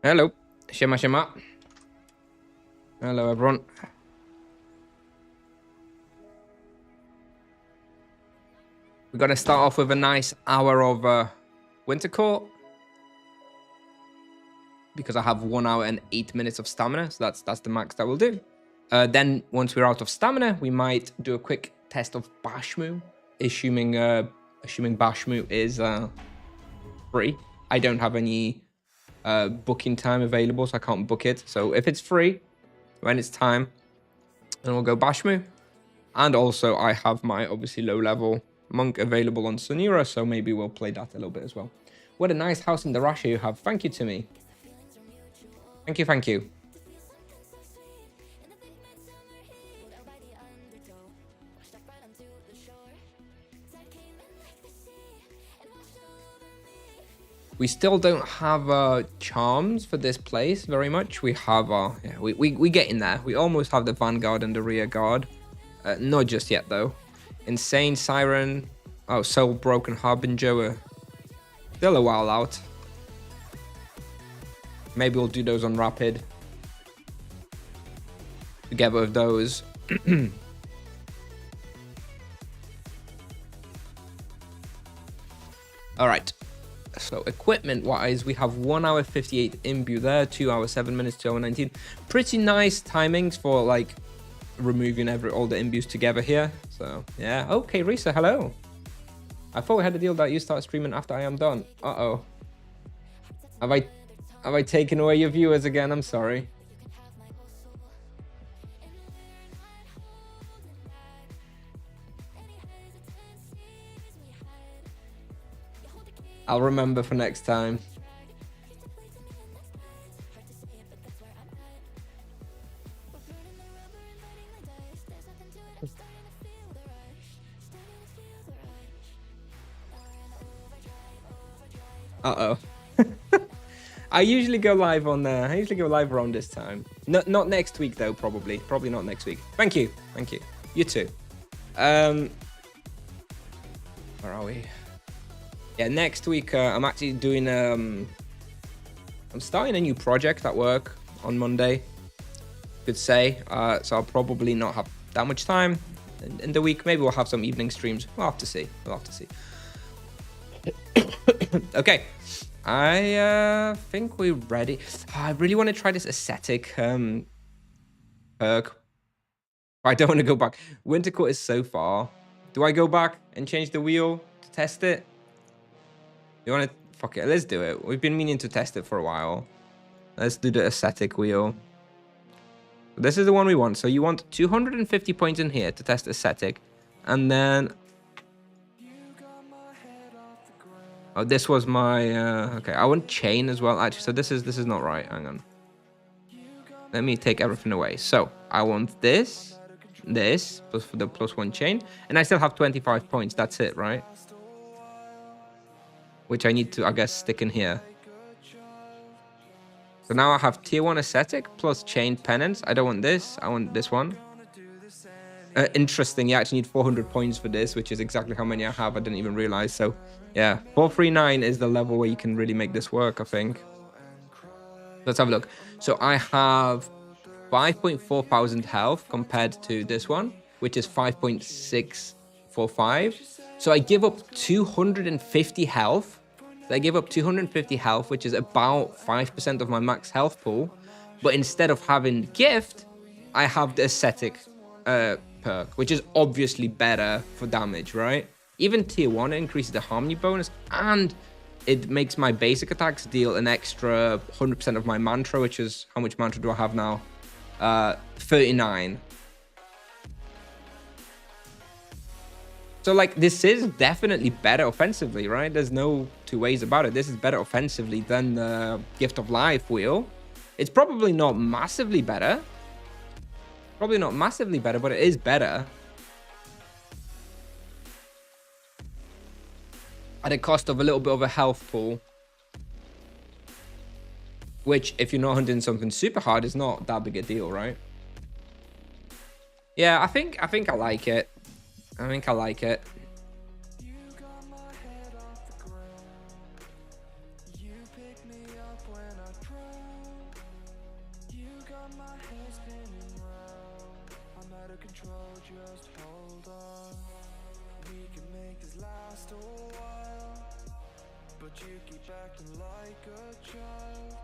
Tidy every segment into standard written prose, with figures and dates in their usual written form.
Hello. Siema, siema. Hello, everyone. We're going to start off with a nice hour of winter court. Because I have 1 hour and 8 minutes of stamina. So that's the max that we'll do. Then once we're out of stamina, we might do a quick test of Bashmu. Assuming Bashmu is free. I don't have any booking time available, so I can't book it. So if it's free, when it's time, then we'll go Bashmu. And also I have my obviously low level monk available on Sonira, so maybe we'll play that a little bit as well. What a nice house in the Russia you have. Thank you, Timmy. Thank you, thank you. We still don't have charms for this place very much. We have yeah, we get in there. We almost have the vanguard and the rear guard. Not just yet though. Insane Siren. Oh, Soul Broken Harbinger. We're still a while out. Maybe we'll do those on rapid. Together with those. All right. So equipment wise, we have 1 hour 58 imbue there, 2 hours 7 minutes, 2 hour 19. Pretty nice timings for like removing all the imbues together here. So yeah. Okay, Risa, hello. I thought we had a deal that you start streaming after I am done. Uh-oh. Have I taken away your viewers again? I'm sorry. I'll remember for next time. Uh-oh. I usually go live on I usually go live around this time. Not next week though, probably. Probably not next week. Thank you. Thank you. You too. Where are we? Yeah, next week I'm actually doing I'm starting a new project at work on Monday. Could say. So I'll probably not have that much time in the week. Maybe we'll have some evening streams. We'll have to see. We'll have to see. Okay. I think we're ready. I really want to try this ascetic perk. I don't want to go back. Winter Court is so far. Do I go back and change the wheel to test it? You want to? Fuck it. Let's do it. We've been meaning to test it for a while. Let's do the ascetic wheel. This is the one we want. So you want 250 points in here to test ascetic. And then... Oh, this was my... okay, I want chain as well. Actually, so this is not right. Hang on. Let me take everything away. So I want this, plus for the +1 chain. And I still have 25 points. That's it, right? Which I need to, I guess, stick in here. So now I have tier 1 ascetic plus chain penance. I don't want this. I want this one. Interesting. You actually need 400 points for this, which is exactly how many I have. I didn't even realize. So yeah, 439 is the level where you can really make this work, I think. Let's have a look. So I have 5.4 thousand health compared to this one, which is 5.645. So I give up 250 health. So I give up 250 health, which is about 5% of my max health pool. But instead of having gift, I have the ascetic perk, which is obviously better for damage, right? Even tier 1 increases the harmony bonus, and it makes my basic attacks deal an extra 100% of my mantra, which is, how much mantra do I have now? 39. So like, this is definitely better offensively, right? There's no two ways about it. This is better offensively than the Gift of Life wheel. It's probably not massively better. Probably not massively better, but it is better. At a cost of a little bit of a health pool. Which, if you're not hunting something super hard, is not that big a deal, right? Yeah, I think I like it. I think I like it. You keep acting like a child,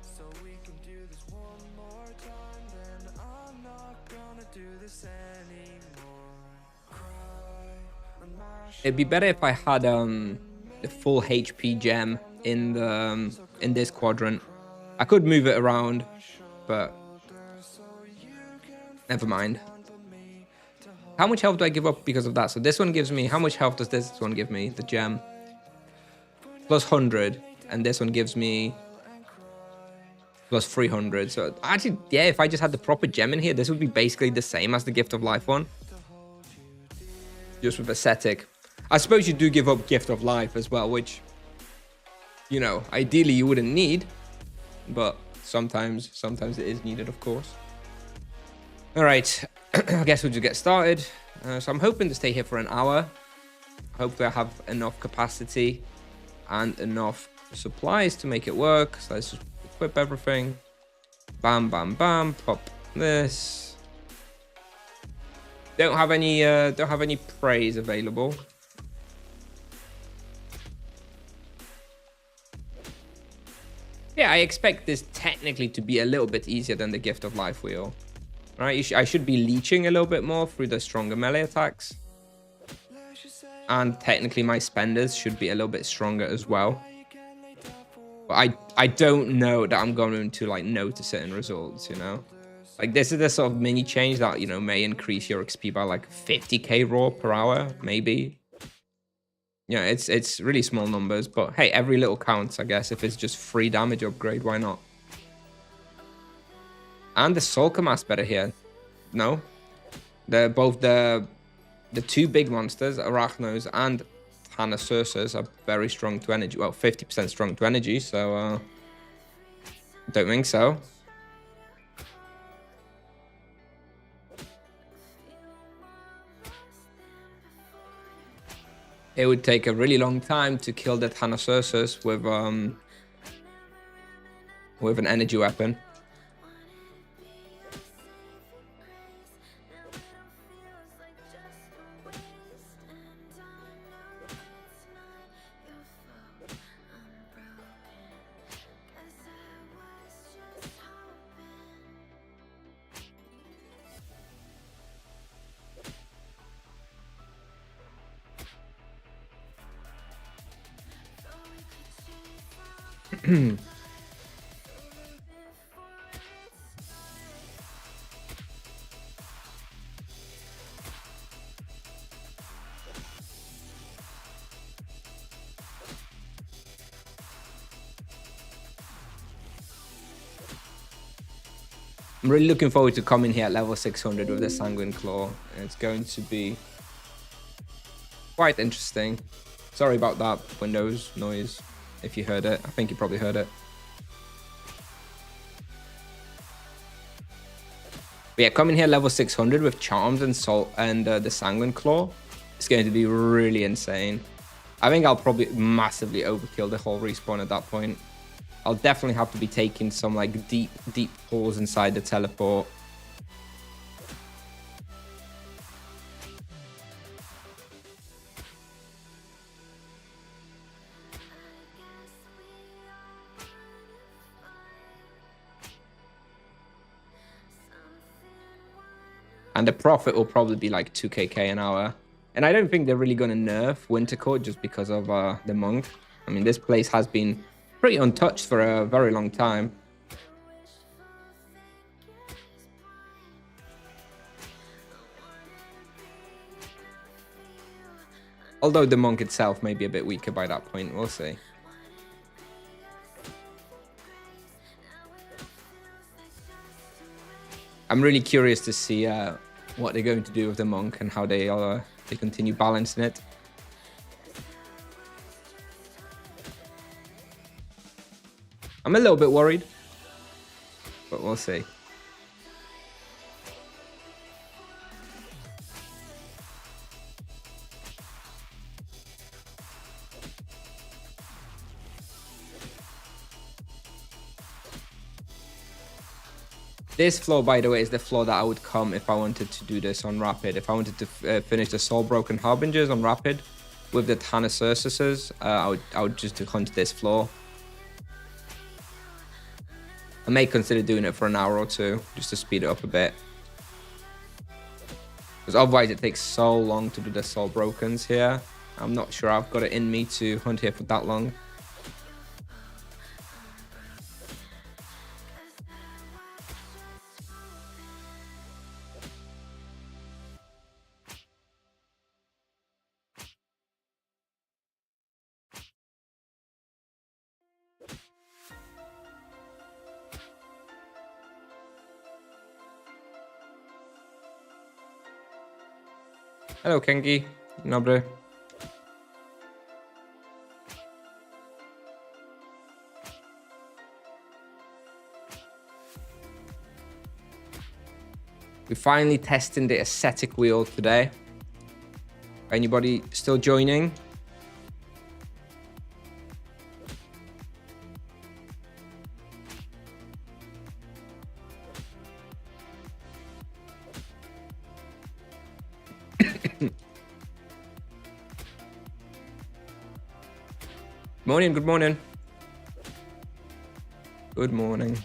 so we can do this one more time. Then I'm not gonna do this anymore. It'd be better if I had the full HP gem in the in this quadrant. I could move it around, but never mind. How much health do I give up because of that? So this one gives me, how much health does this one give me? The gem. Plus 100, and this one gives me plus 300. So actually, yeah, if I just had the proper gem in here, this would be basically the same as the Gift of Life one, just with ascetic. I suppose you do give up Gift of Life as well, which, you know, ideally you wouldn't need, but sometimes it is needed, of course. All right, I guess we'll just get started. So I'm hoping to stay here for an hour. Hopefully I have enough capacity and enough supplies to make it work. So let's just equip everything. Bam, bam, bam. Pop this. Don't have any praise available. Yeah, I expect this technically to be a little bit easier than the Gift of Life wheel. Right? I should be leeching a little bit more through the stronger melee attacks. And technically my spenders should be a little bit stronger as well. But I don't know that I'm going to like notice it in results, you know? Like this is the sort of mini change that, you know, may increase your XP by like 50k raw per hour, maybe. Yeah, it's really small numbers, but hey, every little counts, I guess. If it's just free damage upgrade, why not? And the Sulker Mass better here. No? Both the two big monsters, Arachnos and Thanacersus, are very strong to energy. Well, 50% strong to energy, so don't think so. It would take a really long time to kill the Thanacersus with an energy weapon. I'm really looking forward to coming here at level 600 with the Sanguine Claw. It's going to be quite interesting. Sorry about that Windows noise, if you heard it. I think you probably heard it. But yeah, coming here level 600 with Charms and Salt and the Sanguine Claw, it's going to be really insane. I think I'll probably massively overkill the whole respawn at that point. I'll definitely have to be taking some like deep pulls inside the teleport. And the profit will probably be like 2kk an hour. And I don't think they're really going to nerf Winter Court just because of the Monk. I mean, this place has been pretty untouched for a very long time. Although the Monk itself may be a bit weaker by that point, we'll see. I'm really curious to see what they're going to do with the Monk and how they continue balancing it. I'm a little bit worried, but we'll see. This floor, by the way, is the floor that I would come if I wanted to do this on Rapid. If I wanted to finish the Soul Broken Harbingers on Rapid with the Thanacersuses, I would just hunt this floor. I may consider doing it for an hour or two, just to speed it up a bit. Because otherwise it takes so long to do the Soul Brokens here. I'm not sure I've got it in me to hunt here for that long. Hello, Kengi. Nobre. We're finally testing the ascetic wheel today. Anybody still joining? Morning, good morning. Good morning.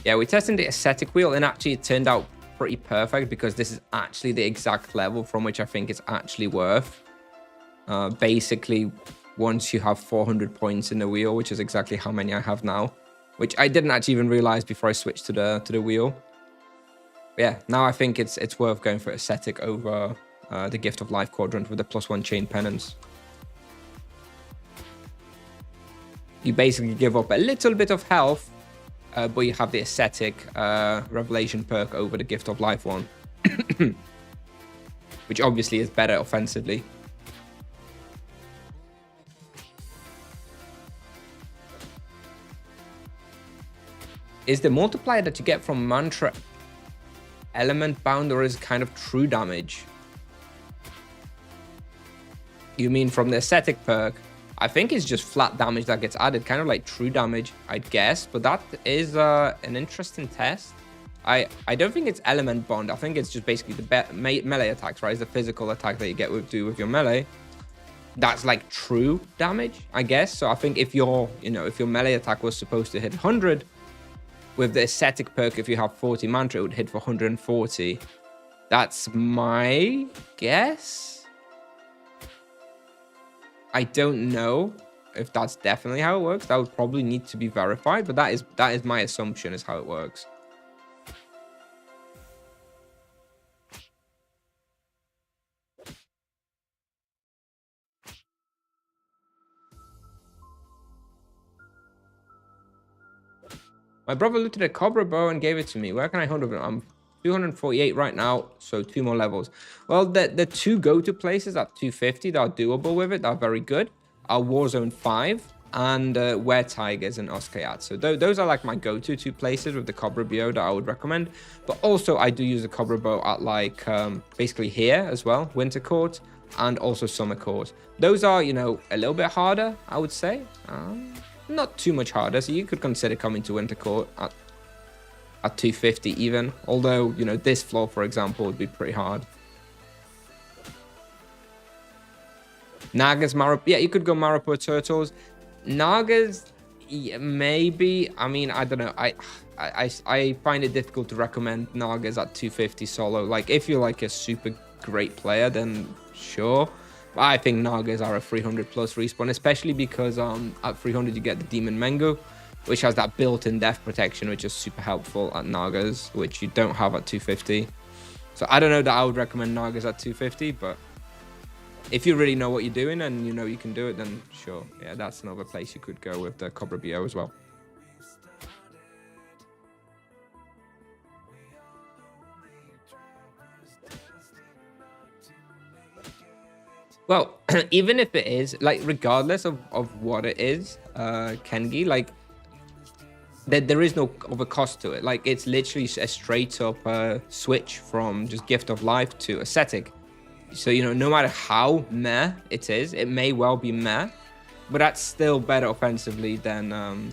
Yeah, we're testing the ascetic wheel, and actually it turned out pretty perfect because this is actually the exact level from which I think it's actually worth. Basically, once you have 400 points in the wheel, which is exactly how many I have now, which I didn't actually even realize before I switched to the wheel. But yeah, now I think it's worth going for ascetic over the Gift of Life quadrant with the +1 chain penance. You basically give up a little bit of health, but you have the ascetic revelation perk over the Gift of Life one, which obviously is better offensively. Is the multiplier that you get from mantra element bound, or is it kind of true damage? You mean from the ascetic perk? I think it's just flat damage that gets added, kind of like true damage, I'd guess. But that is an interesting test. I don't think it's element bond. I think it's just basically the melee attacks, right? It's the physical attack that you get with your melee. That's like true damage, I guess. So I think if your melee attack was supposed to hit 100, with the ascetic perk, if you have 40 mantra, it would hit for 140. That's my guess. I don't know if that's definitely how it works. That would probably need to be verified, but that is my assumption is how it works. My brother looted a Cobra bow and gave it to me. Where can I hunt with it? I'm 248 right now, so 2 more levels. Well, the 2 go-to places at 250 that are doable with it, that are very good, are Warzone 5 and Were Tigers and Oskayat. So those are like my go-to two places with the Cobra BO that I would recommend. But also I do use the Cobra Bow at like basically here as well, Winter Court and also Summer Court. Those are, you know, a little bit harder, I would say. Not too much harder, so you could consider coming to Winter Court at 250 even. Although, you know, this floor, for example, would be pretty hard. Nagas, yeah, you could go Maripur Turtles. Nagas, yeah, maybe. I mean, I don't know. I find it difficult to recommend Nagas at 250 solo. Like, if you're like a super great player, then sure. But I think Nagas are a 300 plus respawn, especially because at 300 you get the Demon Mengu, which has that built-in death protection, which is super helpful at Nagas, which you don't have at 250. So I don't know that I would recommend Nagas at 250, but if you really know what you're doing and you know you can do it, then sure. Yeah, that's another place you could go with the Cobra BO as well. Well, even if it is, like, regardless of what it is, Kengi, like, there is no other cost to it. Like, it's literally a straight up switch from just Gift of Life to Ascetic. So, you know, no matter how meh it is, it may well be meh, but that's still better offensively than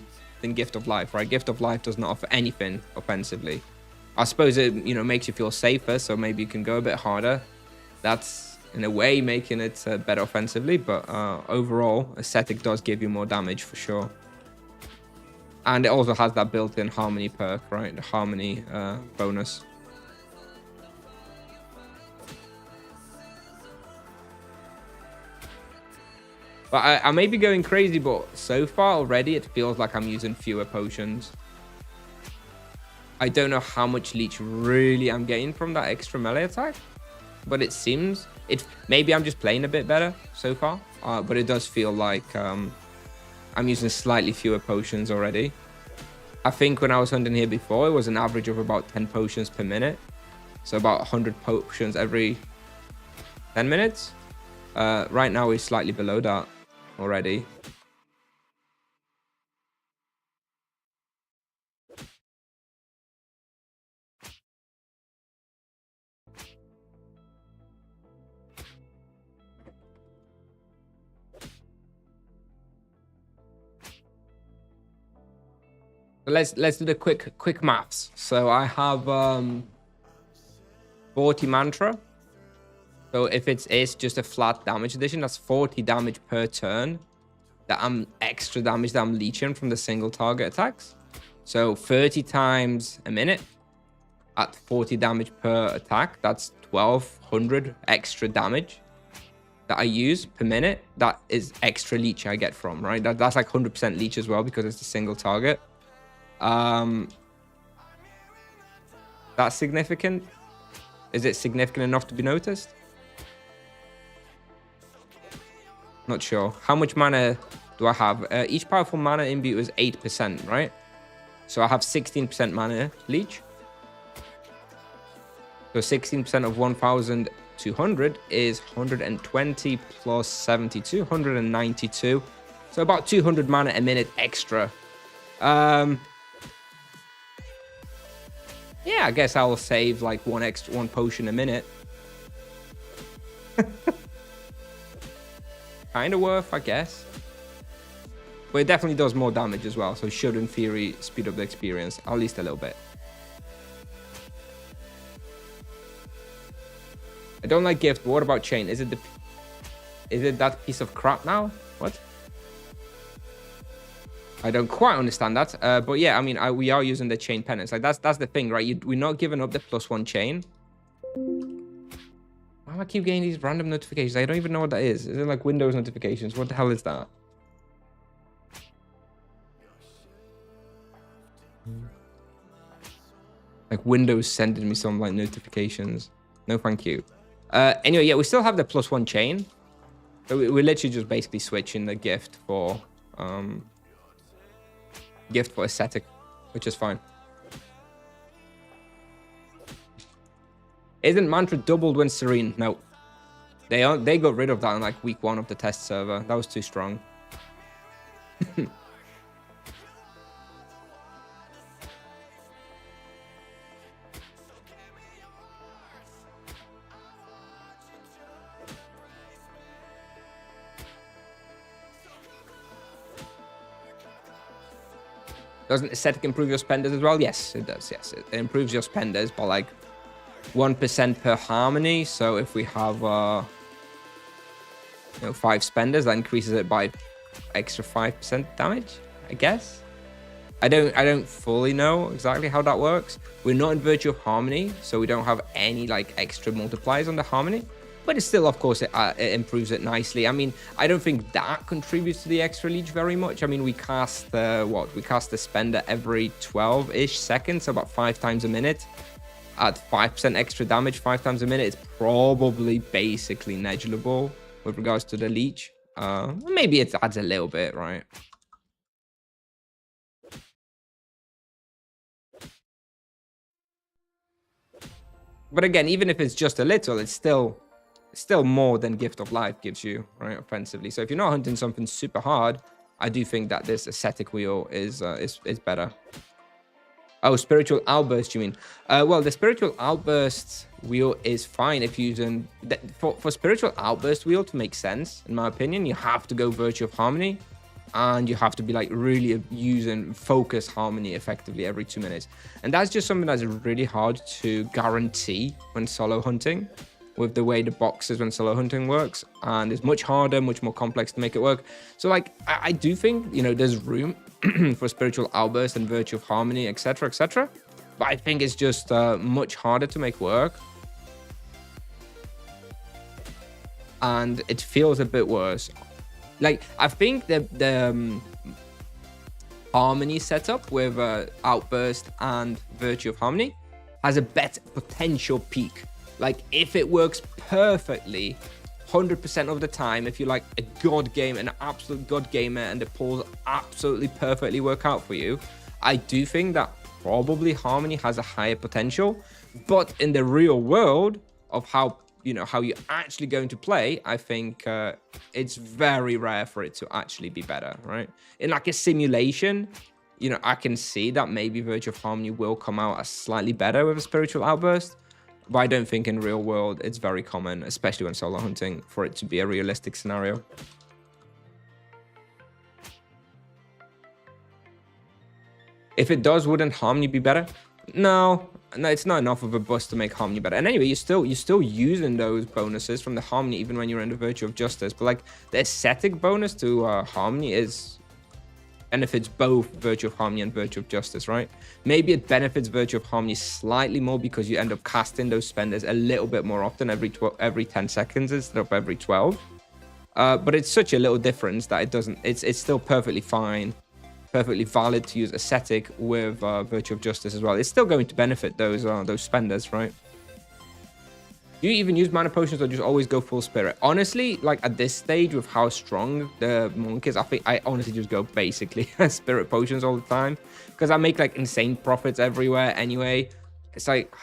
Gift of Life, right? Gift of Life does not offer anything offensively. I suppose it, you know, makes you feel safer, so maybe you can go a bit harder. That's, in a way, making it better offensively, but overall, Ascetic does give you more damage for sure. And it also has that built-in Harmony perk, right? The Harmony bonus. But I may be going crazy, but so far already, it feels like I'm using fewer potions. I don't know how much leech really I'm getting from that extra melee attack, but it seems maybe I'm just playing a bit better so far. But it does feel like I'm using slightly fewer potions already. I think when I was hunting here before, it was an average of about 10 potions per minute. So about 100 potions every 10 minutes. Right now, we're slightly below that already. Let's do the quick maths. So I have 40 mantra. So if it's just a flat damage addition, that's 40 damage per turn. That extra damage that I'm leeching from the single target attacks. So 30 times a minute at 40 damage per attack. That's 1200 extra damage that I use per minute. That is extra leech I get from, right? That's like 100% leech as well because it's a single target. That's significant. Is it significant enough to be noticed? Not sure. How much mana do I have? Each powerful mana imbue is 8%, right? So I have 16% mana leech. So 16% of 1,200 is 120 plus 72, 192. So about 200 mana a minute extra. Yeah, I guess I'll save like one potion a minute. Kind of worth, I guess. But it definitely does more damage as well, so it should, in theory, speed up the experience, at least a little bit. I don't like gift, but what about chain? Is it that piece of crap now? What? I don't quite understand that. But yeah, I mean, we are using the chain penance. Like, that's the thing, right? We're not giving up the +1 chain. Why do I keep getting these random notifications? I don't even know what that is. Is it like Windows notifications? What the hell is that? Like Windows sending me some like notifications. No, thank you. Anyway, yeah, we still have the +1 chain. So we're literally just basically switching the gift for Ascetic, which is fine. Isn't mantra doubled when serene? No. They got rid of that in like week 1 of the test server. That was too strong. Doesn't aesthetic improve your spenders as well? Yes, it does. Yes, it improves your spenders by like 1% per harmony. So if we have 5 spenders, that increases it by extra 5% damage, I guess. I don't fully know exactly how that works. We're not in Virtue of Harmony, so we don't have any like extra multipliers on the harmony. But it's still, of course, it improves it nicely. I mean, I don't think that contributes to the extra leech very much. I mean, we cast we cast the spender every 12-ish seconds, so about 5 times a minute. At 5% extra damage 5 times a minute, it's probably basically negligible with regards to the leech. Maybe it adds a little bit, right? But again, even if it's just a little, it's still more than Gift of Life gives you, right, offensively. So if you're not hunting something super hard, I do think that this ascetic wheel is better. Oh, spiritual outburst, you mean? Well, the spiritual outburst wheel is fine if you're using for spiritual outburst wheel to make sense. In my opinion, you have to go Virtue of Harmony, and you have to be like really using focus harmony effectively every 2 minutes. And that's just something that's really hard to guarantee when solo hunting, with the way the boxes when solo hunting works, and it's much harder, much more complex to make it work. So like I do think, you know, there's room for spiritual outburst and Virtue of Harmony, etc., etc., but I think it's just much harder to make work, and it feels a bit worse. Like I think the harmony setup with outburst and Virtue of Harmony has a better potential peak. Like if it works perfectly 100% of the time, if you're like a god game, an absolute god gamer, and the pulls absolutely perfectly work out for you, I do think that probably Harmony has a higher potential. But in the real world of how you're actually going to play, I think it's very rare for it to actually be better, right? In like a simulation, you know, I can see that maybe Virtue of Harmony will come out as slightly better with a spiritual outburst. But I don't think in real world it's very common, especially when solo hunting, for it to be a realistic scenario. If it does, wouldn't Harmony be better? No, it's not enough of a boost to make Harmony better. And anyway, you're still using those bonuses from the Harmony even when you're in the Virtue of Justice. But like the aesthetic bonus to Harmony benefits both Virtue of Harmony and Virtue of Justice, right? Maybe it benefits Virtue of Harmony slightly more because you end up casting those spenders a little bit more often, every 10 seconds instead of every 12. But it's such a little difference that it's still perfectly fine, perfectly valid to use ascetic with Virtue of Justice as well. It's still going to benefit those spenders, right? Do you even use mana potions or just always go full spirit? Honestly, like at this stage with how strong the monk is, I think I honestly just go basically spirit potions all the time, because I make like insane profits everywhere anyway. It's like,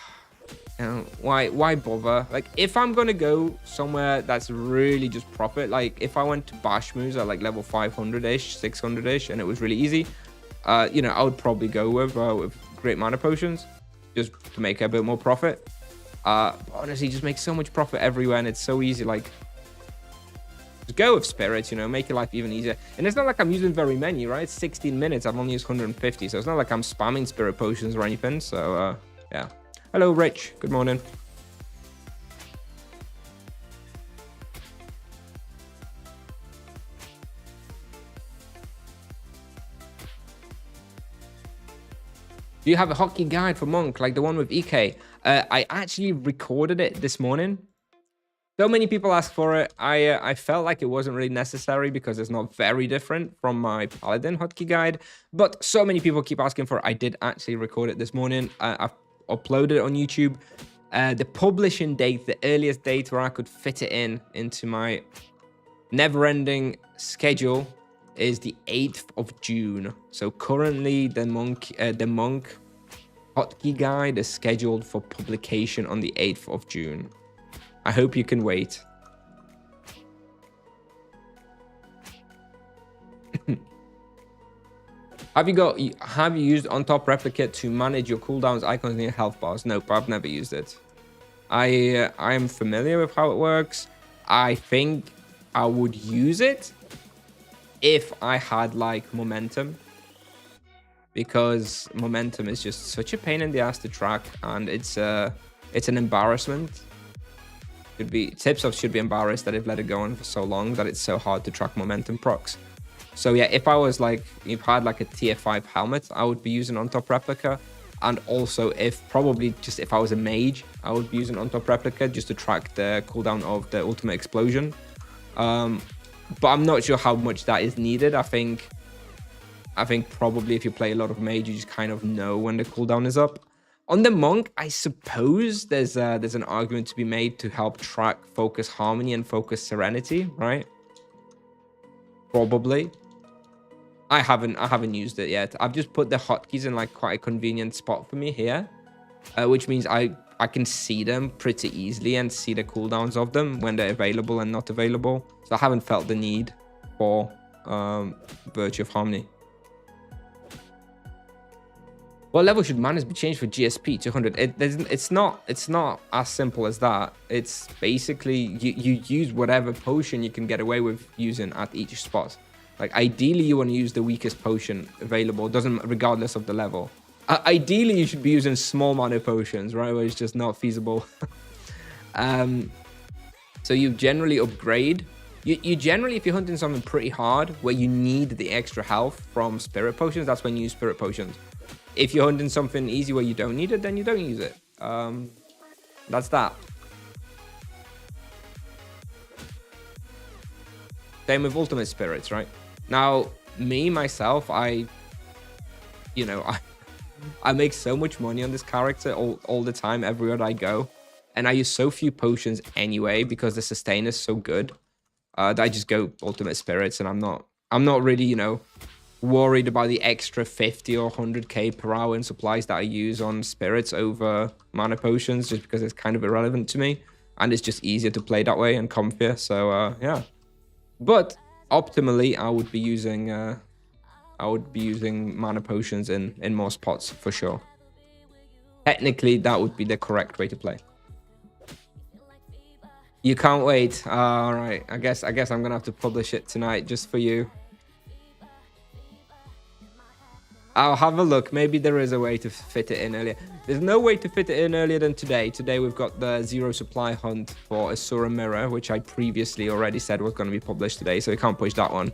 you know, why bother? Like if I'm gonna go somewhere that's really just profit, like if I went to Bashmoo's at like level 500-ish, 600-ish, and it was really easy, you know, I would probably go with great mana potions just to make a bit more profit. But honestly, just make so much profit everywhere, and it's so easy. Like, just go with spirits, you know, make your life even easier. And it's not like I'm using very many, right? It's 16 minutes. I've only used 150, so it's not like I'm spamming spirit potions or anything. So, yeah. Hello, Rich. Good morning. Do you have a hotkey guide for Monk, like the one with EK? I actually recorded it this morning. So many people asked for it. I felt like it wasn't really necessary because it's not very different from my Paladin hotkey guide. But so many people keep asking for it. I did actually record it this morning. I've uploaded it on YouTube. The publishing date, the earliest date where I could fit it into my never-ending schedule is the 8th of June. So currently the monk hotkey guide is scheduled for publication on the 8th of June. I hope you can wait. Have you used on top replicate to manage your cooldowns, icons, and your health bars? Nope, I've never used it. I am familiar with how it works. I think I would use it if I had like momentum, because momentum is just such a pain in the ass to track, and it's an embarrassment. Tipsoft should be embarrassed that they've let it go on for so long that it's so hard to track momentum procs. So yeah, if I was like, if I had like a tier 5 helmet, I would be using on top replica. And also if I was a mage, I would be using on top replica just to track the cooldown of the ultimate explosion. But I'm not sure how much that is needed. I think probably if you play a lot of mage, you just kind of know when the cooldown is up. On the monk, I suppose there's an argument to be made to help track focus harmony and focus serenity, right? Probably. I haven't used it yet. I've just put the hotkeys in like quite a convenient spot for me here, which means I can see them pretty easily and see the cooldowns of them when they're available and not available. So I haven't felt the need for Virtue of Harmony. What level should manners be changed for GSP 200? It's not as simple as that. It's basically you use whatever potion you can get away with using at each spot. Like ideally you want to use the weakest potion available, regardless of the level. Ideally you should be using small mana potions, right, where it's just not feasible. So you generally upgrade. You generally, if you're hunting something pretty hard where you need the extra health from spirit potions, that's when you use spirit potions. If you're hunting something easy where you don't need it, then you don't use it. That's that. Same with ultimate spirits, right? Now, myself, I make so much money on this character all the time, everywhere I go. And I use so few potions anyway because the sustain is so good that I just go ultimate spirits, and I'm not really, worried about the extra 50 or 100k per hour in supplies that I use on spirits over mana potions, just because it's kind of irrelevant to me. And it's just easier to play that way and comfier. So, yeah. But optimally, I would be using mana potions in more spots for sure. Technically, that would be the correct way to play. You can't wait. All right. I guess I'm gonna have to publish it tonight just for you. I'll have a look. Maybe there is a way to fit it in earlier. There's no way to fit it in earlier than today. Today we've got the zero supply hunt for Asura Mirror, which I previously already said was going to be published today, so we can't push that one.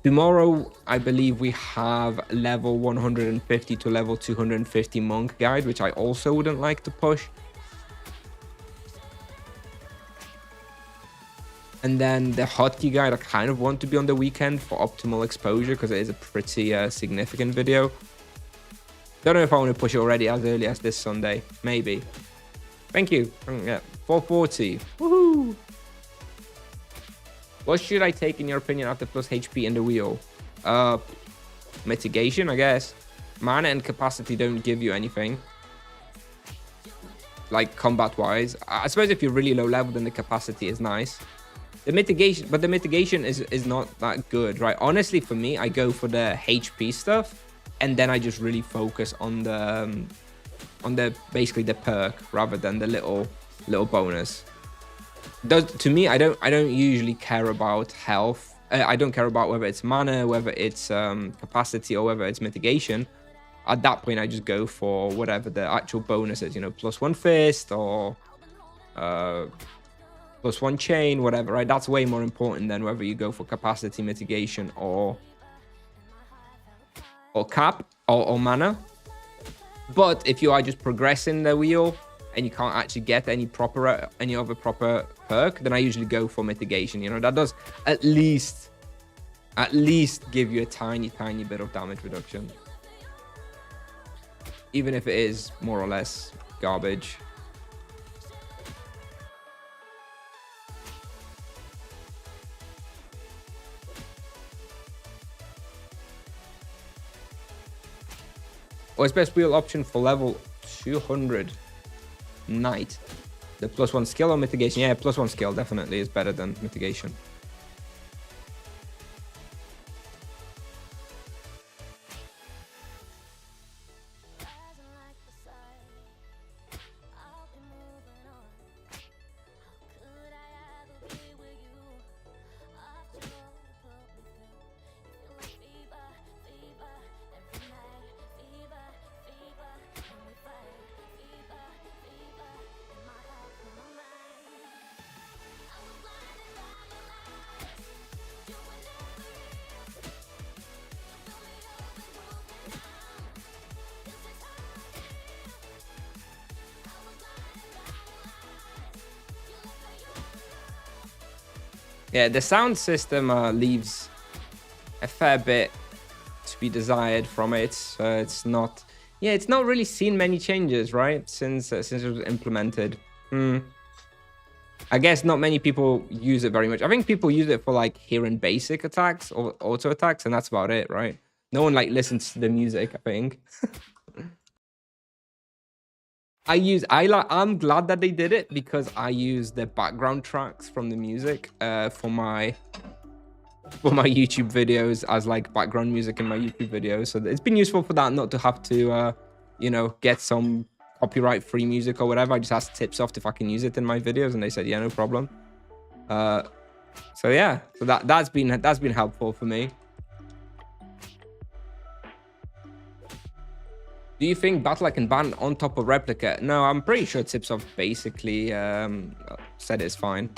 Tomorrow, I believe we have level 150 to level 250 monk guide, which I also wouldn't like to push. And then the hotkey guide, I kind of want to be on the weekend for optimal exposure because it is a pretty significant video. Don't know if I want to push it already as early as this Sunday. Maybe. Thank you. Yeah, 440. Woohoo! What should I take in your opinion after plus HP in the wheel? Mitigation, I guess. Mana and capacity don't give you anything, like combat-wise. I suppose if you're really low level, then the capacity is nice. The mitigation is not that good, right? Honestly, for me, I go for the HP stuff, and then I just really focus on the basically the perk rather than the little bonus. To me, I don't usually care about health. I don't care about whether it's mana, whether it's capacity, or whether it's mitigation. At that point, I just go for whatever the actual bonus is. +1 fist or +1 chain, whatever, right? That's way more important than whether you go for capacity, mitigation, or cap, or mana. But if you are just progressing the wheel and you can't actually get any other proper perk, then I usually go for mitigation. That does at least give you a tiny bit of damage reduction, even if it is more or less garbage. What's best wheel option for level 200 knight? The +1 skill or mitigation? Yeah, +1 skill definitely is better than mitigation. Yeah, the sound system leaves a fair bit to be desired from it. It's not, yeah, it's not really seen many changes, right? Since it was implemented. I guess not many people use it very much. I think people use it for like hearing basic attacks or auto attacks, and that's about it, right? No one like listens to the music, I think. I'm glad that they did it because I use the background tracks from the music for my YouTube videos as like background music in my YouTube videos. So it's been useful for that, not to have to you know, get some copyright free music or whatever. I just asked Tipsoft if I can use it in my videos, and they said yeah, no problem. So yeah, so that's been helpful for me. Do you think Battle can ban on top of Replica? No, I'm pretty sure Tipsoft basically said it's fine.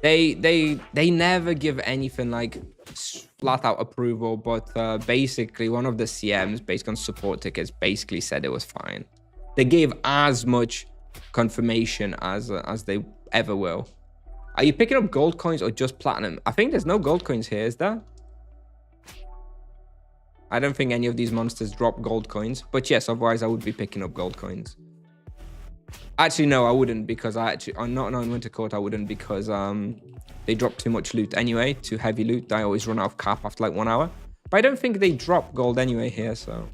They never give anything like flat out approval, but basically one of the CMs based on support tickets basically said it was fine. They gave as much confirmation as they ever will. Are you picking up gold coins or just platinum? I think there's no gold coins here, is there? I don't think any of these monsters drop gold coins, but yes, otherwise I would be picking up gold coins. Actually, no, I wouldn't, because not on Winter Court, I wouldn't, because they drop too much loot anyway, too heavy loot. I always run out of cap after like 1 hour. But I don't think they drop gold anyway here, so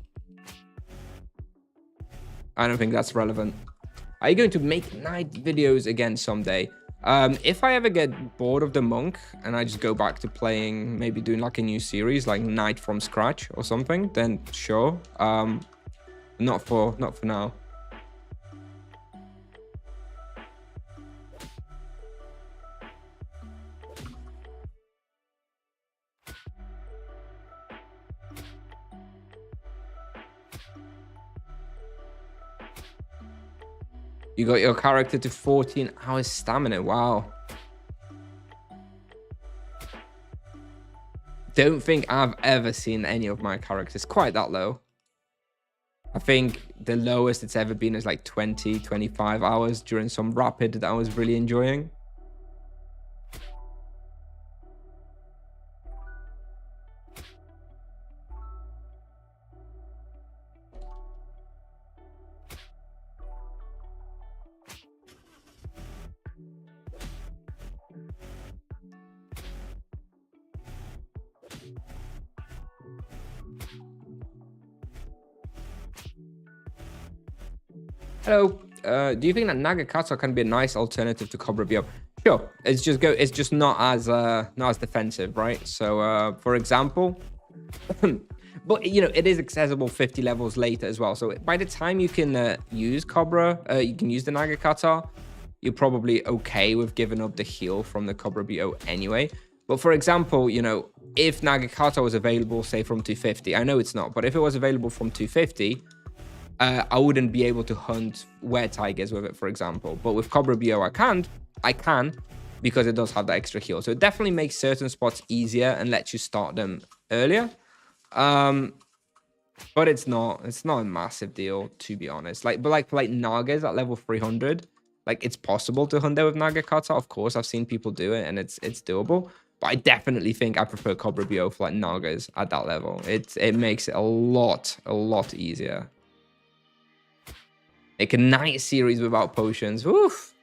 I don't think that's relevant. Are you going to make night videos again someday? If I ever get bored of the monk and I just go back to playing, maybe doing like a new series like Night from scratch or something, then sure. Not for now. You got your character to 14 hours stamina. Wow. Don't think I've ever seen any of my characters quite that low. I think the lowest it's ever been is like 20, 25 hours during some rapid that I was really enjoying. Hello. Do you think that Nagakatsu can be a nice alternative to Cobra BO? Sure. It's just not as defensive, right? So for example, but you know, it is accessible 50 levels later as well. So by the time you can use Cobra, you can use the Nagakata, you're probably okay with giving up the heal from the Cobra BO anyway. But for example, you know, if Nagakata was available, say from 250, I know it's not, but if it was available from 250, I wouldn't be able to hunt were-tigers with it, for example. But with Cobra BO, I can, because it does have that extra heal. So it definitely makes certain spots easier and lets you start them earlier. But it's not a massive deal, to be honest. But for Nagas at level 300, like it's possible to hunt there with Nagakata. Of course, I've seen people do it, and it's doable. But I definitely think I prefer Cobra BO for like Nagas at that level. It makes it a lot easier. Like a night series without potions. Oof.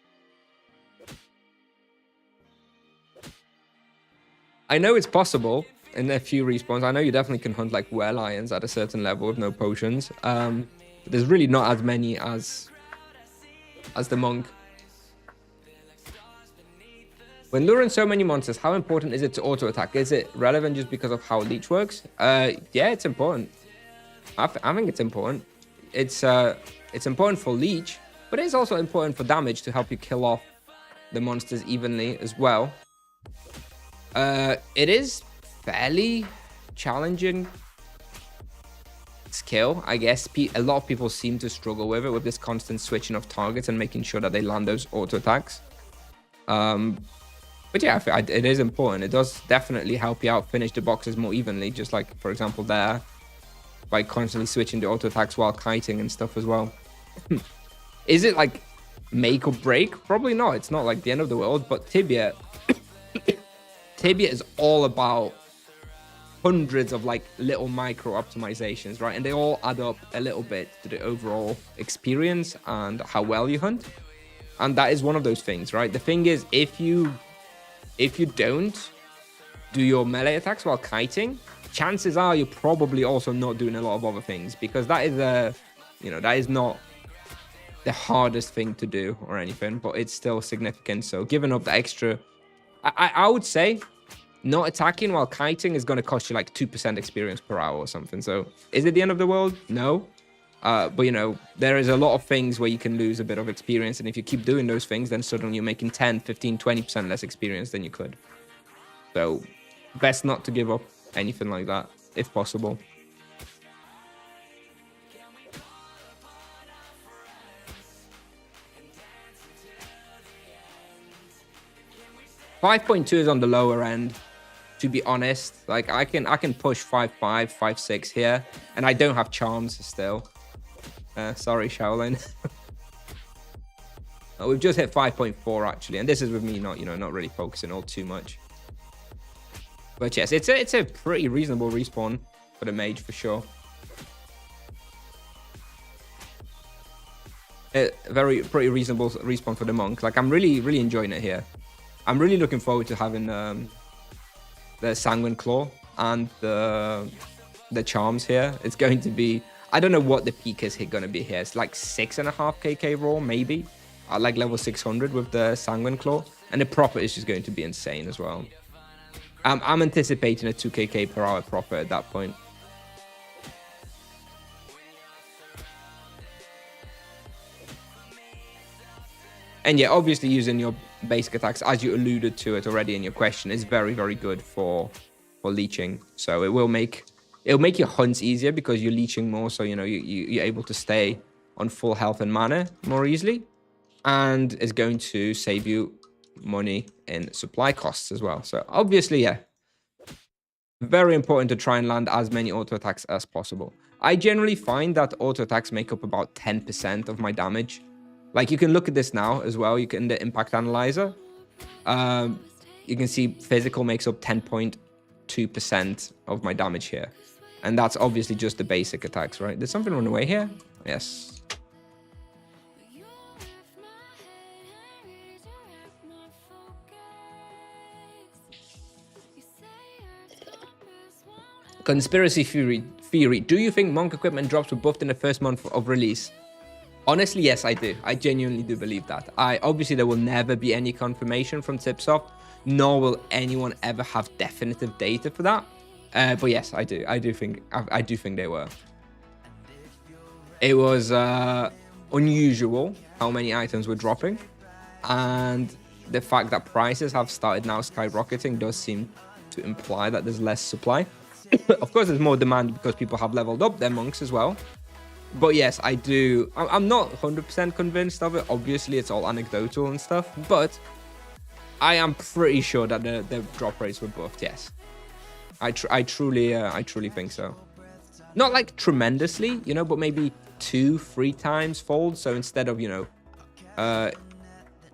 I know it's possible in a few respawns. I know you definitely can hunt like were-lions at a certain level with no potions. There's really not as many as the monk. When luring so many monsters, how important is it to auto attack? Is it relevant just because of how leech works? Yeah, it's important. I think it's important. It's important for leech, but it's also important for damage to help you kill off the monsters evenly as well. It is fairly challenging skill, I guess. A lot of people seem to struggle with it, with this constant switching of targets and making sure that they land those auto attacks. But yeah, it is important. It does definitely help you out finish the boxes more evenly, just like, for example, there, by constantly switching the auto attacks while kiting and stuff as well. Is it like, make or break? Probably not. It's not like the end of the world, but Tibia is all about hundreds of like little micro optimizations, right? And they all add up a little bit to the overall experience and how well you hunt. And that is one of those things, right? The thing is, if you don't do your melee attacks while kiting, chances are you're probably also not doing a lot of other things, because that is that is not the hardest thing to do or anything, but it's still significant. So giving up the extra, I would say not attacking while kiting is going to cost you like 2% experience per hour or something. So is it the end of the world? No. But there is a lot of things where you can lose a bit of experience. And if you keep doing those things, then suddenly you're making 10, 15, 20% less experience than you could. So best not to give up anything like that if possible. .2 is on the lower end, to be honest. Like I can push 5.5, 5.6 here, and I don't have charms still. Sorry, Shaolin. We've just hit 5.4 actually, and this is with me not really focusing all too much. But yes, it's a pretty reasonable respawn for the mage for sure. A pretty reasonable respawn for the monk. Like I'm really enjoying it here. I'm really looking forward to having the Sanguine Claw and the charms here. It's going to be, I don't know what the peak is going to be here. It's like 6.5 KK raw maybe at like level 600 with the Sanguine Claw, and the profit is just going to be insane as well. I'm anticipating a 2 KK per hour profit at that point. And yeah, obviously using your basic attacks, as you alluded to it already in your question, is very good for leeching. So it'll make your hunts easier because you're leeching more, so you're able to stay on full health and mana more easily, and it's going to save you money in supply costs as well. So obviously, yeah, very important to try and land as many auto attacks as possible. I generally find that auto attacks make up about 10% of my damage. Like you can look at this now as well. You can the impact analyzer. You can see physical makes up 10.2% of my damage here, and that's obviously just the basic attacks, right? Did something run away here? Yes. Conspiracy theory. Do you think monk equipment drops were buffed in the first month of release? Honestly, yes, I do. I genuinely do believe that. Obviously there will never be any confirmation from Tipsoft, nor will anyone ever have definitive data for that. But yes, I do. I do think they were. It was unusual how many items were dropping, and the fact that prices have started now skyrocketing does seem to imply that there's less supply. Of course, there's more demand because people have leveled up their monks as well. But yes, I do. I'm not 100% convinced of it. Obviously, it's all anecdotal and stuff. But I am pretty sure that the drop rates were buffed. Yes, I truly think so. Not like tremendously, but maybe 2-3 times fold. So instead of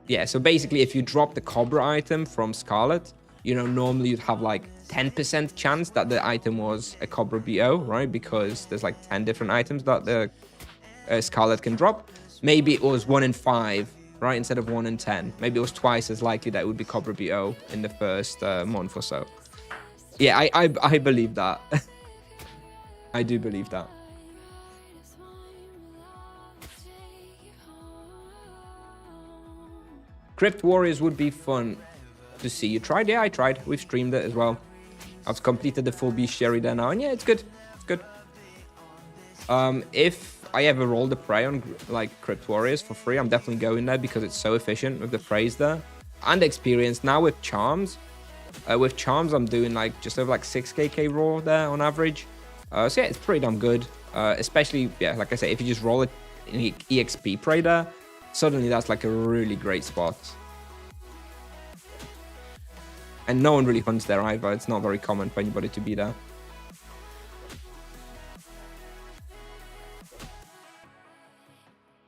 yeah. So basically, if you drop the Cobra item from Scarlet, normally you'd have like 10% chance that the item was a Cobra BO, right? Because there's like 10 different items that the Scarlet can drop. Maybe it was 1 in 5, right? Instead of 1 in 10. Maybe it was twice as likely that it would be Cobra BO in the first month or so. Yeah, I believe that. I do believe that. Crypt Warriors would be fun to see. You tried? Yeah, I tried. We've streamed it as well. I've completed the full bestiary there now, and yeah, it's good. It's good. If I ever roll the prey on like Crypt Warriors for free, I'm definitely going there because it's so efficient with the praise there and experience. Now with charms, I'm doing like just over like 6kk raw there on average. So yeah, it's pretty damn good. Especially, yeah, like I said, if you just roll it in EXP prey there, suddenly that's like a really great spot. And no one really hunts there either. It's not very common for anybody to be there.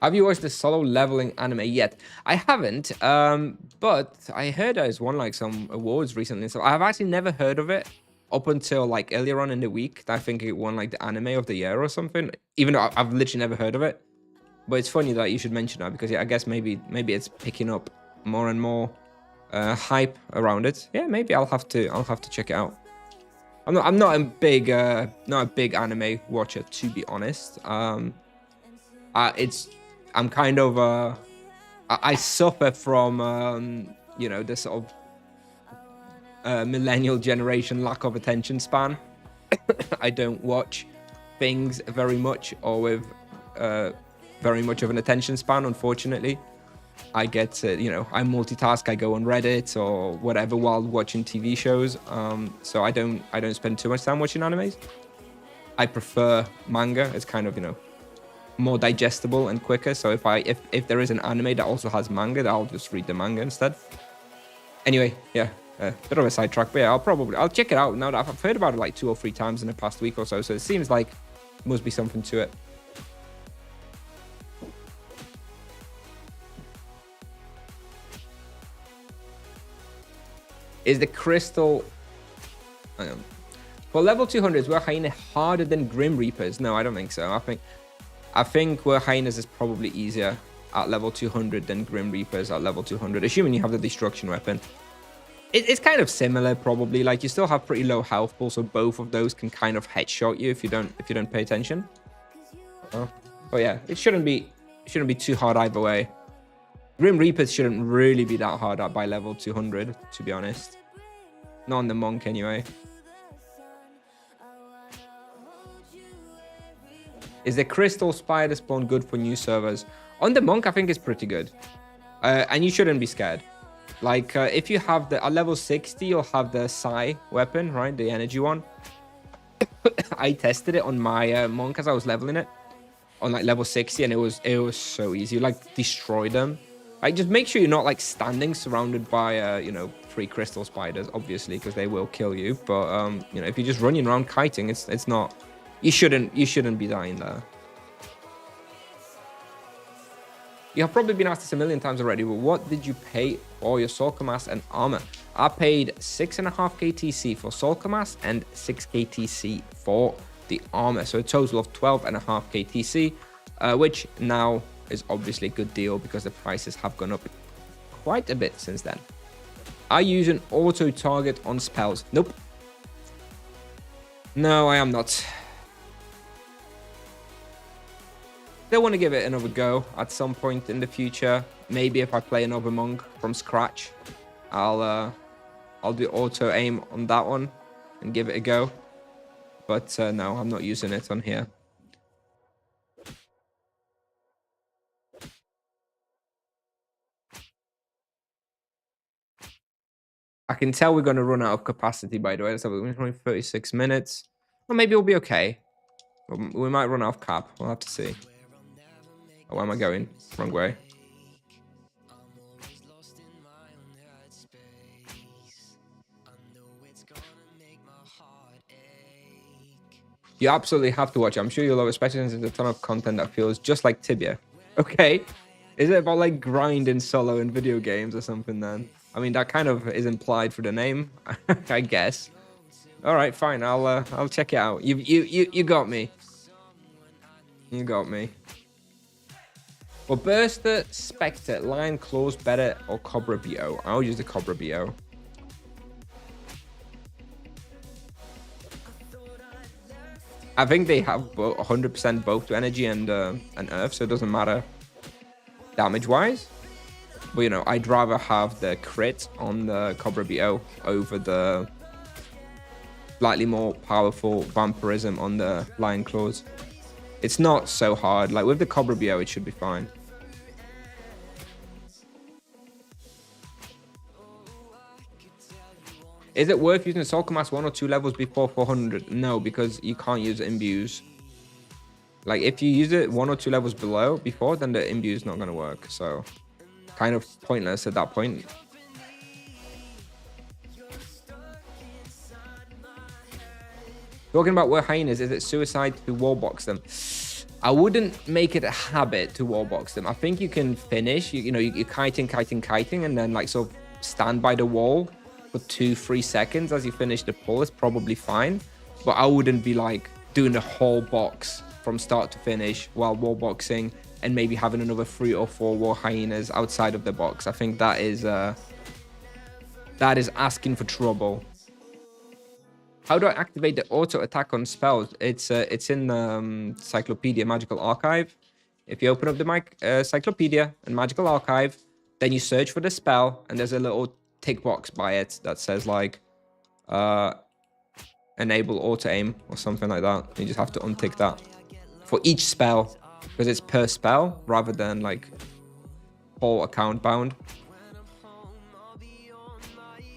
Have you watched the solo leveling anime yet? I haven't, but I heard it's won like some awards recently. So I've actually never heard of it up until like earlier on in the week. I think it won like the anime of the year or something. Even though I've literally never heard of it. But it's funny that you should mention that because yeah, I guess maybe it's picking up more and more hype around it. Yeah, maybe I'll have to check it out. I'm not a big anime watcher, to be honest. I'm kind of I suffer from you know, the sort of millennial generation lack of attention span. I don't watch things very much or with very much of an attention span, unfortunately. I get you know, I multitask, I go on Reddit or whatever while watching TV shows. So I don't spend too much time watching animes. I prefer manga. It's kind of, you know, more digestible and quicker. So if there is an anime that also has manga, then I'll just read the manga instead. Anyway, yeah, bit of a sidetrack, but yeah, I'll check it out now that I've heard about it like 2 or 3 times in the past week or so. So it seems like there must be something to it. Is the crystal... Hang on. For level 200s, were Hyena harder than Grim Reapers? No, I don't think so. I think were Hyenas is probably easier at level 200 than Grim Reapers at level 200, assuming you have the destruction weapon. It's kind of similar, probably. Like, you still have pretty low health pool, so both of those can kind of headshot you if you don't pay attention. But yeah, it shouldn't be too hard either way. Grim Reapers shouldn't really be that hard at by level 200, to be honest. Not on the Monk, anyway. Is the Crystal Spider spawn good for new servers? On the Monk, I think it's pretty good. And you shouldn't be scared. Like, if you have at level 60, you'll have the Psi weapon, right? The energy one. I tested it on my Monk as I was leveling it. On like level 60, and it was so easy. You like destroy them. Like, just make sure you're not like standing surrounded by you know, 3 crystal spiders, obviously, because they will kill you. But you know, if you're just running around kiting, it's not. You shouldn't be dying there. You have probably been asked this a million times already, but what did you pay for your Soul Mass and armor? I paid 6.5 KTC for Soul Mass and 6 KTC for the armor, so a total of 12.5 KTC, which now is obviously a good deal because the prices have gone up quite a bit since then. I use an auto target on spells. Nope. No, I am not. Still want to give it another go at some point in the future. Maybe if I play another Monk from scratch, I'll do auto aim on that one and give it a go. But no, I'm not using it on here. I can tell we're going to run out of capacity, by the way. Let's have only 36 minutes. Well, maybe we'll be okay. We might run out of cap. We'll have to see. Oh, where am I going? Wrong way. You absolutely have to watch it. I'm sure you'll love it, especially since there's a ton of content that feels just like Tibia. Okay. Is it about like grinding solo in video games or something then? I mean, that kind of is implied for the name, I guess. All right, fine. I'll check it out. You got me. You got me. Well, Burster, Spectre, Lion Claws better or Cobra BO? I'll use the Cobra BO. I think they have 100% both energy and earth, so it doesn't matter damage-wise. But, you know, I'd rather have the crit on the Cobra BO over the slightly more powerful vampirism on the Lion Claws. It's not so hard. Like, with the Cobra BO, it should be fine. Is it worth using Soul Mass 1 or 2 levels before 400? No, because you can't use imbues. Like, if you use it 1 or 2 levels before, then the imbue is not going to work. So, kind of pointless at that point. Talking about where hyenas, is it suicide to wallbox them? I wouldn't make it a habit to wallbox them. I think you can finish, you know, you're kiting, and then like sort of stand by the wall for 2-3 seconds as you finish the pull is probably fine. But I wouldn't be like doing the whole box from start to finish while wallboxing and maybe having another 3 or 4 war hyenas outside of the box. I think that is asking for trouble. How do I activate the auto attack on spells? It's in the Encyclopedia Magical Archive. If you open up the Encyclopedia and Magical Archive, then you search for the spell, and there's a little tick box by it that says like enable auto aim or something like that. You just have to untick that for each spell because it's per spell rather than like whole account bound.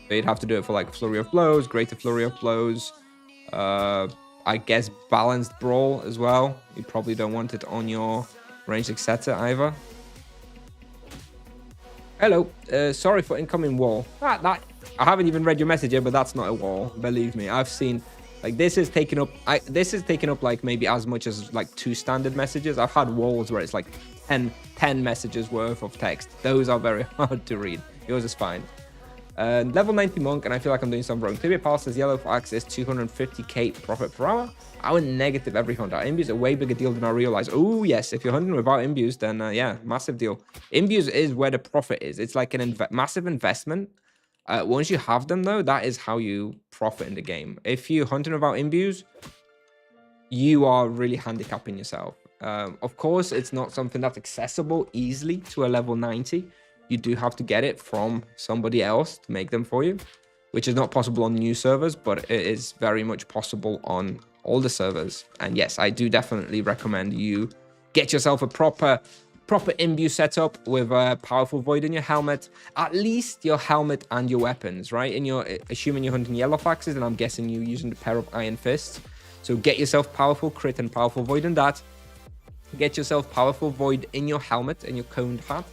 So you'd have to do it for like Flurry of Blows, Greater Flurry of Blows, I guess Balanced Brawl as well. You probably don't want it on your ranged etc. either. Hello, sorry for incoming wall. I haven't even read your message yet, but that's not a wall. Believe me, I've seen like this is taken up. This is taken up like maybe as much as like 2 standard messages. I've had walls where it's like 10 messages worth of text. Those are very hard to read. Yours is fine. Level 90 monk, and I feel like I'm doing something wrong. Tibia Pal says yellow axe is 250k profit per hour. I would negative every hunt. Imbues a way bigger deal than I realized. Oh yes, if you're hunting without imbues, then yeah, massive deal. Imbues is where the profit is. It's like an massive investment. Once you have them though, that is how you profit in the game. If you're hunting without imbues, you are really handicapping yourself. Of course, it's not something that's accessible easily to a level 90. You do have to get it from somebody else to make them for you, which is not possible on new servers, but it is very much possible on older servers. And yes, I do definitely recommend you get yourself a proper imbue setup with a powerful void in your helmet, at least your helmet and your weapons, right? And you're assuming you're hunting yellow foxes, and I'm guessing you're using the pair of iron fists. So get yourself powerful crit and powerful void in that. Get yourself powerful void in your helmet and your coned hat.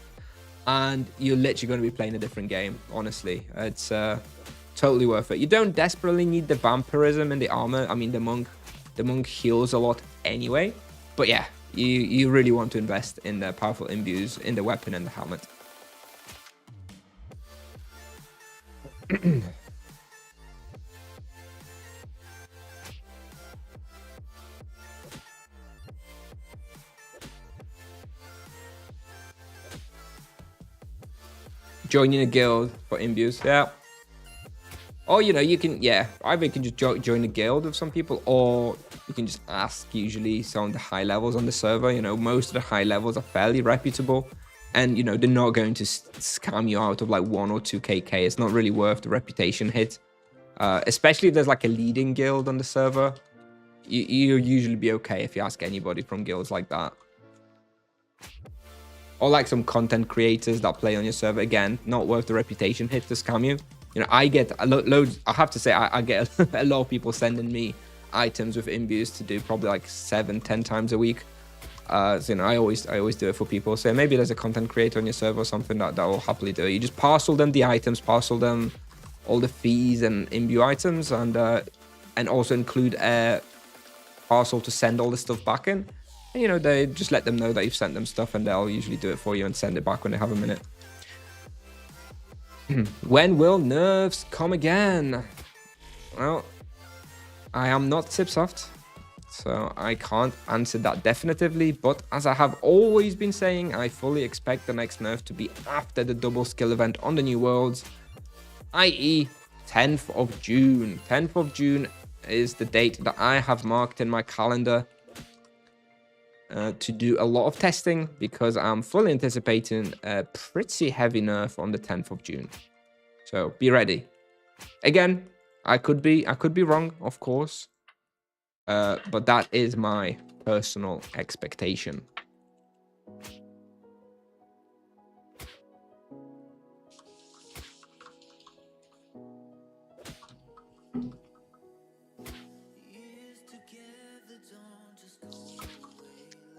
And you're literally going to be playing a different game, honestly. It's totally worth it. You don't desperately need the vampirism and the armor. I mean, the monk heals a lot anyway. But yeah, you really want to invest in the powerful imbues, in the weapon and the helmet. Joining a guild for imbues, yeah. Or, you know, you can, yeah, either you can just join a guild with some people, or you can just ask usually some of the high levels on the server. You know, most of the high levels are fairly reputable, and, you know, they're not going to scam you out of like 1 or 2kk. It's not really worth the reputation hit, especially if there's like a leading guild on the server. You'll usually be okay if you ask anybody from guilds like that. Or like some content creators that play on your server. Again, not worth the reputation hit to scam you. You know, I get loads. I have to say, I get a lot of people sending me items with imbues to do probably like 7-10 times a week. So, you know, I always do it for people. So maybe there's a content creator on your server or something that will happily do it. You just parcel them the items, parcel them all the fees and imbue items, and also include a parcel to send all the stuff back in. And, you know, they just let them know that you've sent them stuff, and they'll usually do it for you and send it back when they have a minute. When will nerfs come again? Well, I am not Tipsoft, so I can't answer that definitively, but as I have always been saying, I fully expect the next nerf to be after the double skill event on the New Worlds, i.e. 10th of June. 10th of June is the date that I have marked in my calendar to do a lot of testing, because I'm fully anticipating a pretty heavy nerf on the 10th of June. So be ready. Again, I could be wrong, of course, but that is my personal expectation.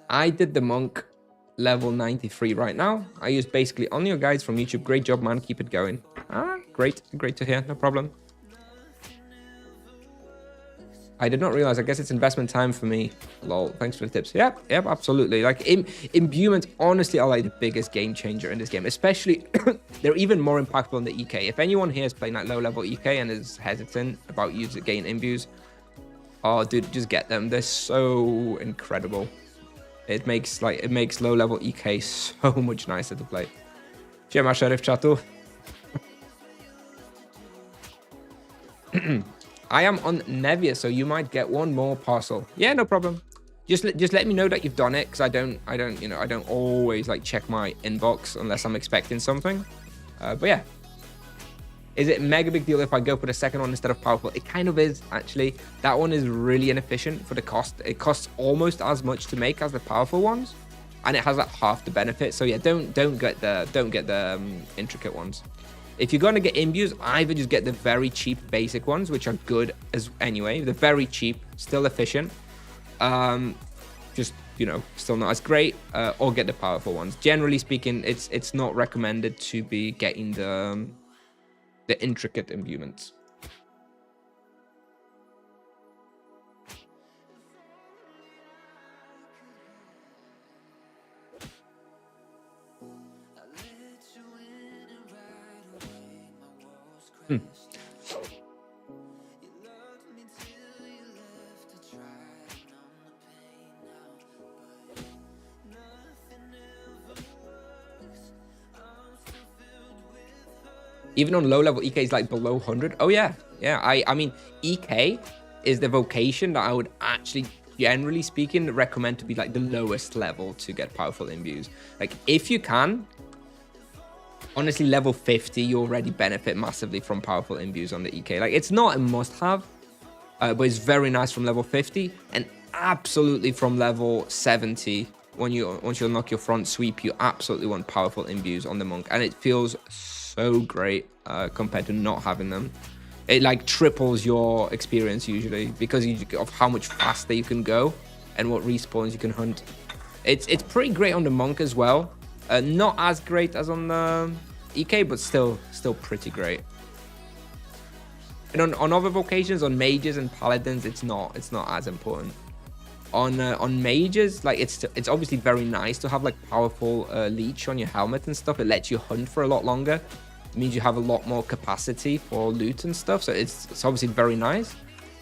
I did the monk level 93 right now. I use basically on your guides from YouTube. Great job, man. Keep it going. Great to hear. No problem. I did not realize. I guess it's investment time for me. Lol. Thanks for the tips. Yep, absolutely. Like Imbuements honestly are like the biggest game changer in this game. Especially, they're even more impactful than the EK. If anyone here is playing like low level EK and is hesitant about using gain imbues, oh dude, just get them. They're so incredible. It makes low level EK so much nicer to play. Siema Sheriff Chatu. I am on Nevia, so you might get one more parcel. Yeah, no problem. Just let me know that you've done it, because I don't always like check my inbox unless I'm expecting something. But yeah, is it mega big deal if I go for the second one instead of powerful? It kind of is actually. That one is really inefficient for the cost. It costs almost as much to make as the powerful ones, and it has like half the benefit. So yeah, don't get the intricate ones. If you're going to get imbues, either just get the very cheap basic ones, which are good as anyway. They're very cheap, still efficient. Just, still not as great. Or get the powerful ones. Generally speaking, it's not recommended to be getting the intricate imbuements. Even on low level, EK is like below 100. Oh yeah. I mean, EK is the vocation that I would actually, generally speaking, recommend to be like the lowest level to get powerful imbues. Like if you can, honestly, level 50, you already benefit massively from powerful imbues on the EK. Like it's not a must-have, but it's very nice from level 50, and absolutely from level 70. Once you unlock your front sweep, you absolutely want powerful imbues on the monk, and it feels so great compared to not having them. It like triples your experience usually because of how much faster you can go and what respawns you can hunt. It's pretty great on the monk as well. Not as great as on the EK, but still pretty great. And on other vocations, on mages and paladins, it's not as important. On mages, like it's obviously very nice to have like powerful leech on your helmet and stuff. It lets you hunt for a lot longer. It means you have a lot more capacity for loot and stuff. So it's obviously very nice.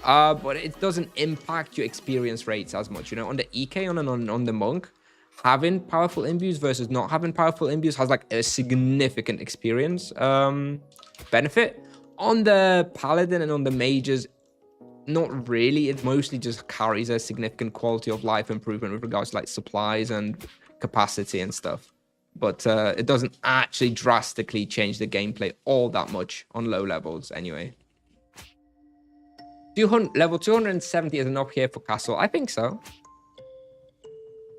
But it doesn't impact your experience rates as much. On the EK on the monk, having powerful imbues versus not having powerful imbues has like a significant experience benefit. On the paladin and on the mages, not really. It mostly just carries a significant quality of life improvement with regards to like supplies and capacity and stuff. But it doesn't actually drastically change the gameplay all that much on low levels anyway. Level 270 is enough here for castle. I think so.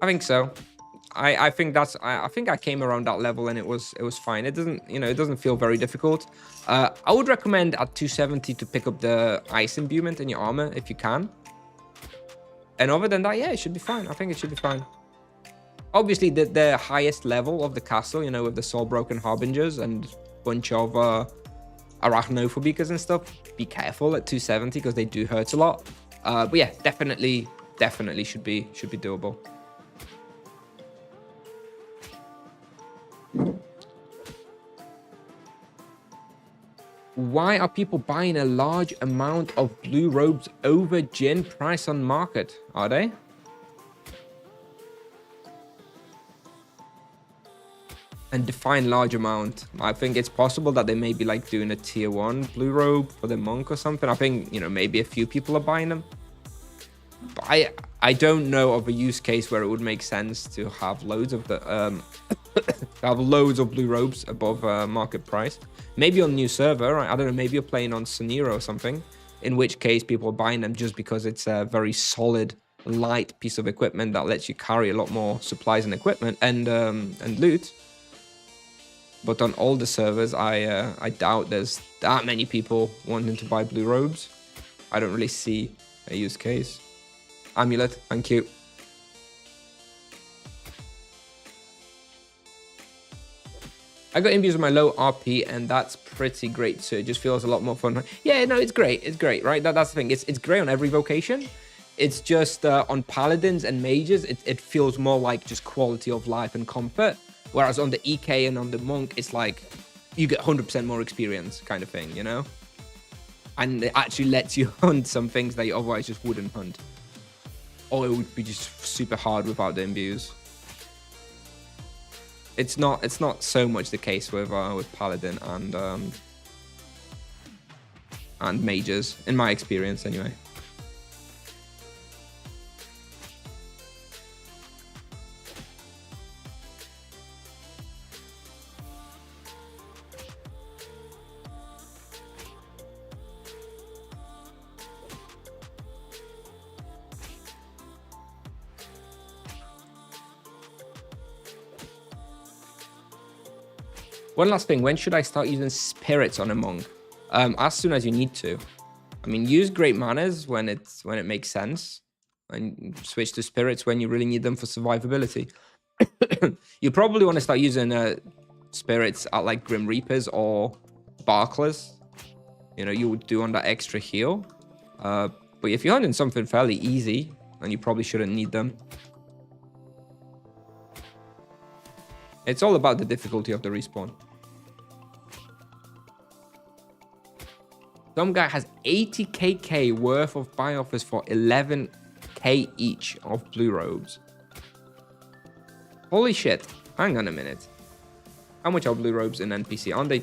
I think I came around that level and it was fine. It doesn't feel very difficult. I would recommend at 270 to pick up the ice imbuement in your armor if you can. And other than that, yeah, it should be fine. I think it should be fine. Obviously, the highest level of the castle, with the soul broken harbingers and a bunch of arachnophobicas and stuff, be careful at 270 because they do hurt a lot. But yeah, definitely should be doable. Why are people buying a large amount of blue robes over Jin price on market? Are they? And define large amount. I think it's possible that they may be like doing a tier 1 blue robe for the monk or something. I think, maybe a few people are buying them. But I don't know of a use case where it would make sense to have loads of the blue robes above market price. Maybe on new server, right? I don't know, maybe you're playing on Sonira or something, in which case people are buying them just because it's a very solid, light piece of equipment that lets you carry a lot more supplies and equipment and loot. But on older servers, I doubt there's that many people wanting to buy blue robes. I don't really see a use case. Amulet, thank you. I got imbues with my low RP, and that's pretty great too. It just feels a lot more fun. Yeah, no, it's great. It's great, right? That's the thing. It's great on every vocation. It's just on paladins and mages, it feels more like just quality of life and comfort. Whereas on the EK and on the monk, it's like you get 100% more experience kind of thing, you know? And it actually lets you hunt some things that you otherwise just wouldn't hunt. Or it would be just super hard without the imbues. It's not so much the case with paladin and mages, in my experience anyway. One last thing, when should I start using spirits on a monk? As soon as you need to. I mean, use great manners when it makes sense, and switch to spirits when you really need them for survivability. You probably want to start using spirits at like Grim Reapers or Barklers. You know, you would do on that extra heal. But if you're hunting something fairly easy, then you probably shouldn't need them. It's all about the difficulty of the respawn. Some guy has 80 KK worth of buy offers for 11k each of blue robes. Holy shit. Hang on a minute. How much are blue robes in NPC? Aren't they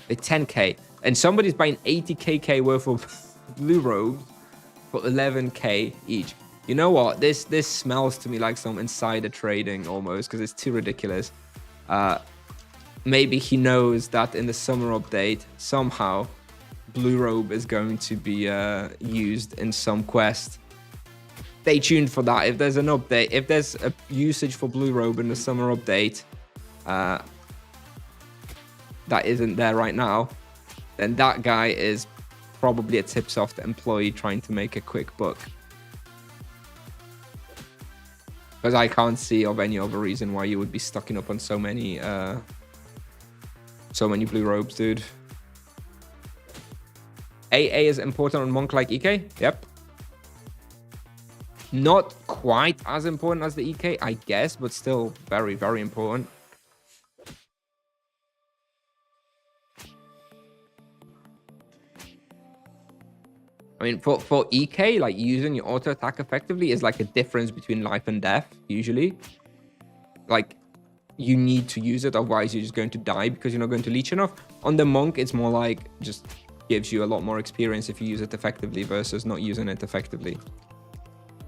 10k? And somebody's buying 80 KK worth of blue robes for 11k each. You know what? This smells to me like some insider trading almost, because it's too ridiculous. Maybe he knows that in the summer update, somehow, blue robe is going to be used in some quest. Stay tuned for that. If there's an update, if there's a usage for blue robe in the summer update that isn't there right now, then that guy is probably a Tipsoft employee trying to make a quick buck. Because I can't see of any other reason why you would be stocking up on so many blue robes, dude. AA is important on monk like EK? Yep. Not quite as important as the EK, I guess, but still very, very important. I mean, for EK, like using your auto attack effectively is like a difference between life and death, usually. Like, you need to use it, otherwise you're just going to die because you're not going to leech enough. On the monk, it's more like just gives you a lot more experience if you use it effectively versus not using it effectively.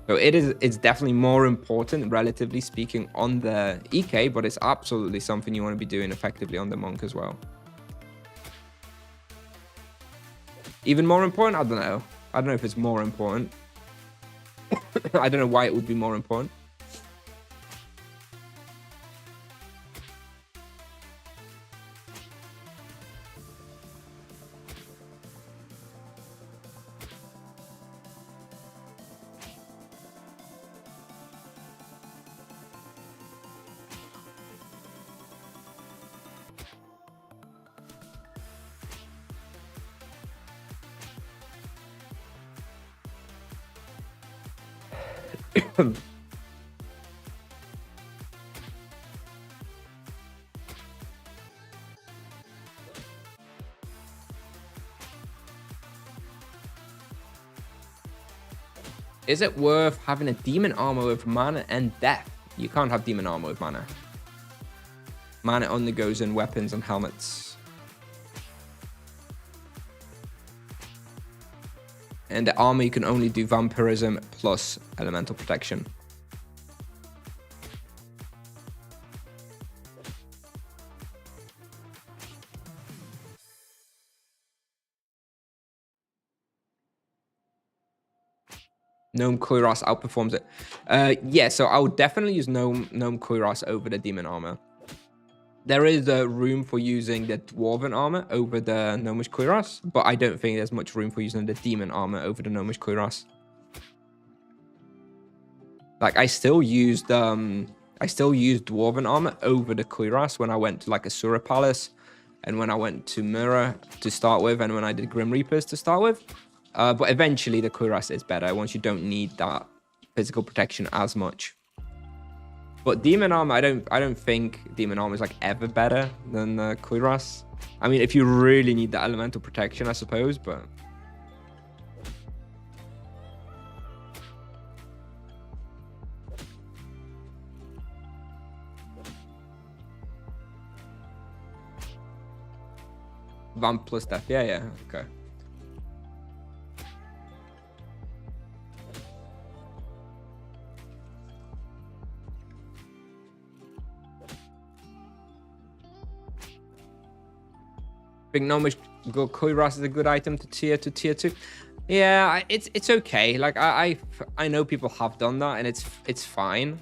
So it's definitely more important, relatively speaking, on the EK, but it's absolutely something you want to be doing effectively on the monk as well. Even more important? I don't know. I don't know if it's more important. I don't know why it would be more important. Is it worth having a demon armor with mana and death? You can't have demon armor with mana. Mana only goes in weapons and helmets. And the armor, you can only do vampirism plus elemental protection. Gnome Kuiras outperforms it. Yeah, so I would definitely use Gnome Kuiras over the demon armor. There is room for using the dwarven armor over the Gnomish Kuiras, but I don't think there's much room for using the demon armor over the Gnomish Kuiras. Like, I still used I still use Dwarven armor over the Kuiras when I went to like Asura Palace, and when I went to Mira to start with, and when I did Grim Reapers to start with. But eventually the Kuiras is better once you don't need that physical protection as much. But Demon Armor, I don't think Demon Armor is like ever better than Kuiras. I mean, if you really need that elemental protection, I suppose, but Vamp plus death. Yeah, okay. I think Gnomish Kuiras is a good item to tier 2. Yeah, it's okay. Like I know people have done that and it's fine.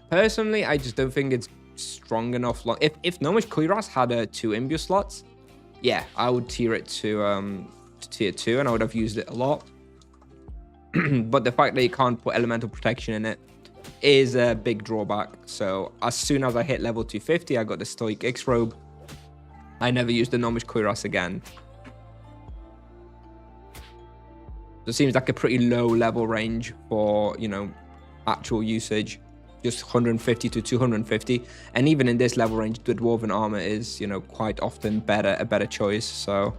Personally, I just don't think it's strong enough. If Gnomish Kuiras had 2 imbue slots, yeah, I would tier it to tier 2 and I would have used it a lot. But the fact that you can't put elemental protection in it is a big drawback. So as soon as I hit level 250, I got the Stoic X-Robe. I never used the Gnomish Kuiras again. So it seems like a pretty low level range for, you know, actual usage. Just 150 to 250. And even in this level range, the Dwarven armor is, you know, quite often a better choice. So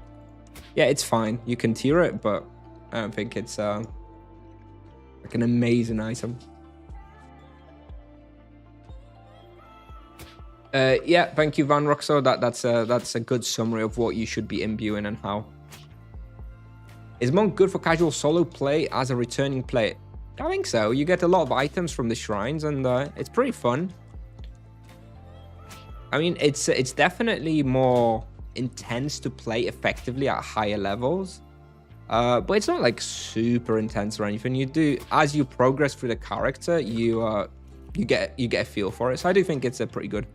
yeah, it's fine. You can tier it, but I don't think it's like an amazing item. Yeah, thank you, Van Roxo. That's a good summary of what you should be imbuing and how. Is Monk good for casual solo play as a returning player? I think so. You get a lot of items from the shrines, and it's pretty fun. I mean, it's definitely more intense to play effectively at higher levels, but it's not like super intense or anything. You do, as you progress through the character, you get a feel for it. So I do think it's a pretty good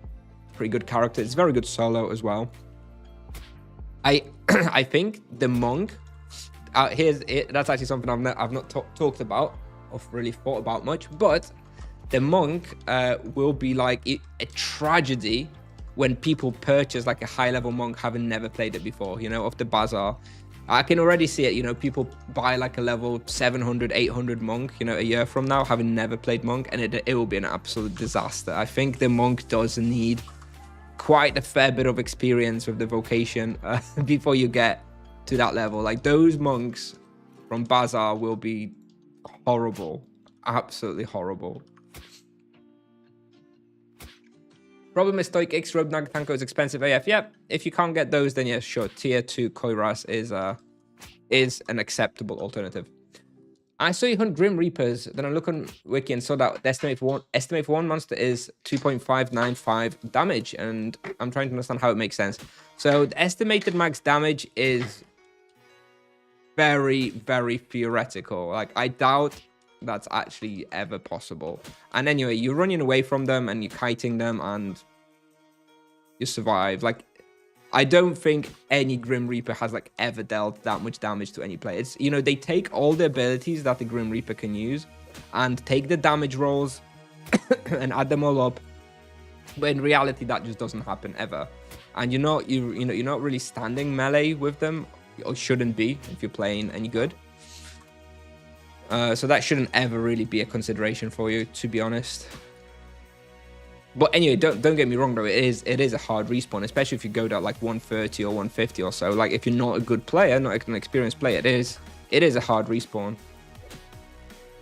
character. It's very good solo as well. I think the monk. That's actually something I've not talked about or really thought about much. But the monk will be like a tragedy when people purchase like a high level monk having never played it before. You know, off the bazaar. I can already see it. You know, people buy like a level 700, 800 monk. You know, a year from now, having never played monk, and it will be an absolute disaster. I think the monk does need quite a fair bit of experience with the vocation before you get to that level. Like those monks from Bazaar will be horrible, absolutely horrible. Problem is Stoic X-Robe Nagatanko is expensive AF. Yep, if you can't get those, then yeah, sure. Tier 2 Koiras is an acceptable alternative. I saw you hunt Grim Reapers, then I look on Wiki and saw that the estimate for one monster is 2.595 damage, and I'm trying to understand how it makes sense. So the estimated max damage is very, very theoretical. Like, I doubt that's actually ever possible. And anyway, you're running away from them and you're kiting them and you survive. Like, I don't think any Grim Reaper has like ever dealt that much damage to any player. It's, you know, they take all the abilities that the Grim Reaper can use and take the damage rolls and add them all up. But in reality, that just doesn't happen ever. And you're not really standing melee with them, or shouldn't be if you're playing any good. So that shouldn't ever really be a consideration for you, to be honest. But anyway, don't get me wrong though, it is a hard respawn, especially if you go down like 130 or 150 or so. Like if you're not a good player, not an experienced player, it is a hard respawn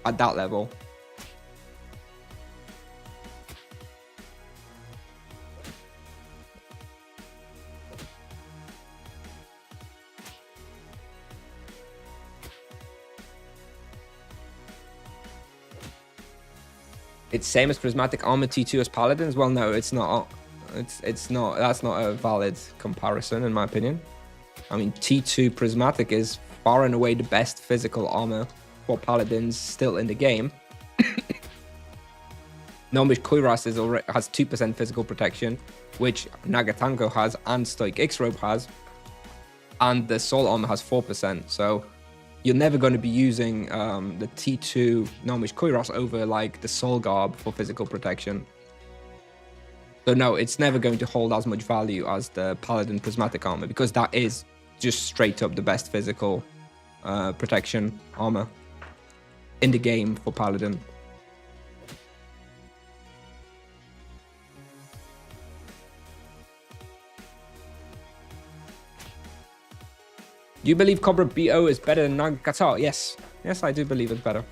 at that level. It's same as Prismatic Armor T2 as Paladins? Well, no, it's not. It's not. That's not a valid comparison, in my opinion. I mean, T2 Prismatic is far and away the best physical armor for Paladins still in the game. Gnomish Kuiras has 2% physical protection, which Nagatanko has and Stoic X-Robe has, and the Soul Armor has 4%. So you're never going to be using the T2 Gnomish Kuiras over like the Soul Garb for physical protection. So no, it's never going to hold as much value as the Paladin Prismatic Armor, because that is just straight up the best physical protection armor in the game for Paladin. Do you believe Cobra BO is better than Naga Qatar? Yes. Yes, I do believe it's better.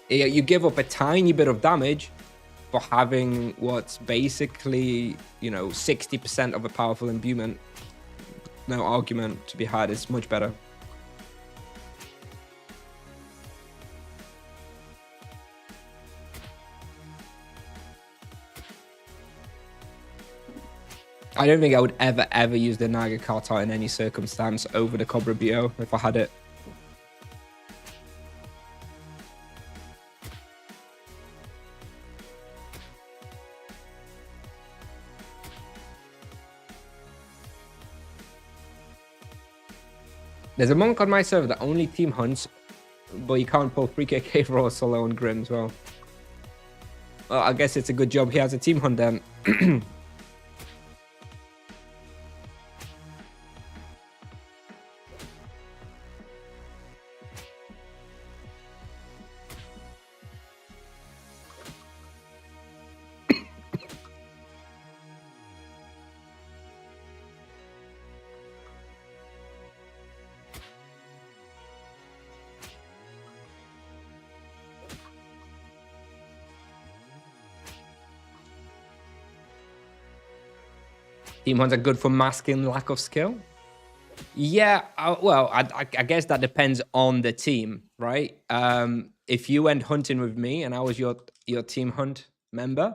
You give up a tiny bit of damage for having what's basically, 60% of a powerful imbuement. No argument to be had. It's much better. I don't think I would ever use the Naga Qatar in any circumstance over the Cobra BO if I had it. There's a monk on my server that only team hunts, but you can't pull 3kk raw solo on Grim as well. Well, I guess it's a good job he has a team hunt then. Team hunts are good for masking lack of skill. Yeah, well, I guess that depends on the team, right? If you went hunting with me and I was your team hunt member,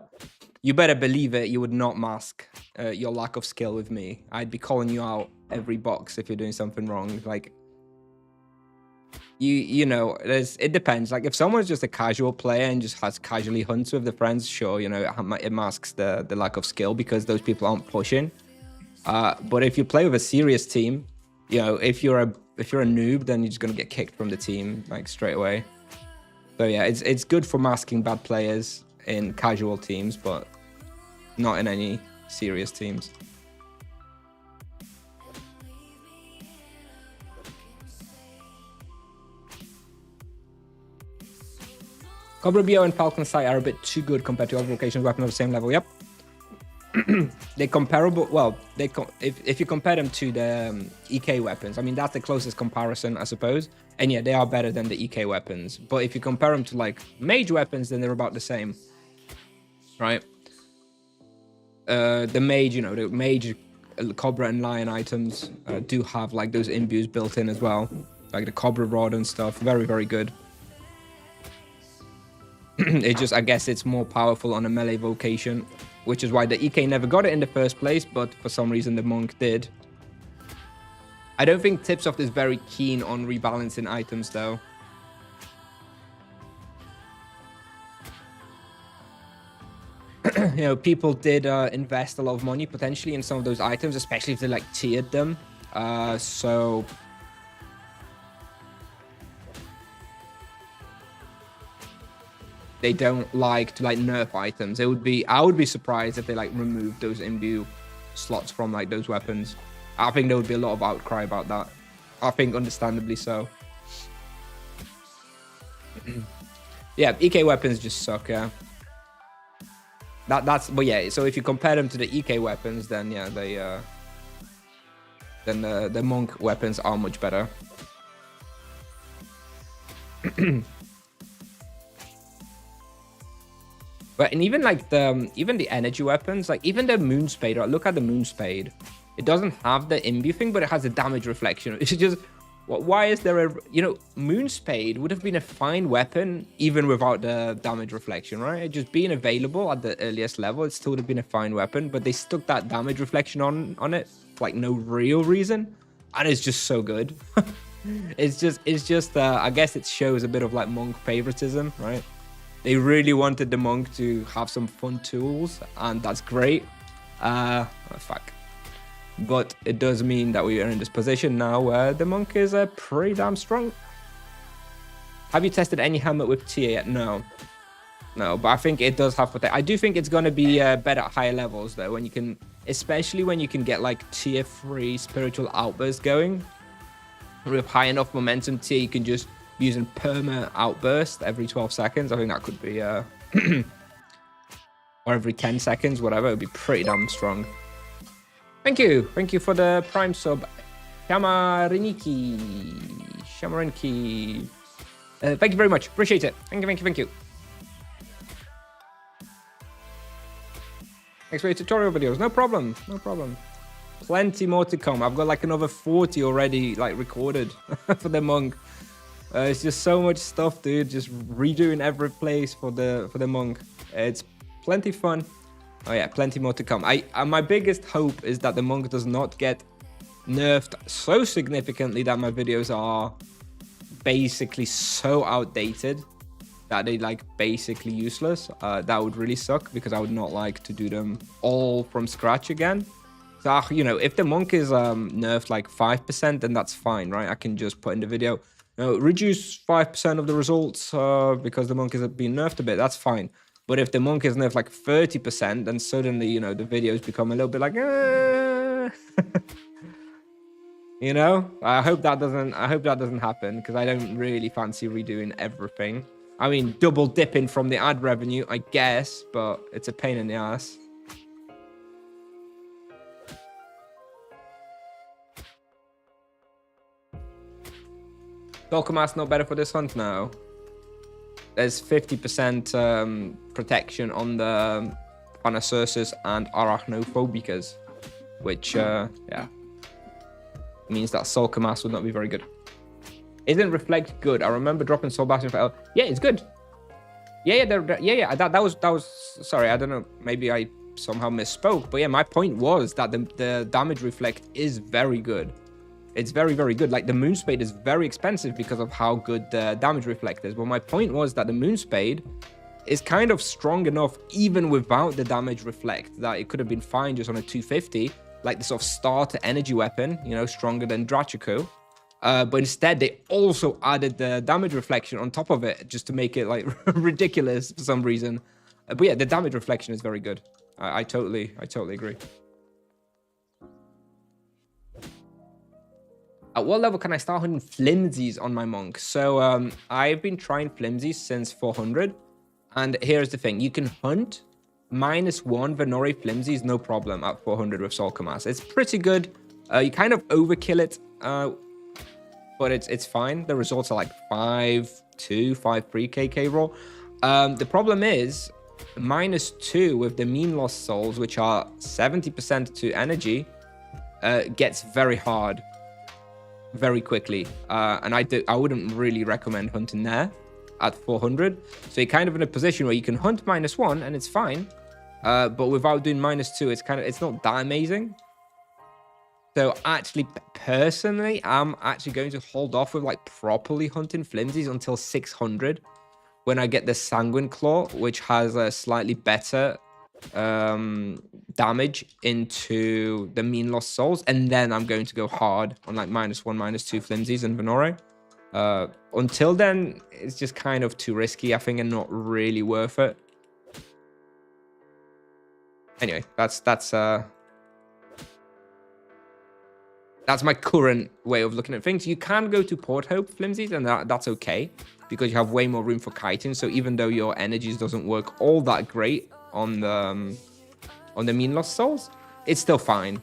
you better believe it, you would not mask your lack of skill with me. I'd be calling you out every box if you're doing something wrong. Like, it depends. Like, if someone's just a casual player and just has casually hunts with the friends, sure, it masks the lack of skill because those people aren't pushing. But if you play with a serious team, if you're a noob, then you're just gonna get kicked from the team like straight away. So yeah, it's good for masking bad players in casual teams, but not in any serious teams. Cobra BO and Falcon Sight are a bit too good compared to other location weapons of the same level. Yep. They're comparable. Well, if you compare them to the EK weapons, I mean, that's the closest comparison, I suppose. And yeah, they are better than the EK weapons. But if you compare them to like mage weapons, then they're about the same, right? The mage Cobra and Lion items do have like those imbues built in as well, like the Cobra rod and stuff. Very, very good. I guess it's more powerful on a melee vocation, which is why the EK never got it in the first place, but for some reason the monk did. I don't think Tipsoft is very keen on rebalancing items though. People did invest a lot of money potentially in some of those items, especially if they like tiered them. So they don't like to like nerf items. I would be surprised if they like removed those imbue slots from like those weapons. I think there would be a lot of outcry about that. I think understandably so. Yeah, EK weapons just suck, yeah. But yeah, so if you compare them to the EK weapons, then yeah, the monk weapons are much better. But and even like the energy weapons, like even the moon spade, right? Look at the moon spade. It doesn't have the imbue thing, but it has a damage reflection. It's just, why is there moon spade would have been a fine weapon even without the damage reflection, right? It just being available at the earliest level, it still would have been a fine weapon, but they stuck that damage reflection on it for like no real reason, and it's just so good. It's just I guess it shows a bit of like monk favoritism, right? They really wanted the monk to have some fun tools, and that's great. Fuck. But it does mean that we are in this position now where the monk is pretty damn strong. Have you tested any helmet with TA yet? No. No, but I think it does have potential. I do think it's going to be better at higher levels, though, when you can, especially when you can get like tier 3 spiritual outbursts going. With high enough momentum tier, you can just using perma outburst every 12 seconds. I think that could be, or every 10 seconds, whatever. It would be pretty damn strong. Thank you. Thank you for the Prime sub. Shamariniki. Thank you very much. Appreciate it. Thank you, thank you, thank you. Thanks for your tutorial videos. No problem. No problem. Plenty more to come. I've got like another 40 already like recorded for the monk. It's just so much stuff, dude. Just redoing every place for the monk. It's plenty fun. Oh yeah, plenty more to come. My biggest hope is that the monk does not get nerfed so significantly that my videos are basically so outdated that they like basically useless. That would really suck because I would not like to do them all from scratch again. So, you know, if the monk is nerfed like 5%, then that's fine, right? I can just put in the video, reduce 5% of the results because the monk is being nerfed a bit. That's fine. But if the monk is nerfed like 30%, then suddenly, you know, the videos become a little bit like, you know, I hope that doesn't happen because I don't really fancy redoing everything. I mean, double dipping from the ad revenue, I guess, but it's a pain in the ass. Dolkamas not better for this hunt now. There's 50% protection on the Panacersus and Arachnophobicas, which, yeah, means that Solkamas would not be very good. Isn't Reflect good? I remember dropping Soul Bastion for L. Yeah, it's good. Yeah. That was. Sorry, I don't know. Maybe I somehow misspoke. But yeah, my point was that the damage reflect is very good. It's very, very good. Like the Moonspade is very expensive because of how good the damage reflect is. But my point was that the Moonspade is kind of strong enough, even without the damage reflect, that it could have been fine just on a 250, like the sort of starter energy weapon, you know, stronger than Drachico. But instead, they also added the damage reflection on top of it just to make it like ridiculous for some reason. But yeah, the damage reflection is very good. I totally agree. At what level can I start hunting flimsies on my monk? So I've been trying flimsies since 400. And here's the thing. You can hunt -1 Venori flimsies, no problem, at 400 with Solkamas. It's pretty good. You kind of overkill it. But it's fine. The results are like 5.2, 5.3 KK raw. The problem is -2 with the mean loss souls, which are 70% to energy, gets very hard very quickly. And I wouldn't really recommend hunting there at 400. So you're kind of in a position where you can hunt -1 and it's fine. But without doing -2, it's not that amazing. So actually, personally, I'm actually going to hold off with like properly hunting flimsies until 600 when I get the Sanguine Claw, which has a slightly better damage into the mean lost souls. And then I'm going to go hard on like -1, -2 flimsies and Venore. Until then, it's just kind of too risky, I think, and not really worth it. Anyway, that's my current way of looking at things. You can go to Port Hope flimsies, and that's okay because you have way more room for kiting. So even though your energies doesn't work all that great on the mean lost souls, it's still fine.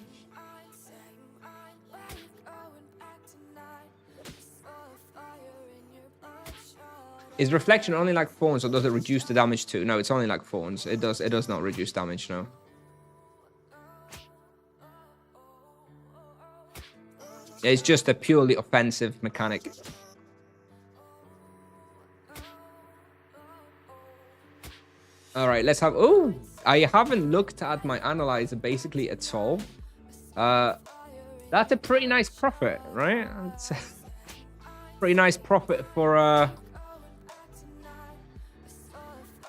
Is reflection only like thorns, or does it reduce the damage too? No, it's only like thorns. It does not reduce damage, no. It's just a purely offensive mechanic. All right, let's have... Oh, I haven't looked at my analyzer basically at all. That's a pretty nice profit, right? It's a pretty nice profit for a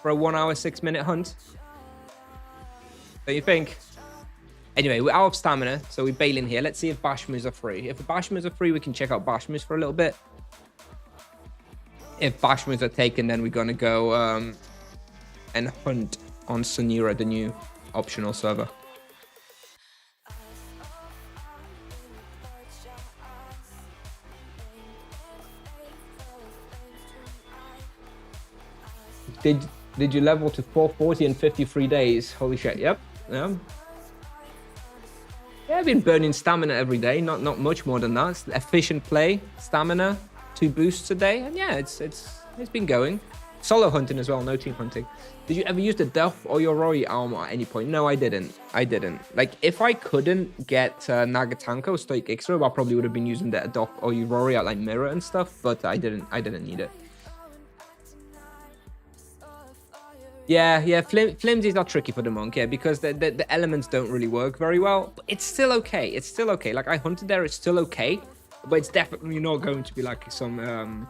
1 hour, 6 minute hunt. Don't you think? Anyway, we're out of stamina, so we're bailing here. Let's see if Bashmus are free. If the Bashmus are free, we can check out Bashmus for a little bit. If Bashmus are taken, then we're going to go and hunt on Sonira, the new optional server. Did you level to 440 in 53 days? Holy shit! Yep. Yeah. Yeah, I've been burning stamina every day. Not much more than that. It's efficient play, stamina, 2 boosts a day, and yeah, it's been going. Solo hunting as well, no team hunting. Did you ever use the Delph or your Rory armor at any point? No, I didn't. Like, if I couldn't get Nagatanka or Stoic Ixra, I probably would have been using the Delph or your Rory at like Mirror and stuff, but I didn't need it. Yeah, flimsies are tricky for the monk, yeah, because the elements don't really work very well. But it's still okay. It's still okay. Like, I hunted there, it's still okay, but it's definitely not going to be like some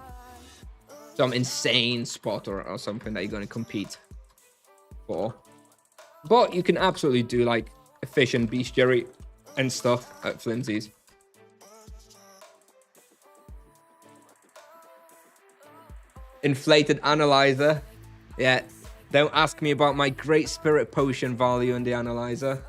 insane spot or something that you're going to compete for. But you can absolutely do like efficient bestiary and stuff at flimsies. Inflated analyzer, yeah. Don't ask me about my great spirit potion value in the analyzer.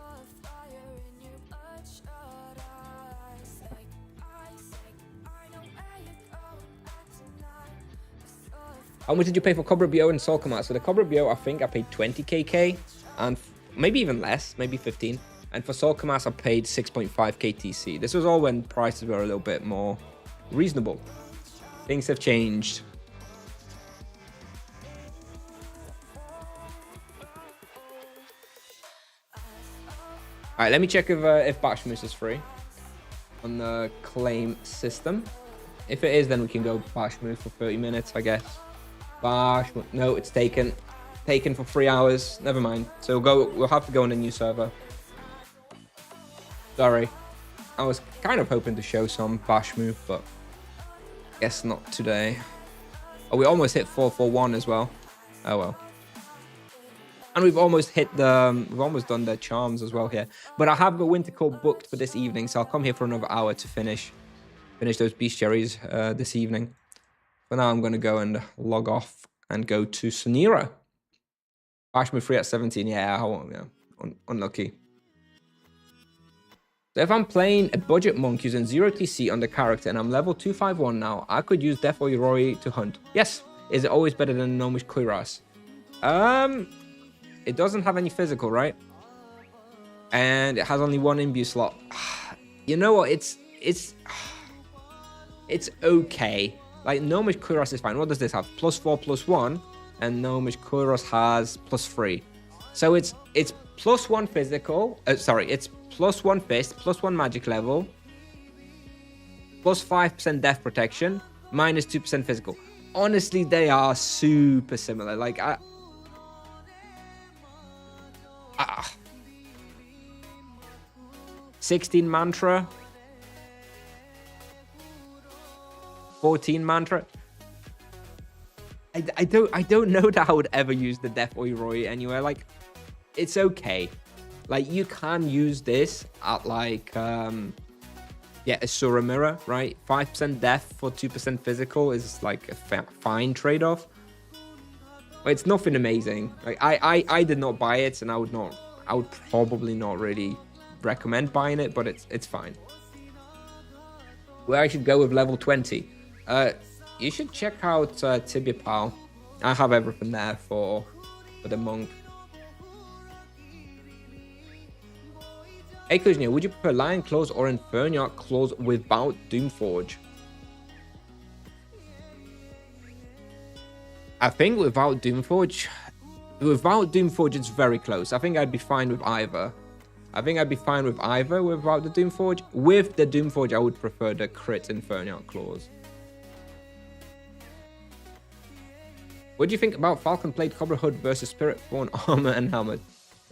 How much did you pay for Cobra BO and Soul Command? So the Cobra BO, I think I paid 20kk, and maybe even less, maybe 15. And for Soul Command, I paid 6.5k TC. This was all when prices were a little bit more reasonable. Things have changed. All right, let me check if Bashmus is free on the claim system. If it is, then we can go Bashmus for 30 minutes, I guess. Bashmus, no, it's taken for 3 hours. Never mind. So we'll have to go on a new server. Sorry, I was kind of hoping to show some Bashmus, but guess not today. Oh, we almost hit 441 as well. Oh well. And we've almost done the charms as well here. But I have the winter cold booked for this evening, so I'll come here for another hour to finish those bestiaries this evening. For now, I'm going to go and log off and go to Sonira. Bashmu free at 17. Yeah, I won't, yeah. Unlucky. So if I'm playing a budget monk using 0 TC on the character and I'm level 251 now, I could use Death or Rory to hunt. Yes. Is it always better than Gnomish Kuiras? It doesn't have any physical, right? And it has only 1 imbue slot. You know what? It's okay. Like, Gnomish Kuiras is fine. What does this have? +4, +1. And Gnomish Kuiras has +3. So it's +1 physical. It's +1 fist, +1 magic level, +5% death protection, -2% physical. Honestly, they are super similar. Like, 16 mantra, 14 mantra. I don't know that I would ever use the Death Roy anywhere. Like, it's okay. Like, you can use this at like Asura Mirror, right? 5% death for 2% physical is like a fine trade-off. It's nothing amazing. Like, I did not buy it, and I would probably not really recommend buying it, but it's fine. Where I should go with level 20. You should check out Tibia Pal. I have everything there for the monk. Hey Kusnier, would you prefer Lion Claws or Inferniarch Claws without Doomforge? I think without Doomforge, it's very close. I think I'd be fine with either. Without the Doomforge. With the Doomforge, I would prefer the crit Inferniarch Claws. What do you think about Falcon Plate Cobra Hood versus Spirit Fawn armor and helmet?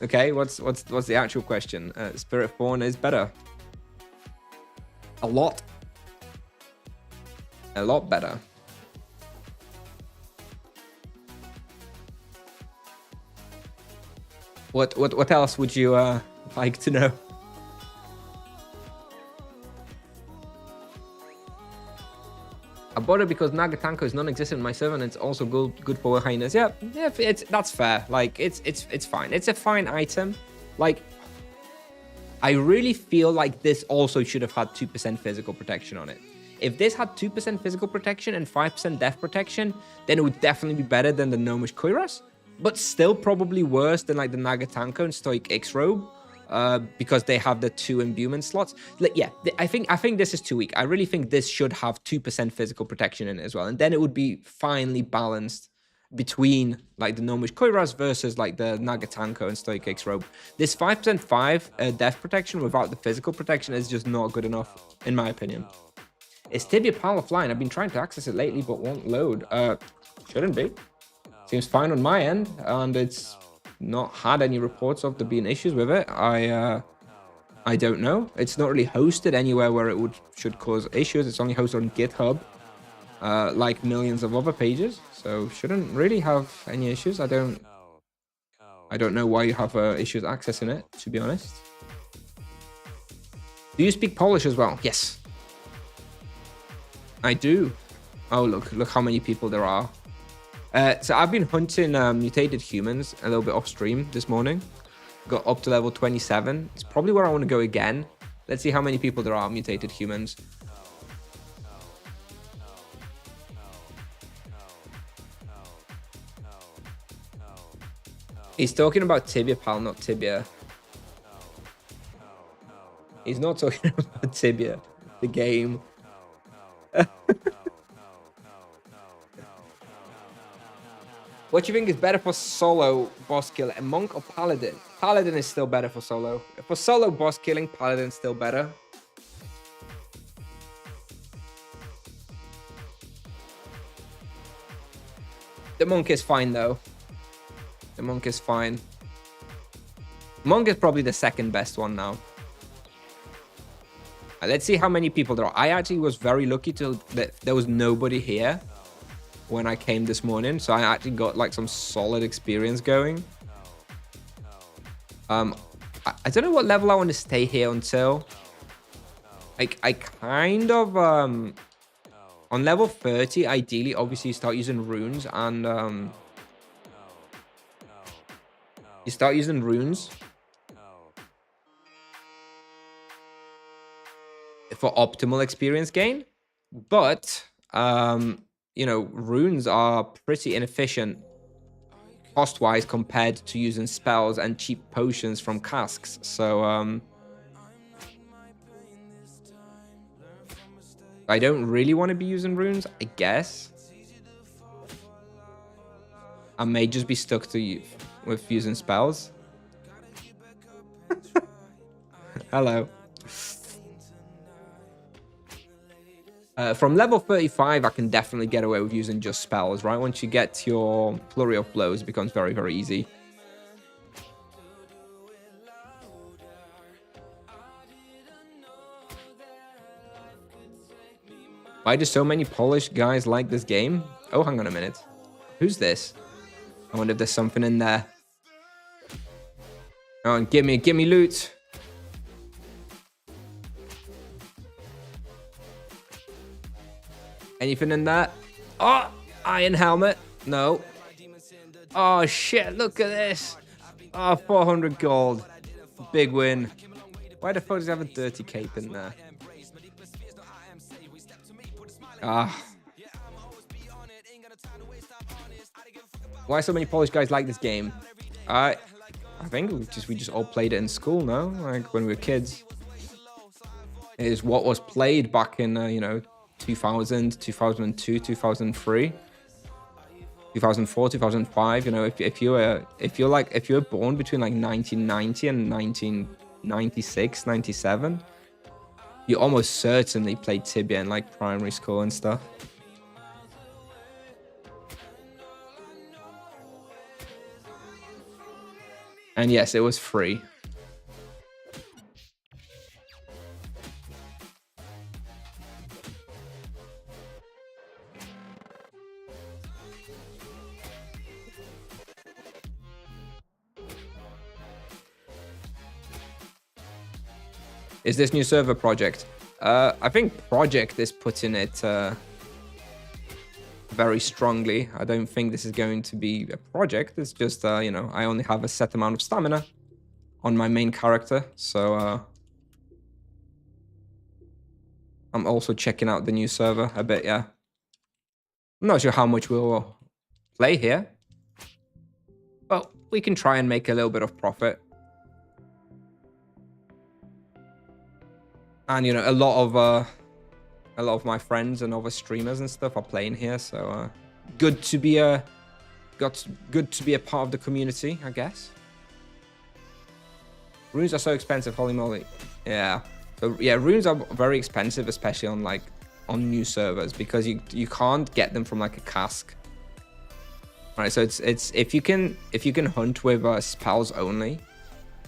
Okay, what's the actual question? Spirit Fawn is better. A lot better. What else would you like to know? bought it because Nagatanko is non-existent in my server, and it's also good for hyenas. Yeah, that's fair. Like it's fine. It's a fine item. Like I really feel like this also should have had 2% physical protection on it. If this had 2% physical protection and 5% death protection, then it would definitely be better than the Gnomish Kuiras, but still probably worse than like the Nagatanko and Stoic X-Robe, because they have the 2 imbuement slots. Like, yeah, I think this is too weak. I really think this should have 2% physical protection in it as well, and then it would be finely balanced between like the Gnomish Kuiras versus like the Nagatanko and Stoic X-Robe. This 5% 5 death protection without the physical protection is just not good enough, in my opinion. Is Tibia Pal offline? I've been trying to access it lately, but won't load. Shouldn't be. Seems fine on my end, and it's not had any reports of there being issues with it. I don't know. It's not really hosted anywhere where it should cause issues. It's only hosted on GitHub, like millions of other pages, so shouldn't really have any issues. I don't know why you have issues accessing it, to be honest. Do you speak Polish as well? Yes. I do. Oh, look how many people there are. So I've been hunting mutated humans a little bit off stream this morning. Got up to level 27. It's probably where I want to go again. Let's see how many people there are, mutated humans. He's talking about Tibia Pal, not Tibia. He's not talking about Tibia, the game. What do you think is better for solo boss kill, a monk or paladin? Paladin is still better for solo. For solo boss killing, paladin's still better. The monk is fine though. The monk is fine. Monk is probably the second best one now. Let's see how many people there are. I actually was very lucky that there was nobody here when I came this morning, so I actually got like some solid experience going. I don't know what level I want to stay here until. I kind of on level 30, ideally, obviously you start using runes, and you start using runes for optimal experience gain, but you know, runes are pretty inefficient cost-wise compared to using spells and cheap potions from casks. So I don't really want to be using runes, I guess. I may just be stuck with using spells. Hello. From level 35, I can definitely get away with using just spells, right? Once you get your Flurry of Blows, it becomes very, very easy. Why do so many Polish guys like this game? Oh, hang on a minute. Who's this? I wonder if there's something in there. Oh, and give me loot. Anything in that? Oh, iron helmet. No. Oh, shit. Look at this. Oh, 400 gold. Big win. Why the fuck does he have a dirty cape in there? Ah. Why so many Polish guys like this game? I think we just all played it in school, no? Like when we were kids. It is what was played back in, you know, 2000, 2002, 2003, 2004, 2005. You know, if you were born between like 1990 and 1996, 97, you almost certainly played Tibia in like primary school and stuff. And yes, it was free. Is this new server project? I think project is putting it very strongly. I don't think this is going to be a project. It's just, you know, I only have a set amount of stamina on my main character. So I'm also checking out the new server a bit, yeah. I'm not sure how much we'll play here, but we can try and make a little bit of profit. And, you know, a lot of my friends and other streamers and stuff are playing here, so good to be a part of the community, I guess. Runes are so expensive, holy moly. Yeah. So yeah, runes are very expensive, especially on new servers, because you can't get them from like a cask. All right, so it's if you can hunt with spells only,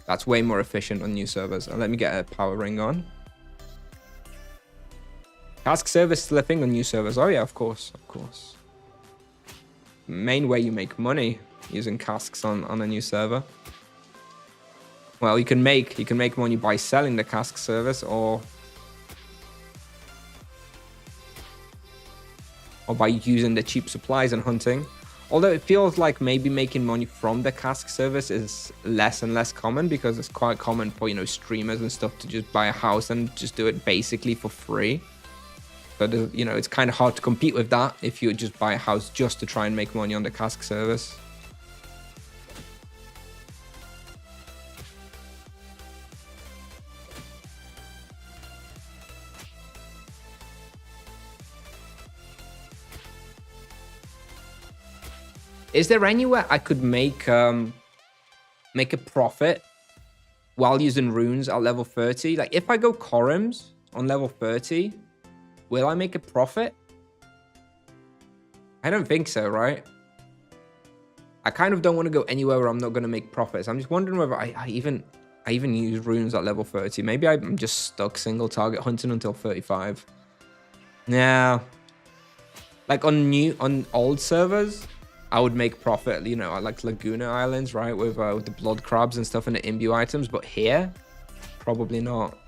that's way more efficient on new servers. And let me get a power ring on. Cask service still a thing on new servers. Oh yeah, of course. Main way you make money using casks on a new server. Well, you can make money by selling the cask service or by using the cheap supplies and hunting. Although it feels like maybe making money from the cask service is less and less common, because it's quite common for, you know, streamers and stuff to just buy a house and just do it basically for free. But, you know, it's kind of hard to compete with that if you just buy a house just to try and make money on the cask service. Is there anywhere I could make a profit while using runes at level 30? Like, if I go Korims on level 30, will I make a profit? I don't think so, right? I kind of don't want to go anywhere where I'm not going to make profits. I'm just wondering whether I even use runes at level 30. Maybe I'm just stuck single target hunting until 35. Yeah. Like on old servers, I would make profit, you know, I like Laguna Islands, right? With the blood crabs and stuff and the imbue items. But here, probably not.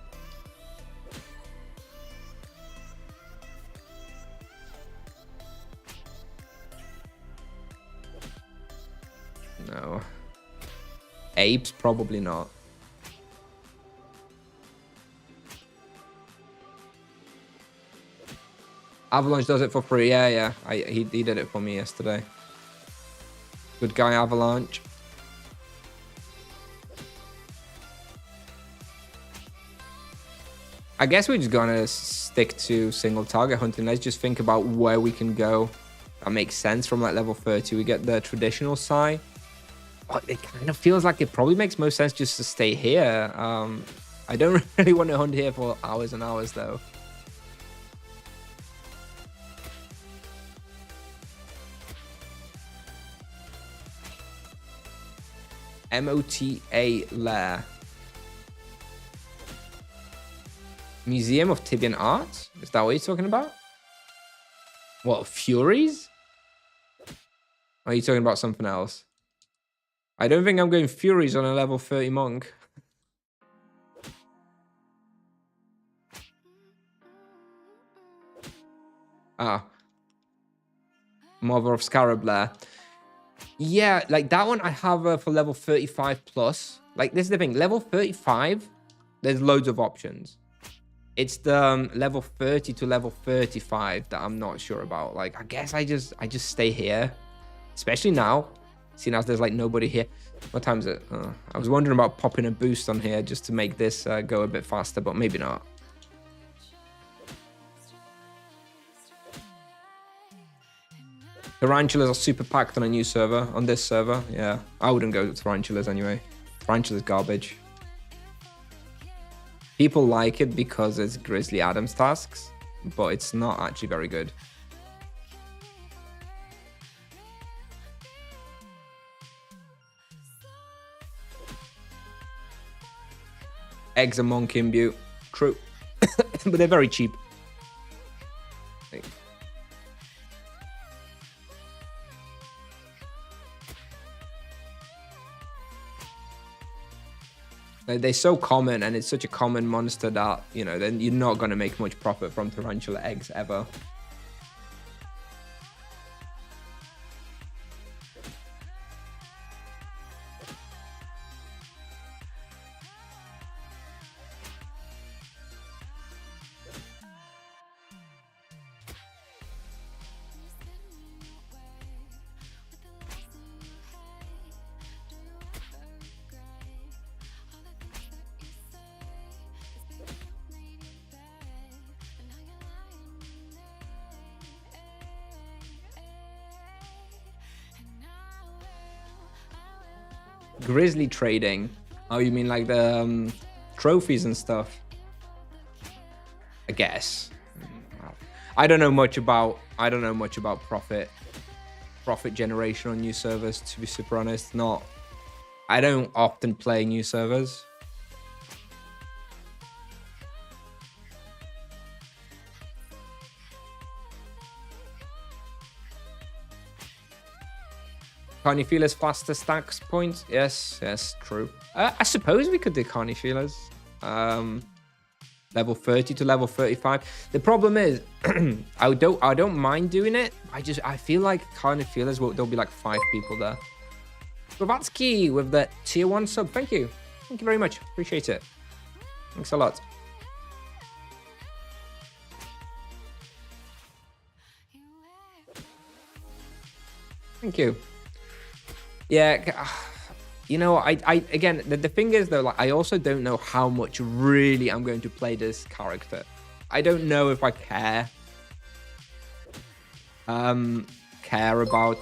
No. Apes, probably not. Avalanche does it for free. Yeah. He did it for me yesterday. Good guy, Avalanche. I guess we're just gonna stick to single target hunting. Let's just think about where we can go. That makes sense. From like level 30, we get the traditional Sai. But it kind of feels like it probably makes most sense just to stay here. I don't really want to hunt here for hours and hours, though. MOTA Lair. Museum of Tibian Art? Is that what you're talking about? What, Furies? Or are you talking about something else? I don't think I'm going Furies on a level 30 monk. Mother of Scarab Lair. Yeah, like that one I have for level 35 plus. Like, this is the thing. Level 35, there's loads of options. It's the level 30 to level 35 that I'm not sure about. Like, I guess I just stay here. Especially now, seeing as there's like nobody here. What time is it? I was wondering about popping a boost on here just to make this go a bit faster, but maybe not. Tarantulas are super packed on a new server. On this server, yeah. I wouldn't go to tarantulas anyway. Tarantulas garbage. People like it because it's Grizzly Adams tasks, but it's not actually very good. Eggs are monk imbue. True. But they're very cheap. They're so common, and it's such a common monster that, you know, then you're not going to make much profit from tarantula eggs ever. Grizzly trading. Oh, you mean like the trophies and stuff? I guess. I don't know much about profit generation on new servers, to be super honest. I don't often play new servers. Carney feelers faster stacks points. Yes, true. I suppose we could do Carney feelers. Level 30 to level 35. The problem is, I don't mind doing it. I feel like Carney feelers there'll be like 5 people there. Gravatsky with the tier 1 sub. Thank you very much. Appreciate it. Thanks a lot. Thank you. Yeah, you know, I again, the thing is though, like, I also don't know how much really I'm going to play this character. I don't know if I care. Care about.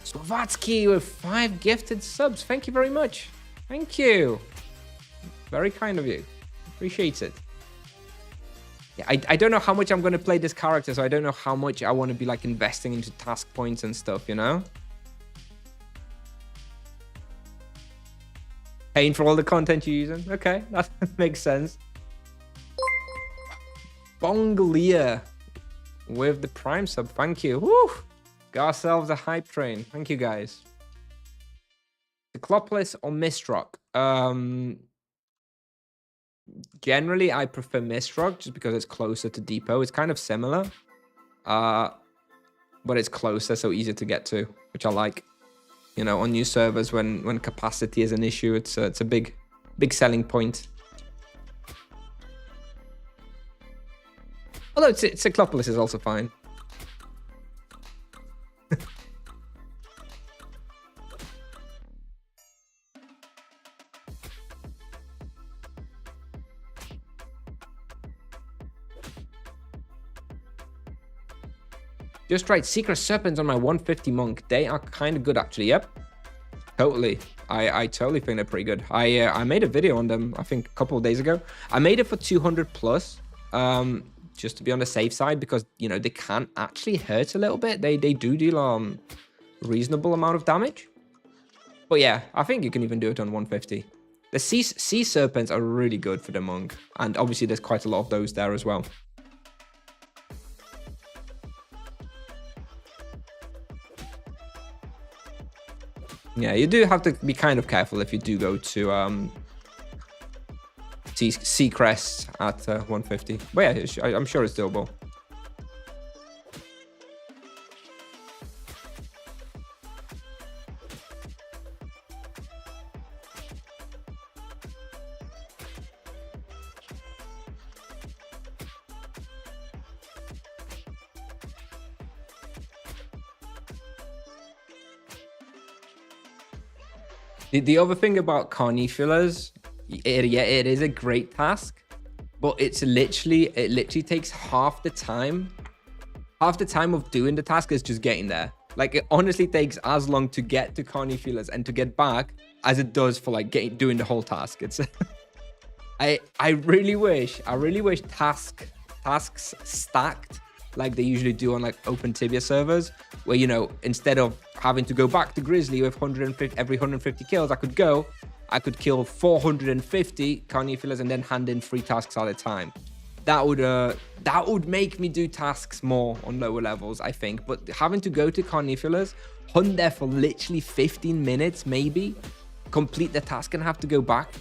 Slovatsky with 5 gifted subs. Thank you very much. Thank you. Very kind of you. Appreciate it. Yeah, I don't know how much I'm going to play this character, so I don't know how much I want to be like investing into task points and stuff, you know? Paying for all the content you're using. Okay, that makes sense. Bongalia with the Prime sub. Thank you. Woo! Got ourselves a hype train. Thank you, guys. Cyclopolis or Mistrock? Generally, I prefer Mistrock just because it's closer to Depot. It's kind of similar, but it's closer, so easier to get to, which I like. You know, on new servers, when capacity is an issue, it's a big selling point. Although Cyclopolis is also fine. Just tried Secret Serpents on my 150 monk. They are kind of good, actually. Yep, totally. I totally think they're pretty good. I made a video on them, I think, a couple of days ago. I made it for 200 plus, just to be on the safe side, because, you know, they can actually hurt a little bit. They do deal reasonable amount of damage. But yeah, I think you can even do it on 150. The sea serpents are really good for the monk, and obviously there's quite a lot of those there as well. Yeah, you do have to be kind of careful if you do go to sea crest at 150. But yeah, I'm sure it's doable. The other thing about Carney fillers, it is a great task, but it literally takes half the time. Half the time of doing the task is just getting there. Like, it honestly takes as long to get to Carney fillers and to get back as it does for like doing the whole task. It's I really wish tasks stacked like they usually do on like open Tibia servers, where, you know, instead of having to go back to Grizzly with every 150 kills, I could kill 450 Carney fillers and then hand in 3 tasks at a time. That would make me do tasks more on lower levels, I think. But having to go to Carney fillers, hunt there for literally 15 minutes, maybe, complete the task and have to go back.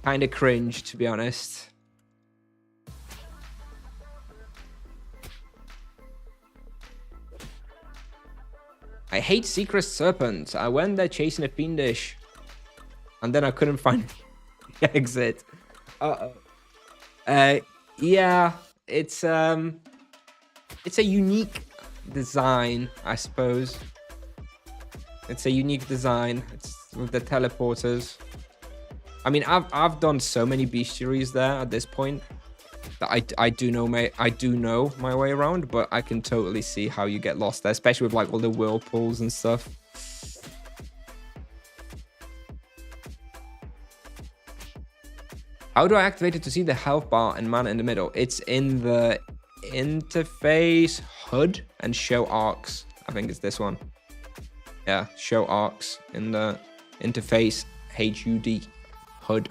Kind of cringe, to be honest. I hate Secret Serpents. I went there chasing a fiendish, and then I couldn't find the exit. Yeah, it's a unique design, I suppose. It's a unique design. It's with the teleporters. I mean, I've done so many bestiaries there at this point that I do know my way around, but I can totally see how you get lost there, especially with like all the whirlpools and stuff. How do I activate it to see the health bar and mana in the middle? It's in the interface HUD and show arcs. I think it's this one. Yeah, show arcs in the interface HUD HUD.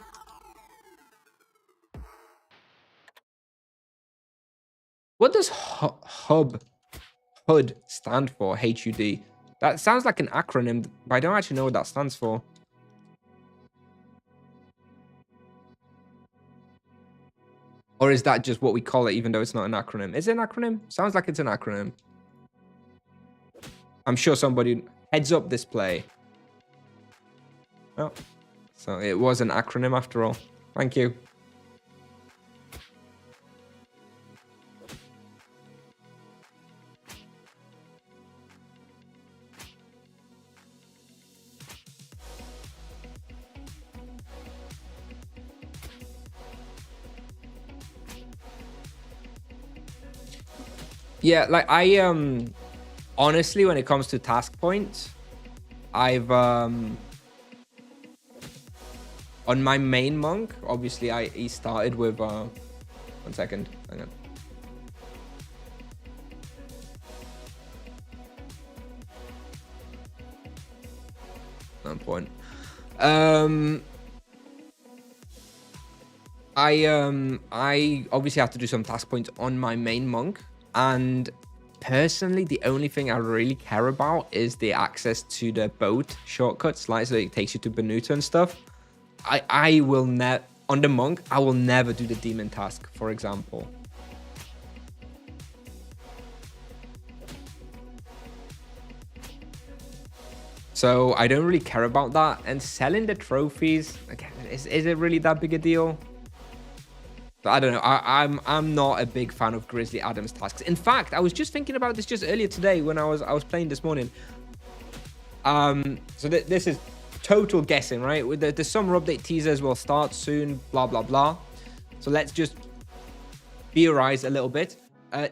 What does HUD stand for? HUD. That sounds like an acronym, but I don't actually know what that stands for. Or is that just what we call it, even though it's not an acronym? Is it an acronym? Sounds like it's an acronym. I'm sure somebody... Heads up display. Oh, so it was an acronym after all. Thank you. Yeah, like honestly, when it comes to task points, I've on my main monk, obviously he started with 1 second, hang on. No point. I obviously have to do some task points on my main monk, and personally, the only thing I really care about is the access to the boat shortcuts, like so it takes you to Benuta and stuff. I will never, on the monk, I will never do the demon task, for example. So I don't really care about that. And selling the trophies, again, is it really that big a deal? But I don't know. I'm not a big fan of Grizzly Adams tasks. In fact, I was just thinking about this just earlier today when I was playing this morning. So this is total guessing, right? With the summer update teasers will start soon, blah blah blah. So let's just theorize a little bit.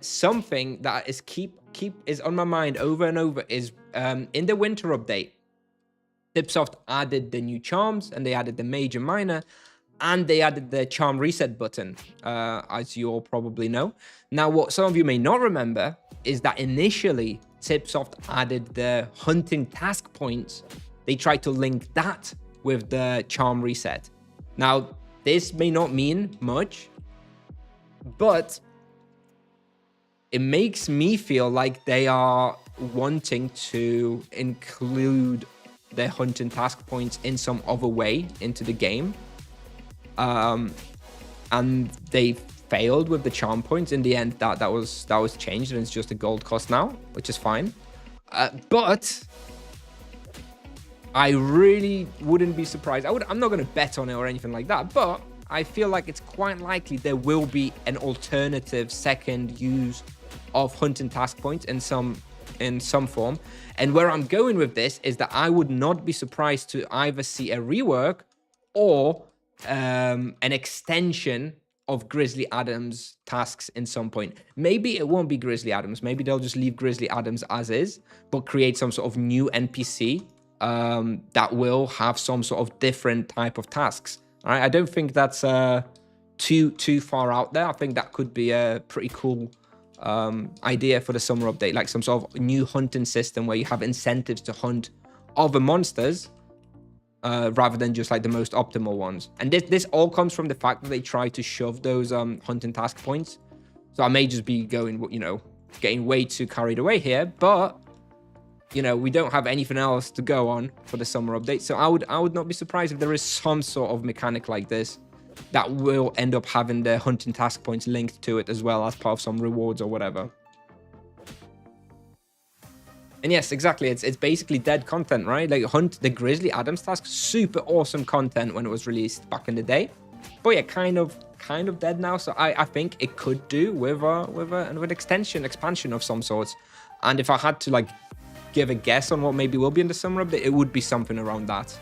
Something that is is on my mind over and over is in the winter update, Tipsoft added the new charms and they added the major minor. And they added the charm reset button, as you all probably know. Now, what some of you may not remember is that initially, Tipsoft added the hunting task points. They tried to link that with the charm reset. Now, this may not mean much, but it makes me feel like they are wanting to include the hunting task points in some other way into the game. And they failed with the charm points. In the end, that was changed, and it's just a gold cost now, which is fine. But I really wouldn't be surprised. I'm not going to bet on it or anything like that, but I feel like it's quite likely there will be an alternative second use of hunting task points in some form. And where I'm going with this is that I would not be surprised to either see a rework or an extension of Grizzly Adams tasks in some point. Maybe it won't be Grizzly Adams. Maybe they'll just leave Grizzly Adams as is, but create some sort of new NPC that will have some sort of different type of tasks. All right, I don't think that's too far out there. I think that could be a pretty cool idea for the summer update, like some sort of new hunting system where you have incentives to hunt other monsters rather than just like the most optimal ones. And this all comes from the fact that they try to shove those hunting task points. So I may just be going, getting way too carried away here, but we don't have anything else to go on for the summer update. So I would not be surprised if there is some sort of mechanic like this that will end up having the hunting task points linked to it as well as part of some rewards or whatever. And yes, exactly. It's basically dead content, right? Like hunt the Grizzly Adams task, super awesome content when it was released back in the day. But yeah, kind of dead now. So I think it could do with an expansion of some sorts. And if I had to like give a guess on what maybe will be in the summer update, it would be something around that.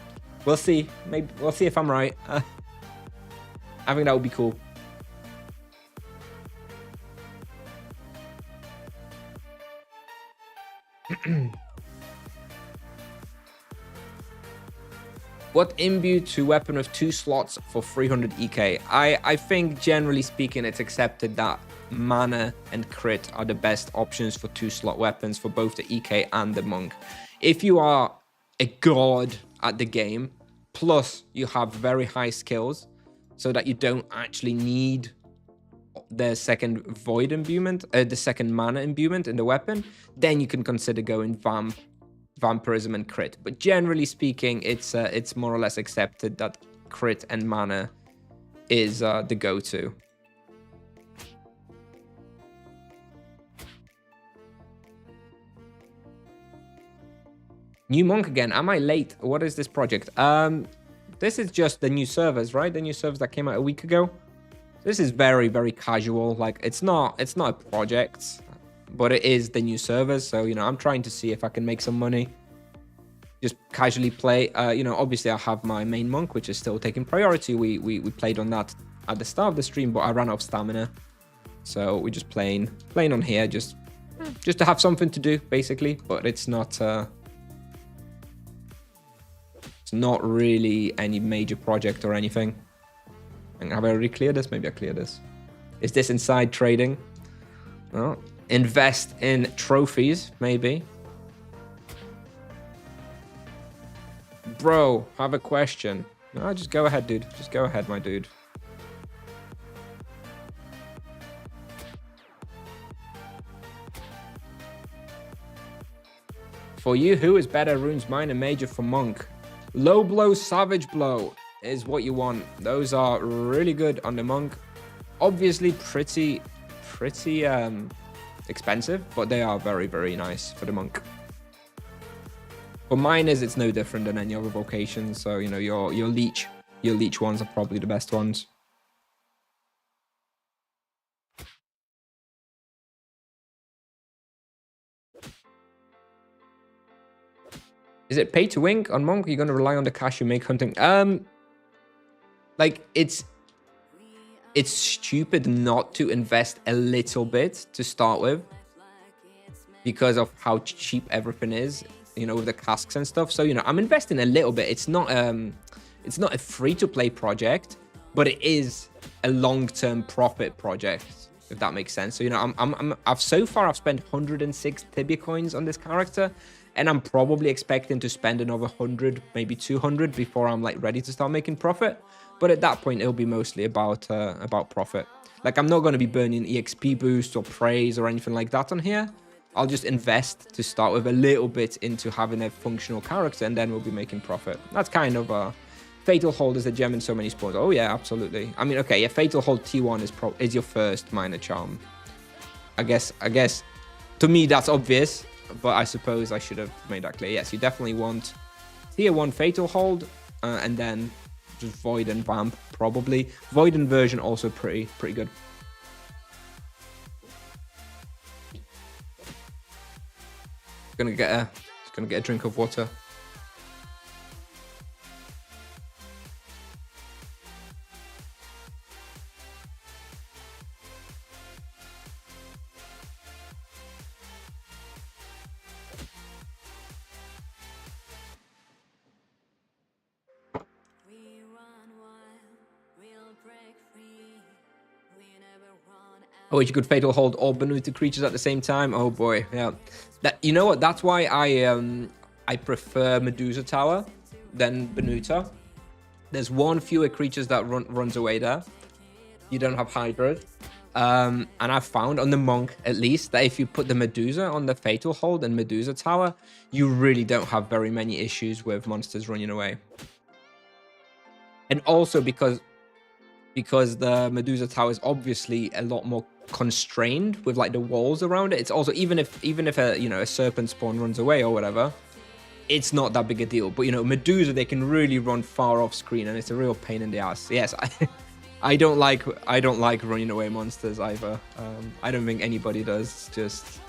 We'll see. Maybe we'll see if I'm right. I think that would be cool. What imbue to weapon with 2 slots for 300 EK? I think generally speaking, it's accepted that mana and crit are the best options for 2-slot weapons for both the EK and the monk. If you are a god at the game, plus you have very high skills, so that you don't actually need the second void imbuement, the second mana imbuement in the weapon, then you can consider going vampirism and crit. But generally speaking, it's more or less accepted that crit and mana is the go-to. New monk again. Am I late? What is this project? This is just the new servers, right? The new servers that came out a week ago. This is very, very casual. Like it's not a project, but it is the new servers. So, you know, I'm trying to see if I can make some money. Just casually play. You know, obviously I have my main monk, which is still taking priority. We played on that at the start of the stream, but I ran out of stamina. So we're just playing on here, just to have something to do, basically. But it's not really any major project or anything. And have I already cleared this? Maybe I cleared this. Is this inside trading? Well, invest in trophies, maybe. Bro, have a question. No, just go ahead, dude. Just go ahead, my dude. For you, who is better, runes minor, major for monk? Low blow, savage blow is what you want. Those are really good on the monk. Obviously pretty expensive, but they are very, very nice for the monk. For miners, it's no different than any other vocation. So, you know, your leech ones are probably the best ones. Is it pay to win on monk? Are you going to rely on the cash you make hunting? Like it's stupid not to invest a little bit to start with because of how cheap everything is, you know, with the casks and stuff. So, you know, I'm investing a little bit. It's not a free-to-play project, but it is a long-term profit project, if that makes sense. So, you know, I've so far spent 106 Tibia coins on this character, and I'm probably expecting to spend another 100, maybe 200 before I'm like ready to start making profit. But at that point, it'll be mostly about profit. Like I'm not going to be burning EXP boosts or praise or anything like that on here. I'll just invest to start with a little bit into having a functional character, and then we'll be making profit. That's kind of Fatal Hold is a gem in so many spawns. Oh yeah, absolutely. I mean, okay, yeah, Fatal Hold T1 is your first minor charm. I guess to me that's obvious, but I suppose I should have made that clear. Yes, you definitely want tier 1 Fatal Hold, and then just Void and Vamp, probably. Void inversion also pretty good. Gonna get a drink of water. Oh, you could Fatal Hold all Benuta creatures at the same time. Oh boy, yeah. You know what? That's why I prefer Medusa Tower than Benuta. There's one fewer creatures that runs away there. You don't have Hydra. And I've found on the Monk, at least, that if you put the Medusa on the Fatal Hold and Medusa Tower, you really don't have very many issues with monsters running away. And also because the Medusa Tower is obviously a lot more constrained with like the walls around it. It's also even if a serpent spawn runs away or whatever, it's not that big a deal. But you know, Medusa, they can really run far off screen, and it's a real pain in the ass. Yes, I don't like running away monsters either. I don't think anybody does. Just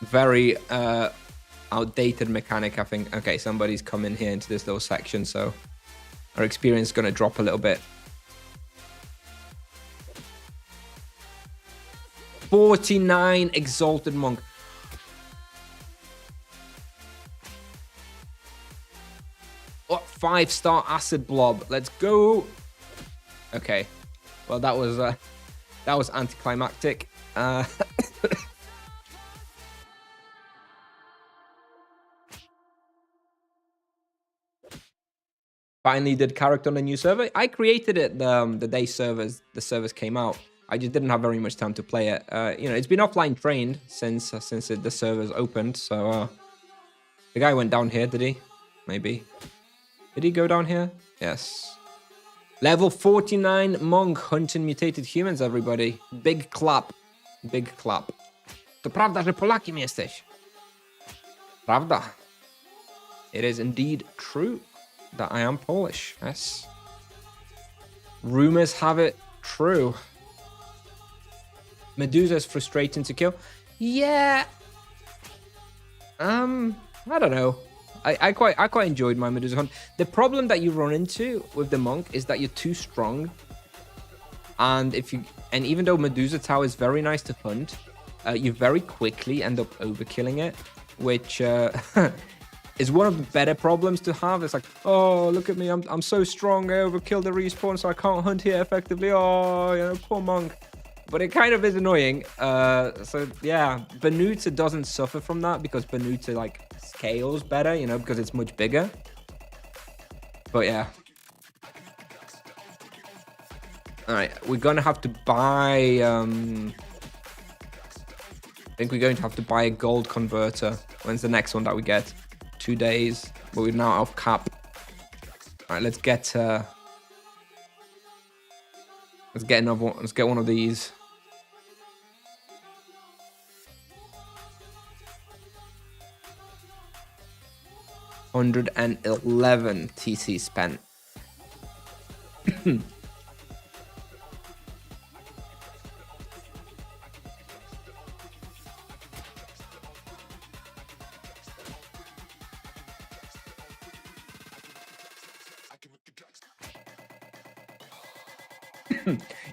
very outdated mechanic, I think. Okay, somebody's come in here into this little section, so our experience is going to drop a little bit. 49 Exalted Monk. 5-star acid blob. Let's go. Okay. Well, that was anticlimactic. Finally did character on the new server. I created it the day the servers came out. I just didn't have very much time to play it. You know, it's been offline trained since the servers opened. So the guy went down here, did he? Maybe. Did he go down here? Yes. Level 49 monk hunting mutated humans, everybody. Big clap. Big clap. To prawda, że Polakiem jesteś? Prawda. It is indeed true that I am Polish. Yes. Rumors have it true. Medusa is frustrating to kill. Yeah. I don't know. I quite enjoyed my Medusa hunt. The problem that you run into with the monk is that you're too strong. And even though Medusa Tower is very nice to hunt, you very quickly end up overkilling it, which is one of the better problems to have. It's like, oh, look at me, I'm so strong, I overkilled the respawn, so I can't hunt here effectively. Oh, you know, poor monk. But it kind of is annoying. So yeah, Banuta doesn't suffer from that because Banuta like scales better, you know, because it's much bigger. But yeah. All right, we're gonna have to buy. I think we're going to have to buy a gold converter. When's the next one that we get? 2 days, but we're now off cap. All right, let's get another one. Let's get one of these. $111 TC spent.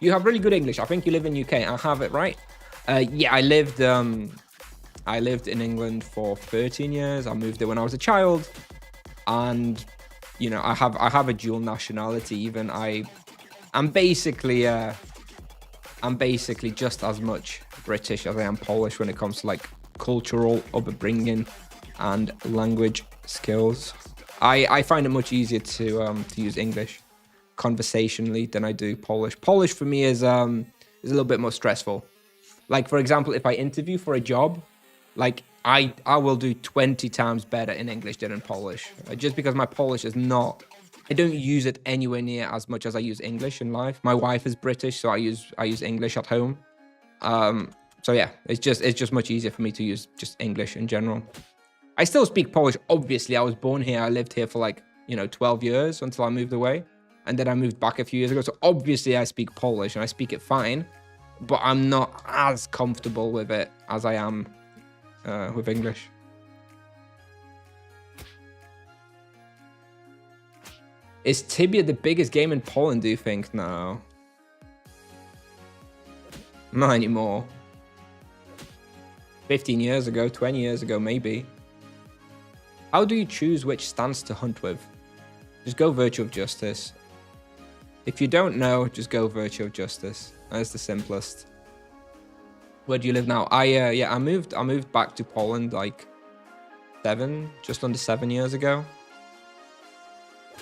You have really good English. I think you live in UK. I have it right. Yeah, I lived in England for 13 years. I moved there when I was a child, and you know, I have a dual nationality. Even I'm basically just as much British as I am Polish when it comes to like cultural upbringing and language skills. I find it much easier to use English conversationally than I do Polish. Polish for me is a little bit more stressful. Like, for example, if I interview for a job, like I will do 20 times better in English than in Polish, just because my Polish is not, I don't use it anywhere near as much as I use English in life. My wife is British, so I use English at home. So yeah, it's just much easier for me to use just English in general. I still speak Polish. Obviously, I was born here. I lived here for like, you know, 12 years until I moved away. And then I moved back a few years ago. So obviously I speak Polish and I speak it fine, but I'm not as comfortable with it as I am with English. Is Tibia the biggest game in Poland, do you think? No. Not anymore. 15 years ago, 20 years ago, maybe. How do you choose which stance to hunt with? Just go Virtue of Justice. If you don't know, just go Virtue of Justice. That's the simplest. Where do you live now? I moved back to Poland like just under 7 years ago.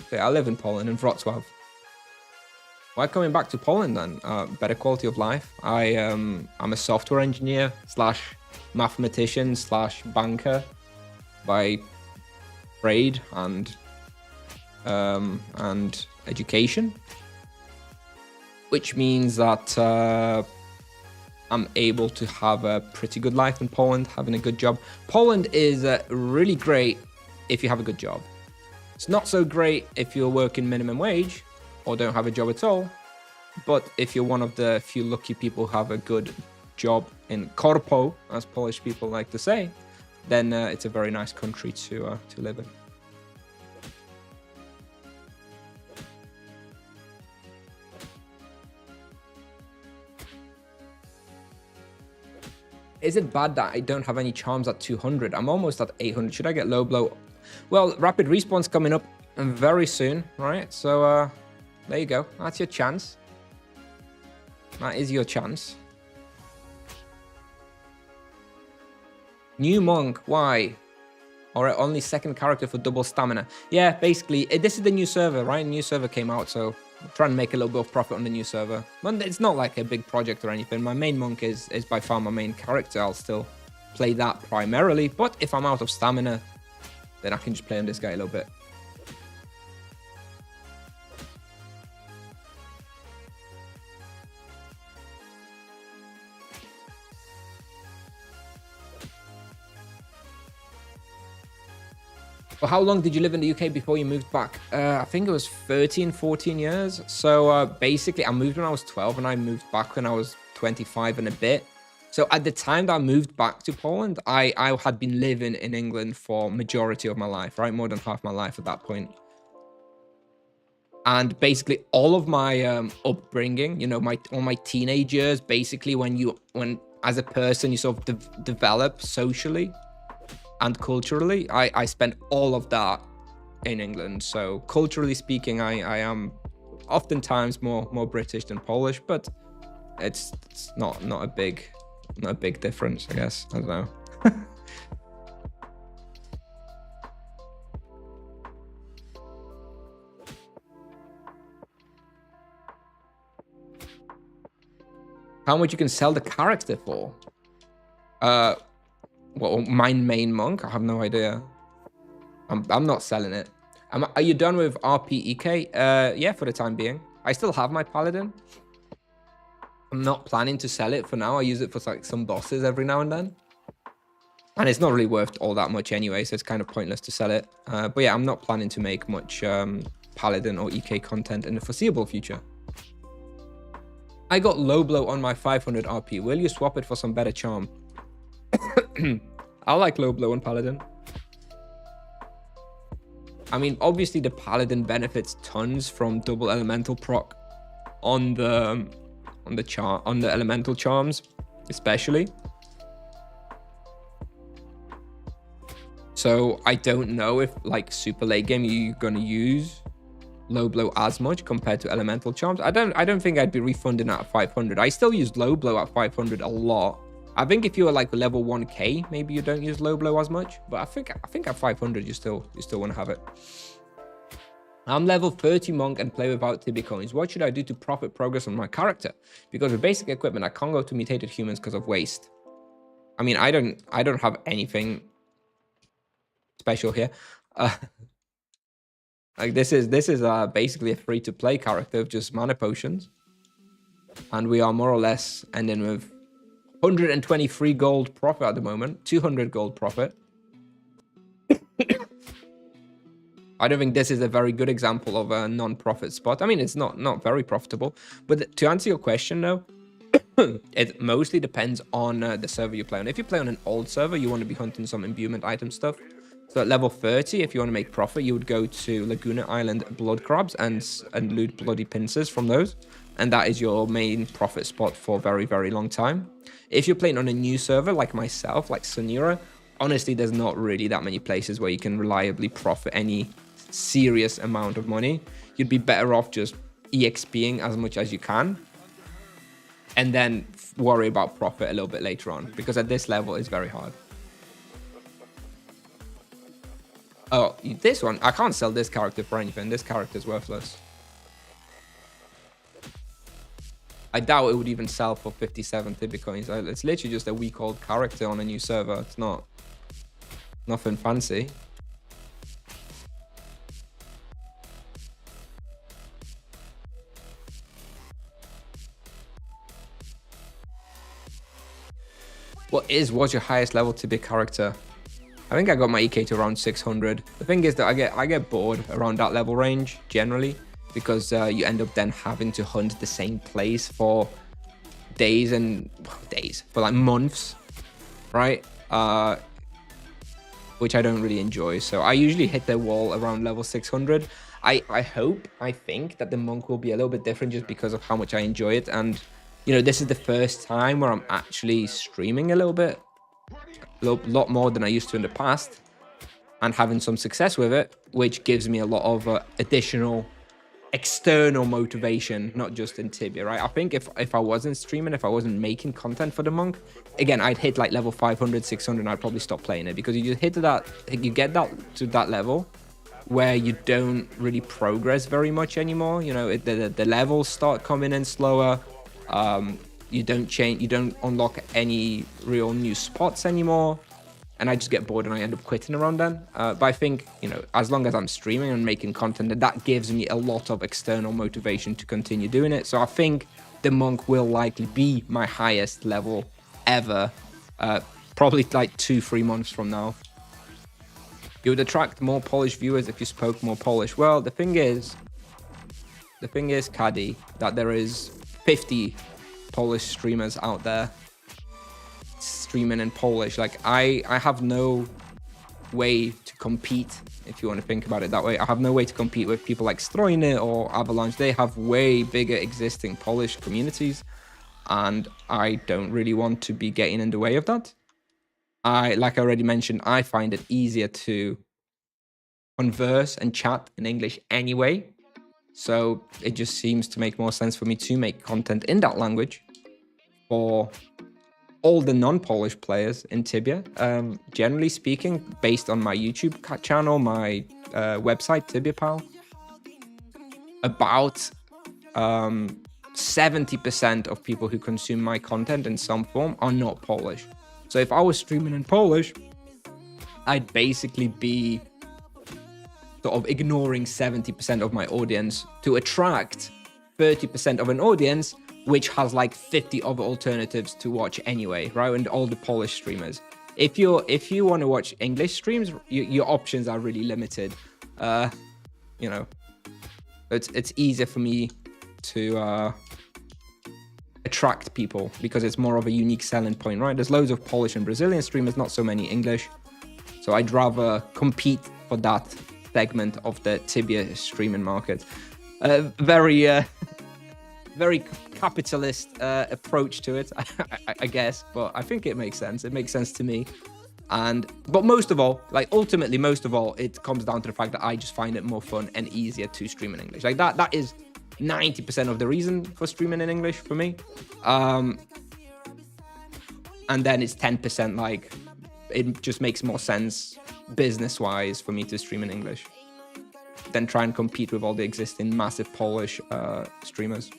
So yeah, I live in Poland, in Wrocław. Why coming back to Poland then? Better quality of life. I'm a software engineer / mathematician / banker by trade and education, which means that I'm able to have a pretty good life in Poland, having a good job. Poland is really great if you have a good job. It's not so great if you're working minimum wage or don't have a job at all. But if you're one of the few lucky people who have a good job in korpo, as Polish people like to say, then it's a very nice country to live in. Is it bad that I don't have any charms at 200? I'm almost at 800. Should I get low blow? Well, rapid respawn's coming up. very soon, right? So there you go. That's your chance. That is your chance. New monk, why? Or only second character for double stamina. Yeah, basically, this is the new server, right? New server came out, so I'm trying to make a little bit of profit on the new server. But it's not like a big project or anything. My main monk is by far my main character. I'll still play that primarily. But if I'm out of stamina, then I can just play on this guy a little bit. Well, how long did you live in the UK before you moved back? I think it was 13, 14 years. So basically, I moved when I was 12 and I moved back when I was 25 and a bit. So at the time that I moved back to Poland, I had been living in England for majority of my life, right? More than half my life at that point. And basically all of my upbringing, you know, all my teenage years, basically when as a person, you sort of develop socially and culturally, I spent all of that in England. So culturally speaking, I am oftentimes more British than Polish, but it's not a big difference, I guess. I don't know. How much you can sell the character for? Well, my main monk, I have no idea. I'm not selling it. Are you done with RPEK? Yeah, for the time being. I still have my paladin. I'm not planning to sell it for now. I use it for like some bosses every now and then. And it's not really worth all that much anyway, so it's kind of pointless to sell it. But yeah, I'm not planning to make much paladin or EK content in the foreseeable future. I got low blow on my 500 RP. Will you swap it for some better charm? I like low blow on paladin. I mean, obviously the paladin benefits tons from double elemental proc on the elemental charms, especially. So I don't know if like super late game you're gonna use low blow as much compared to elemental charms. I don't think I'd be refunding at 500. I still use low blow at 500 a lot. I think if you were like level 1k, maybe you don't use low blow as much, but I think at 500 you still want to have it. I'm level 30 monk and play without Tibby coins. What should I do to profit progress on my character? Because with basic equipment, I can't go to mutated humans because of waste. I mean, I don't have anything special here. Like this is basically a free to play character of just mana potions, and we are more or less ending with 123 gold profit at the moment, 200 gold profit. I don't think this is a very good example of a non-profit spot. I mean, it's not very profitable, but to answer your question though, it mostly depends on the server you play on. If you play on an old server, you want to be hunting some imbuement item stuff. So at level 30, if you want to make profit, you would go to Laguna Island blood crabs and loot bloody pincers from those. And that is your main profit spot for a very, very long time. If you're playing on a new server like myself, like Sonira, honestly, there's not really that many places where you can reliably profit any serious amount of money. You'd be better off just EXPing as much as you can and then worry about profit a little bit later on, because at this level it's very hard. Oh, this one, I can't sell this character for anything. This character is worthless. I doubt it would even sell for 57 Tibby coins. It's literally just a week-old character on a new server. It's not nothing fancy. What's your highest level Tibby character? I think I got my EK to around 600. The thing is that I get bored around that level range generally, because you end up then having to hunt the same place for for like months, right? Which I don't really enjoy. So I usually hit the wall around level 600. I think that the monk will be a little bit different just because of how much I enjoy it. And, you know, this is the first time where I'm actually streaming a little bit. A lot more than I used to in the past. and having some success with it, which gives me a lot of additional external motivation, not just in Tibia, right? I think if I wasn't streaming, if I wasn't making content for the monk, again, I'd hit like level 500, 600, and I'd probably stop playing it, because you just hit that, you get that to that level where you don't really progress very much anymore. You know, the levels start coming in slower. You don't unlock any real new spots anymore. And I just get bored and I end up quitting around then. But I think, you know, as long as I'm streaming and making content, that gives me a lot of external motivation to continue doing it. So I think the monk will likely be my highest level ever, probably like 2-3 months from now. You would attract more Polish viewers if you spoke more Polish. Well, the thing is, Caddy, that there is 50 Polish streamers out there streaming in Polish. Like I have no way to compete, if you want to think about it that way. I have no way to compete with people like Strojny or Avalanche. They have way bigger existing Polish communities, and I don't really want to be getting in the way of that. Like I already mentioned, I find it easier to converse and chat in English anyway, so it just seems to make more sense for me to make content in that language for all the non-Polish players in Tibia. Generally speaking, based on my YouTube channel, my website, TibiaPal, about 70% of people who consume my content in some form are not Polish. So if I was streaming in Polish, I'd basically be sort of ignoring 70% of my audience to attract 30% of an audience which has like 50 other alternatives to watch anyway, right? And all the Polish streamers. If you want to watch English streams, your options are really limited. You know, it's easier for me to attract people because it's more of a unique selling point, right? There's loads of Polish and Brazilian streamers, not so many English. So I'd rather compete for that segment of the Tibia streaming market. Very capitalist approach to it, I guess, but I think it makes sense. It makes sense to me. But most of all, like ultimately, most of all, it comes down to the fact that I just find it more fun and easier to stream in English. Like that is 90% of the reason for streaming in English for me. And then it's 10% like it just makes more sense business-wise for me to stream in English than try and compete with all the existing massive Polish streamers.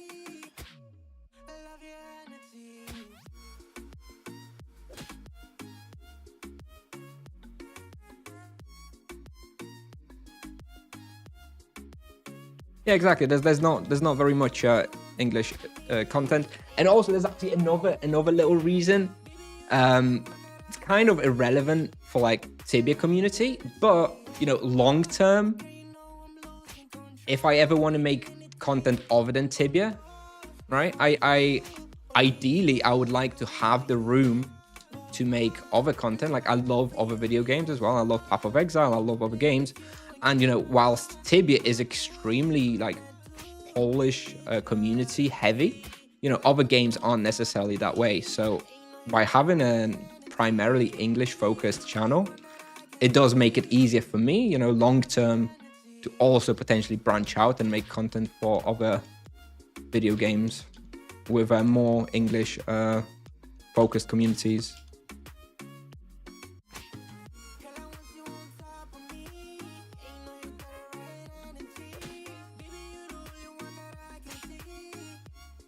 Yeah, exactly. There's not very much English content, and also there's actually another little reason. It's kind of irrelevant for like Tibia community, but you know, long term, if I ever want to make content other than Tibia, right? I ideally I would like to have the room to make other content. Like I love other video games as well. I love Path of Exile. I love other games. And, you know, whilst Tibia is extremely, like, Polish community heavy, you know, other games aren't necessarily that way. So by having a primarily English-focused channel, it does make it easier for me, you know, long-term to also potentially branch out and make content for other video games with more English-focused communities.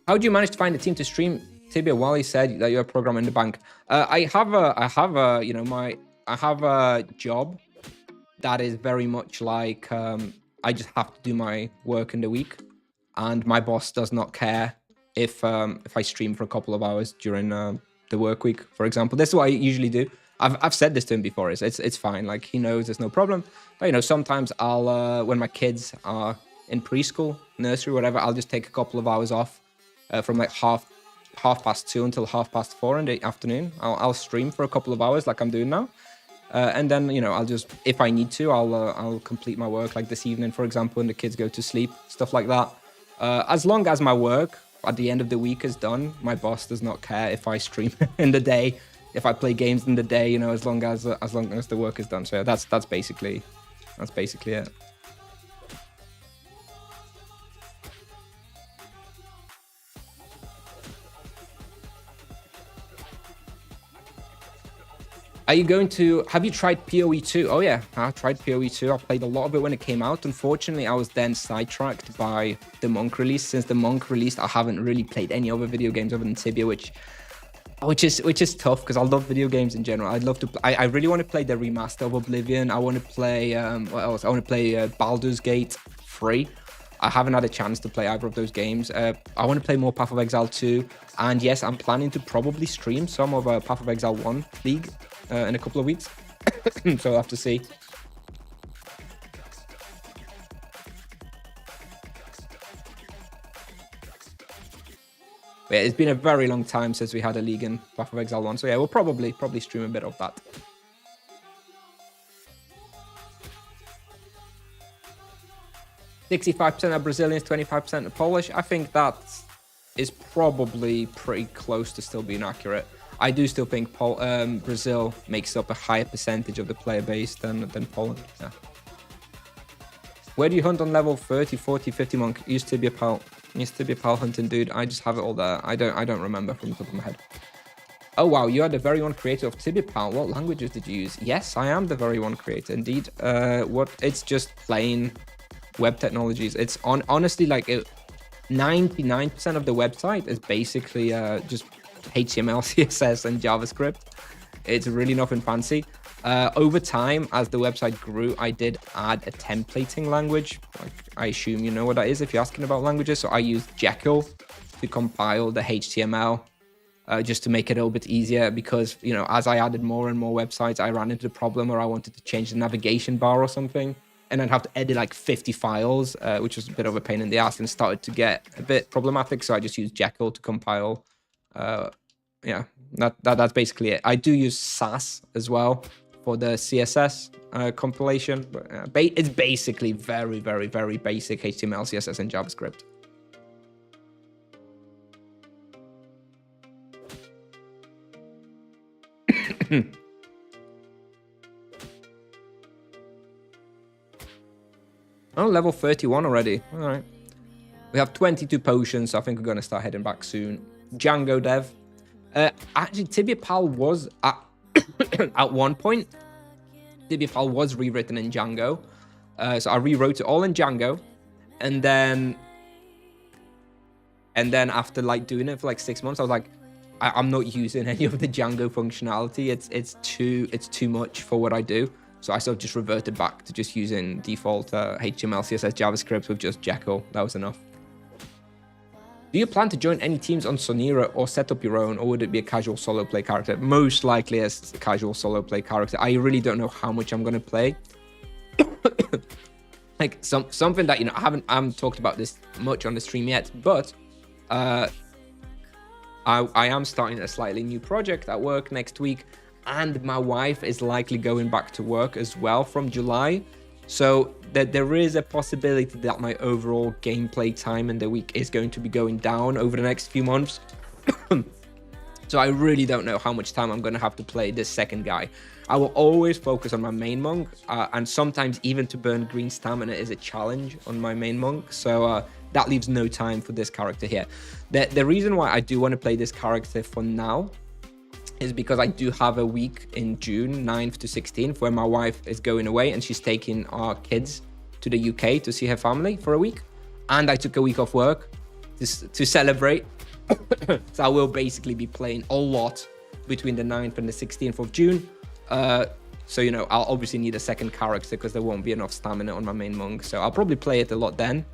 How do you manage to find a team to stream Tibia? Wally said that you're a programmer in the bank. I have a job that is very much like I just have to do my work in the week, and my boss does not care if I stream for a couple of hours during the work week, for example. This is what I usually do. I've said this to him before. It's fine. Like he knows there's no problem. But you know, sometimes I'll when my kids are in preschool, nursery, whatever, I'll just take a couple of hours off. From like half past 2 until 4:30 in the afternoon. I'll stream for a couple of hours like I'm doing now, and then you know I'll just, if I need to, I'll complete my work like this evening, for example, when the kids go to sleep, stuff like that. As long as my work at the end of the week is done, my boss does not care if I stream in the day. if I play games in the day, you know, as long as the work is done. So yeah, that's basically it. Are you going to, have you tried PoE 2? Oh yeah, I tried PoE 2. I played a lot of it when it came out. Unfortunately, I was then sidetracked by the Monk release. Since the Monk released, I haven't really played any other video games other than Tibia, which is tough because I love video games in general. I'd love to. I really want to play the remaster of Oblivion. I want to play what else? I want to play Baldur's Gate 3. I haven't had a chance to play either of those games. I want to play more Path of Exile 2, and yes, I'm planning to probably stream some of Path of Exile 1 League in a couple of weeks. So I'll have to see. Yeah, it's been a very long time since we had a league in Path of Exile 1. So yeah, we'll probably stream a bit of that. "65% are Brazilians, 25% are Polish." I think that is probably pretty close to still being accurate. I do still think Brazil makes up a higher percentage of the player base than Poland. Yeah. Where do you hunt on level 30, 40, 50 monk? Used to be a pal hunting, dude. I just have it all there. I don't remember from the top of my head. Oh wow, you are the very one creator of Tibia Pal. What languages did you use? Yes, I am the very one creator indeed. It's just plain web technologies. It's honestly like 99% of the website is basically just HTML, CSS, and JavaScript. It's really nothing fancy. Over time, as the website grew, I did add a templating language. Like, I assume you know what that is if you're asking about languages. So I used Jekyll to compile the HTML just to make it a little bit easier, because, you know, as I added more and more websites, I ran into the problem where I wanted to change the navigation bar or something, and I'd have to edit like 50 files, which was a bit of a pain in the ass and started to get a bit problematic. So I just used Jekyll to compile. Yeah, that's basically it. I do use Sass as well for the CSS compilation, but it's basically very, very, very basic HTML, CSS, and JavaScript. Oh, level 31 already. All right. We have 22 potions, so I think we're going to start heading back soon. Django dev. Actually, Tibia Pal was at one point. Tibia Pal was rewritten in Django, so I rewrote it all in Django, and then after like doing it for like 6 months, I was like, I'm not using any of the Django functionality. It's too much for what I do. So I sort of just reverted back to just using default HTML, CSS, JavaScript with just Jekyll. That was enough. Do you plan to join any teams on Sonira or set up your own, or would it be a casual solo play character? Most likely as a casual solo play character. I really don't know how much I'm going to play. Like something that, you know, I haven't talked about this much on the stream yet, but I am starting a slightly new project at work next week, and my wife is likely going back to work as well from July. So there is a possibility that my overall gameplay time in the week is going to be going down over the next few months. So I really don't know how much time I'm going to have to play this second guy. I will always focus on my main monk, and sometimes even to burn green stamina is a challenge on my main monk. So that leaves no time for this character here. The reason why I do want to play this character for now is because I do have a week in June 9th to 16th where my wife is going away, and she's taking our kids to the UK to see her family for a week. And I took a week off work to celebrate. So I will basically be playing a lot between the 9th and the 16th of June. So, you know, I'll obviously need a second character because there won't be enough stamina on my main monk. So I'll probably play it a lot then.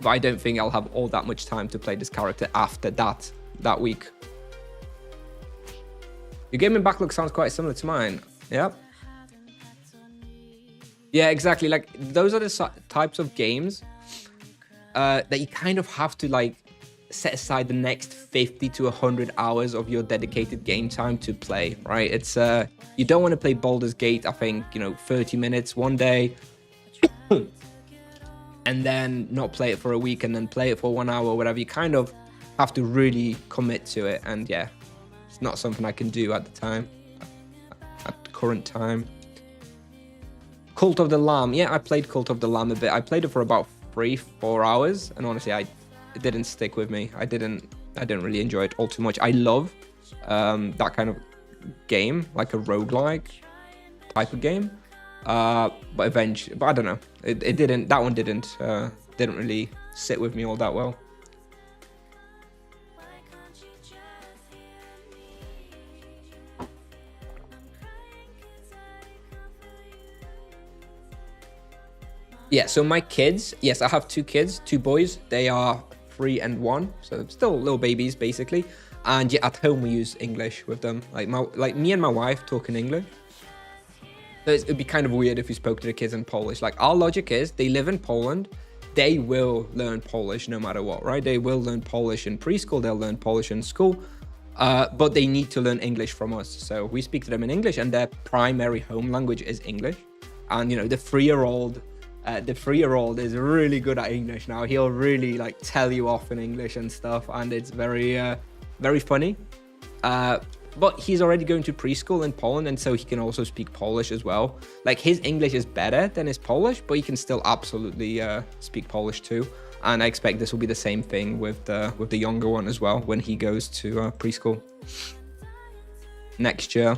But I don't think I'll have all that much time to play this character after that week. Your gaming backlog sounds quite similar to mine. Yep. Yeah, exactly. Like, those are the types of games that you kind of have to, like, set aside the next 50 to 100 hours of your dedicated game time to play, right? It's you don't want to play Baldur's Gate, I think, you know, 30 minutes one day and then not play it for a week and then play it for 1 hour or whatever. You kind of have to really commit to it, and yeah, not something I can do at the time, at the current time. Cult of the Lamb. Yeah, I played Cult of the Lamb a bit. I played it for about 3-4 hours, and honestly, it didn't stick with me. I didn't really enjoy it all too much. I love that kind of game, like a roguelike type of game. But eventually, I don't know. It didn't. That one didn't really sit with me all that well. Yeah, so my kids, yes, I have 2 kids, 2 boys. They are 3 and 1, so still little babies basically. And yeah, at home we use English with them. Like me and my wife talk in English. So it'd be kind of weird if we spoke to the kids in Polish. Like, our logic is they live in Poland, they will learn Polish no matter what, right? They will learn Polish in preschool, they'll learn Polish in school, but they need to learn English from us. So we speak to them in English, and their primary home language is English. And you know, the 3-year-old is really good at English now. He'll really like tell you off in English and stuff, and it's very funny. But he's already going to preschool in Poland, and so he can also speak Polish as well. Like, his English is better than his Polish, but he can still absolutely speak Polish too. And I expect this will be the same thing with the younger one as well when he goes to preschool next year.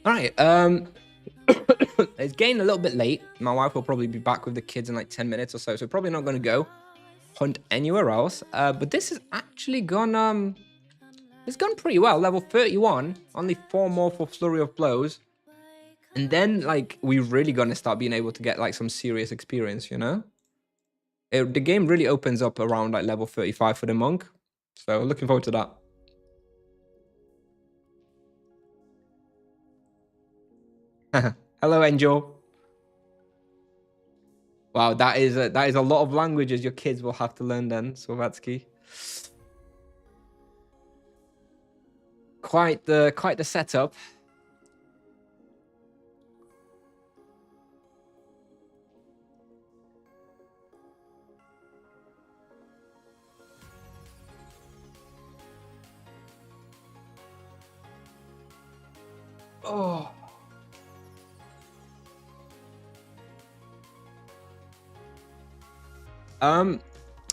All right, it's getting a little bit late. My wife will probably be back with the kids in like 10 minutes or so, so probably not going to go hunt anywhere else. But this has actually gone, it's gone pretty well. Level 31, only 4 more for Flurry of Blows. And then, like, we're really going to start being able to get, like, some serious experience, you know? The game really opens up around, like, level 35 for the monk. So, looking forward to that. Hello, Angel. Wow, that is a lot of languages your kids will have to learn then, Slovatsky. Quite the setup. Oh.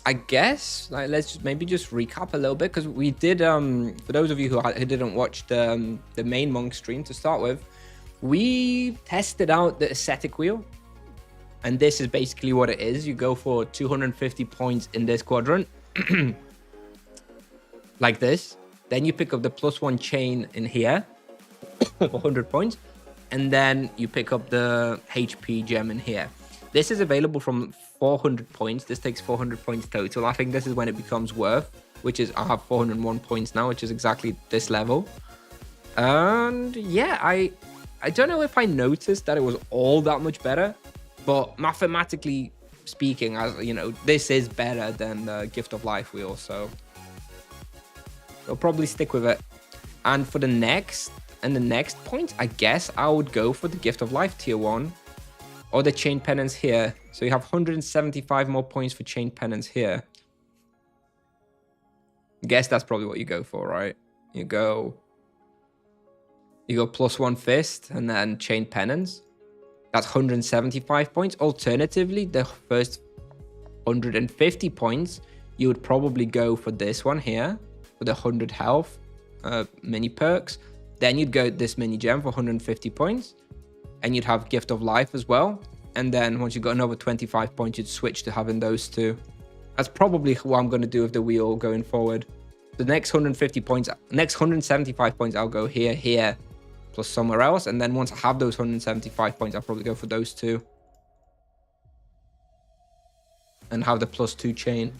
I guess, like, let's just maybe just recap a little bit, because we did, for those of you who didn't watch the main monk stream to start with, we tested out the ascetic wheel, and this is basically what it is. You go for 250 points in this quadrant, like this. Then you pick up the +1 chain in here for 100 points, and then you pick up the HP gem in here. This is available from 400 points. This takes 400 points total. I think this is when it becomes worth, which is, I have 401 points now, which is exactly this level. And yeah, I don't know if I noticed that it was all that much better, but mathematically speaking, as you know, this is better than the Gift of Life wheel, so I'll probably stick with it. And for the next point, I guess I would go for the Gift of Life tier 1. Or the chain penance here. So you have 175 more points for chain penance here. I guess that's probably what you go for, right? You go +1 fist and then chain penance. That's 175 points. Alternatively, the first 150 points, you would probably go for this one here with 100 health mini perks. Then you'd go this mini gem for 150 points. And you'd have Gift of Life as well. And then once you got another 25 points, you'd switch to having those 2. That's probably what I'm going to do with the wheel going forward. The next 150 points, next 175 points, I'll go here, plus somewhere else. And then once I have those 175 points, I'll probably go for those 2. And have the +2 chain.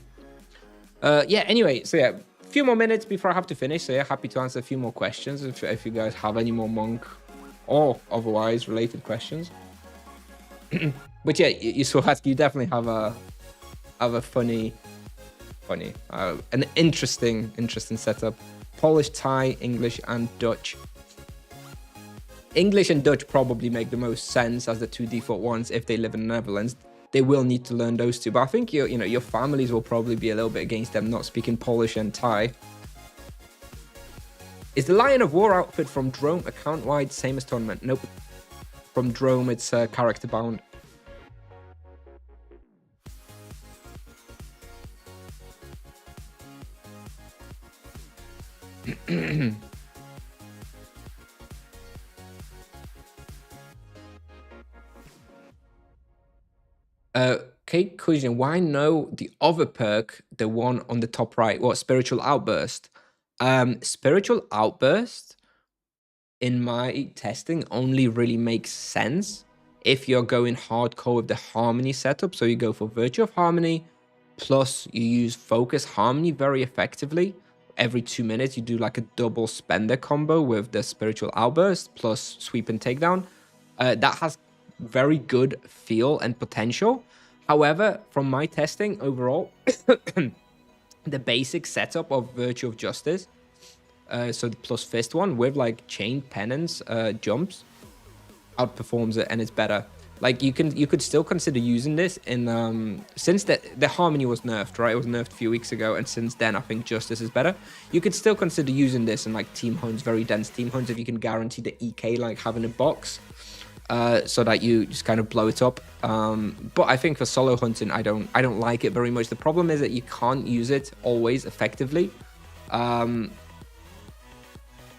Yeah, anyway, so yeah, a few more minutes before I have to finish. So yeah, happy to answer a few more questions if you guys have any more monk or otherwise related questions. But yeah, you definitely have a funny, an interesting setup. Polish, Thai, English, and Dutch. English and Dutch probably make the most sense as the two default ones if they live in the Netherlands. They will need to learn those two, but I think your families will probably be a little bit against them not speaking Polish and Thai. Is the Lion of War outfit from Drome account-wide same as tournament? Nope. From Drome, it's character bound. Okay, Kusnier, why no the other perk, the one on the top right? What, Spiritual Outburst? Spiritual Outburst, in my testing, only really makes sense if you're going hardcore with the Harmony setup. So you go for Virtue of Harmony, plus you use Focus Harmony very effectively. Every 2 minutes, you do like a double spender combo with the Spiritual Outburst plus Sweep and Takedown. That has very good feel and potential. However, from my testing overall, the basic setup of Virtue of Justice, so the plus fist one with like chain penance jumps, outperforms it and it's better. Like you could still consider using this in since the Harmony was nerfed, right? It was nerfed a few weeks ago, and since then I think Justice is better. You could still consider using this in like team hunts, very dense team hunts, if you can guarantee the EK like having a box. So that you just kind of blow it up. But I think for solo hunting, I don't like it very much. The problem is that you can't use it always effectively. For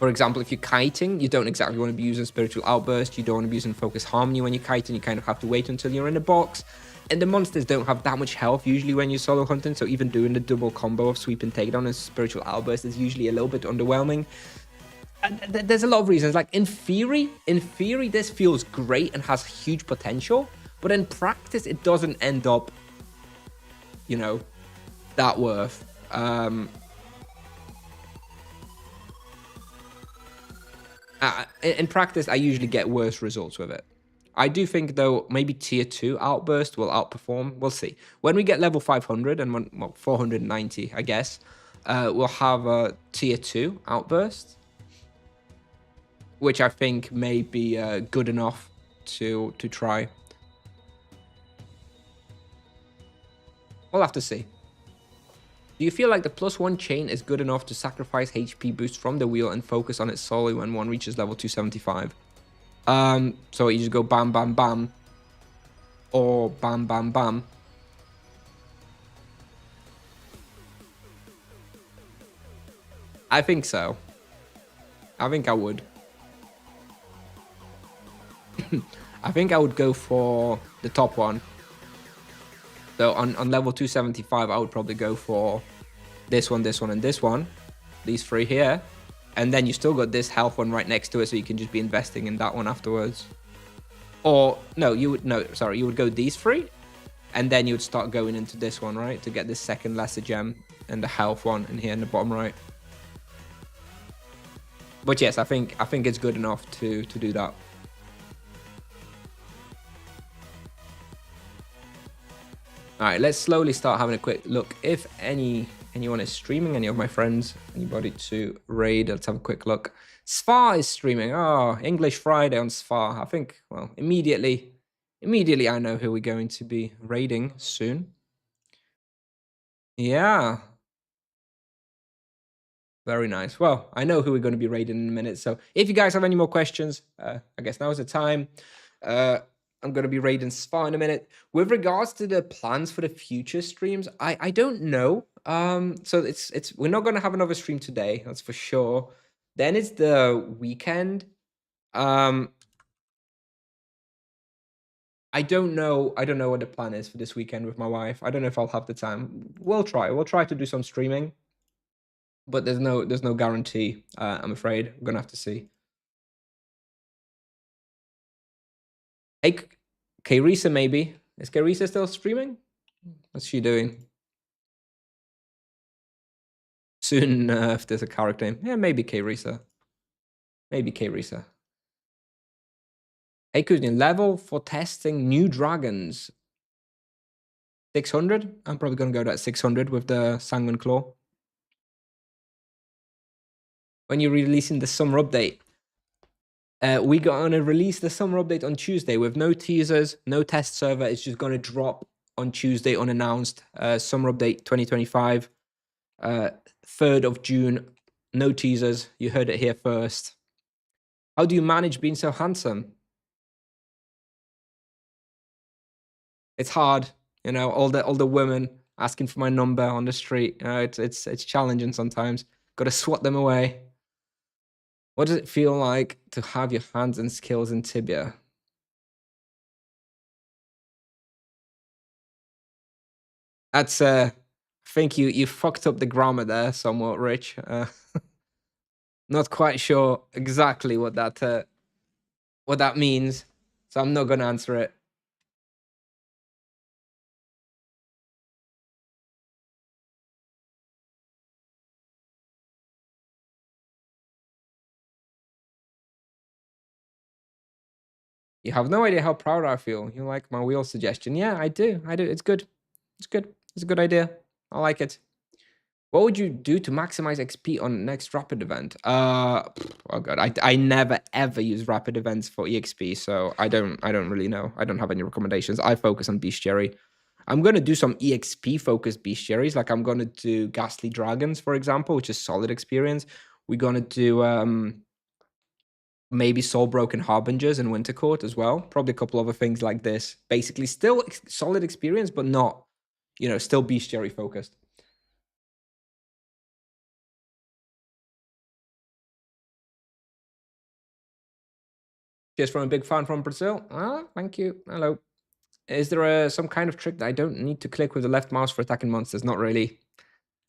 example, if you're kiting, you don't exactly want to be using Spiritual Outburst. You don't want to be using Focus Harmony when you're kiting. You kind of have to wait until you're in a box. And the monsters don't have that much health usually when you're solo hunting. So even doing the double combo of Sweep and Takedown and Spiritual Outburst is usually a little bit underwhelming. And there's a lot of reasons. Like in theory, this feels great and has huge potential, but in practice, it doesn't end up, that worth. In practice, I usually get worse results with it. I do think, though, maybe tier 2 Outburst will outperform. We'll see. When we get level 500 and 490, I guess, we'll have a tier 2 Outburst, which I think may be good enough to try. We'll have to see. Do you feel like the +1 chain is good enough to sacrifice HP boost from the wheel and focus on it solely when one reaches level 275? So you just go bam, bam, bam, or bam, bam, bam. I think so. I think I would. I think I would go for the top one. So on level 275, I would probably go for this one, and this one. These three here. And then you still got this health one right next to it, so you can just be investing in that one afterwards. Or, no, you would go these three. And then you would start going into this one, right? To get this second lesser gem and the health one in here in the bottom right. But yes, I think it's good enough to do that. All right, let's slowly start having a quick look. If anyone is streaming, any of my friends, anybody to raid, let's have a quick look. Sfar is streaming. Oh, English Friday on Sfar. I think, well, immediately I know who we're going to be raiding soon. Yeah. Very nice. Well, I know who we're going to be raiding in a minute. So if you guys have any more questions, I guess now's the time. I'm going to be raiding Spa in a minute. With regards to the plans for the future streams, I don't know. So we're not going to have another stream today, that's for sure. Then it's the weekend. I don't know what the plan is for this weekend with my wife. I don't know if I'll have the time. We'll try to do some streaming. But there's no guarantee, I'm afraid. I'm gonna have to see. Hey, Kayrisa, maybe. Is Kayrisa still streaming? What's she doing? Soon, if there's a character name. Yeah, maybe Kayrisa. Maybe Kayrisa. Hey, Kusnier, level for testing new dragons. 600? I'm probably gonna go to 600 with the Sanguine Claw. when you're releasing the summer update. We're gonna release the summer update on Tuesday with no teasers, no test server. It's just gonna drop on Tuesday unannounced. Summer update 2025, 3rd of June. No teasers. You heard it here first. How do you manage being so handsome? It's hard, you know. All the women asking for my number on the street. It's challenging sometimes. Got to swat them away. What does it feel like to have your hands and skills in Tibia? That's I think you fucked up the grammar there somewhat, Rich. Not quite sure exactly what that means, so I'm not gonna answer it. You have no idea how proud I feel. You like my wheel suggestion? Yeah, I do. I do. It's good. It's good. It's a good idea. I like it. What would you do to maximize XP on next rapid event? Oh god, I never ever use rapid events for EXP, so I don't really know. I don't have any recommendations. I focus on bestiary. I'm gonna do some EXP focused bestiaries, like I'm gonna do Ghastly Dragons, for example, which is solid experience. We're gonna do maybe Soul Broken Harbingers and Winter Court as well. Probably a couple other things like this. Basically, still solid experience, but not, still bestiary focused. Cheers from a big fan from Brazil. Ah, thank you. Hello. Is there some kind of trick that I don't need to click with the left mouse for attacking monsters? Not really.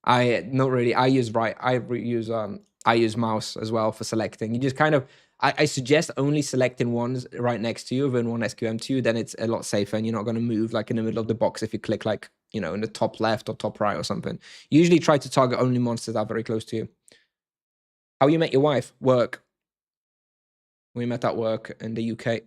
Not really. I use right. I use mouse as well for selecting. You just kind of I suggest only selecting ones right next to you within one SQM2. Then it's a lot safer, and you're not going to move like in the middle of the box if you click like in the top left or top right or something. Usually try to target only monsters that are very close to you. How you met your wife? Work. We met at work in the UK.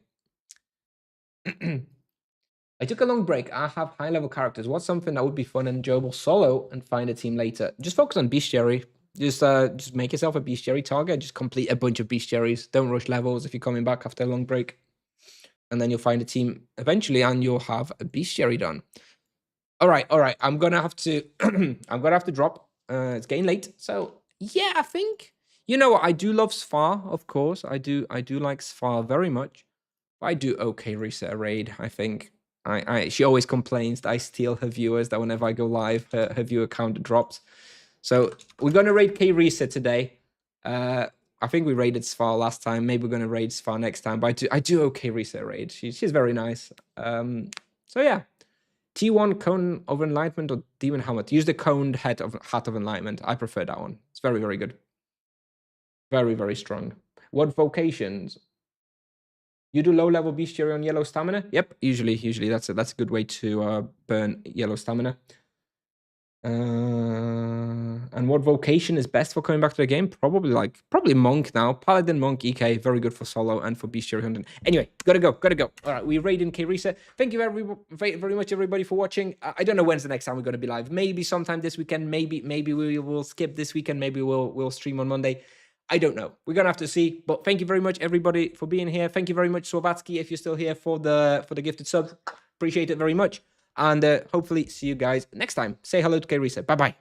I took a long break. I have high-level characters. What's something that would be fun and enjoyable solo and find a team later? Just focus on bestiary. Just make yourself a bestiary target. Just complete a bunch of bestiaries. Don't rush levels if you're coming back after a long break. And then you'll find a team eventually and you'll have a bestiary done. All right. I'm gonna have to drop. It's getting late. So yeah, I think I do love Sfar, of course. I do like Sfar very much. I do okay reset a raid, I think. She always complains that I steal her viewers, that whenever I go live, her viewer count drops. So we're gonna raid K reset today. I think we raided Sfar last time. Maybe we're gonna raid Sfar next time. But I do okay reset raid. She's very nice. So yeah. T1 Cone of Enlightenment or Demon Helmet. Use the coned hat of Enlightenment. I prefer that one. It's very, very good. Very, very strong. What vocations? You do low-level bestiary on yellow stamina? Yep, usually that's a good way to burn yellow stamina. And what vocation is best for coming back to the game? Probably monk now. Paladin, monk, EK, very good for solo and for bestiary hunting. Anyway, gotta go. All right, we raiding K reset. Thank you very much, everybody, for watching. I don't know when's the next time we're gonna be live. Maybe sometime this weekend. Maybe we will skip this weekend. Maybe we'll stream on Monday. I don't know. We're gonna have to see. But thank you very much, everybody, for being here. Thank you very much, Slovatsky, if you're still here for the gifted sub. Appreciate it very much. And hopefully see you guys next time. Say hello to K Reset. Bye bye.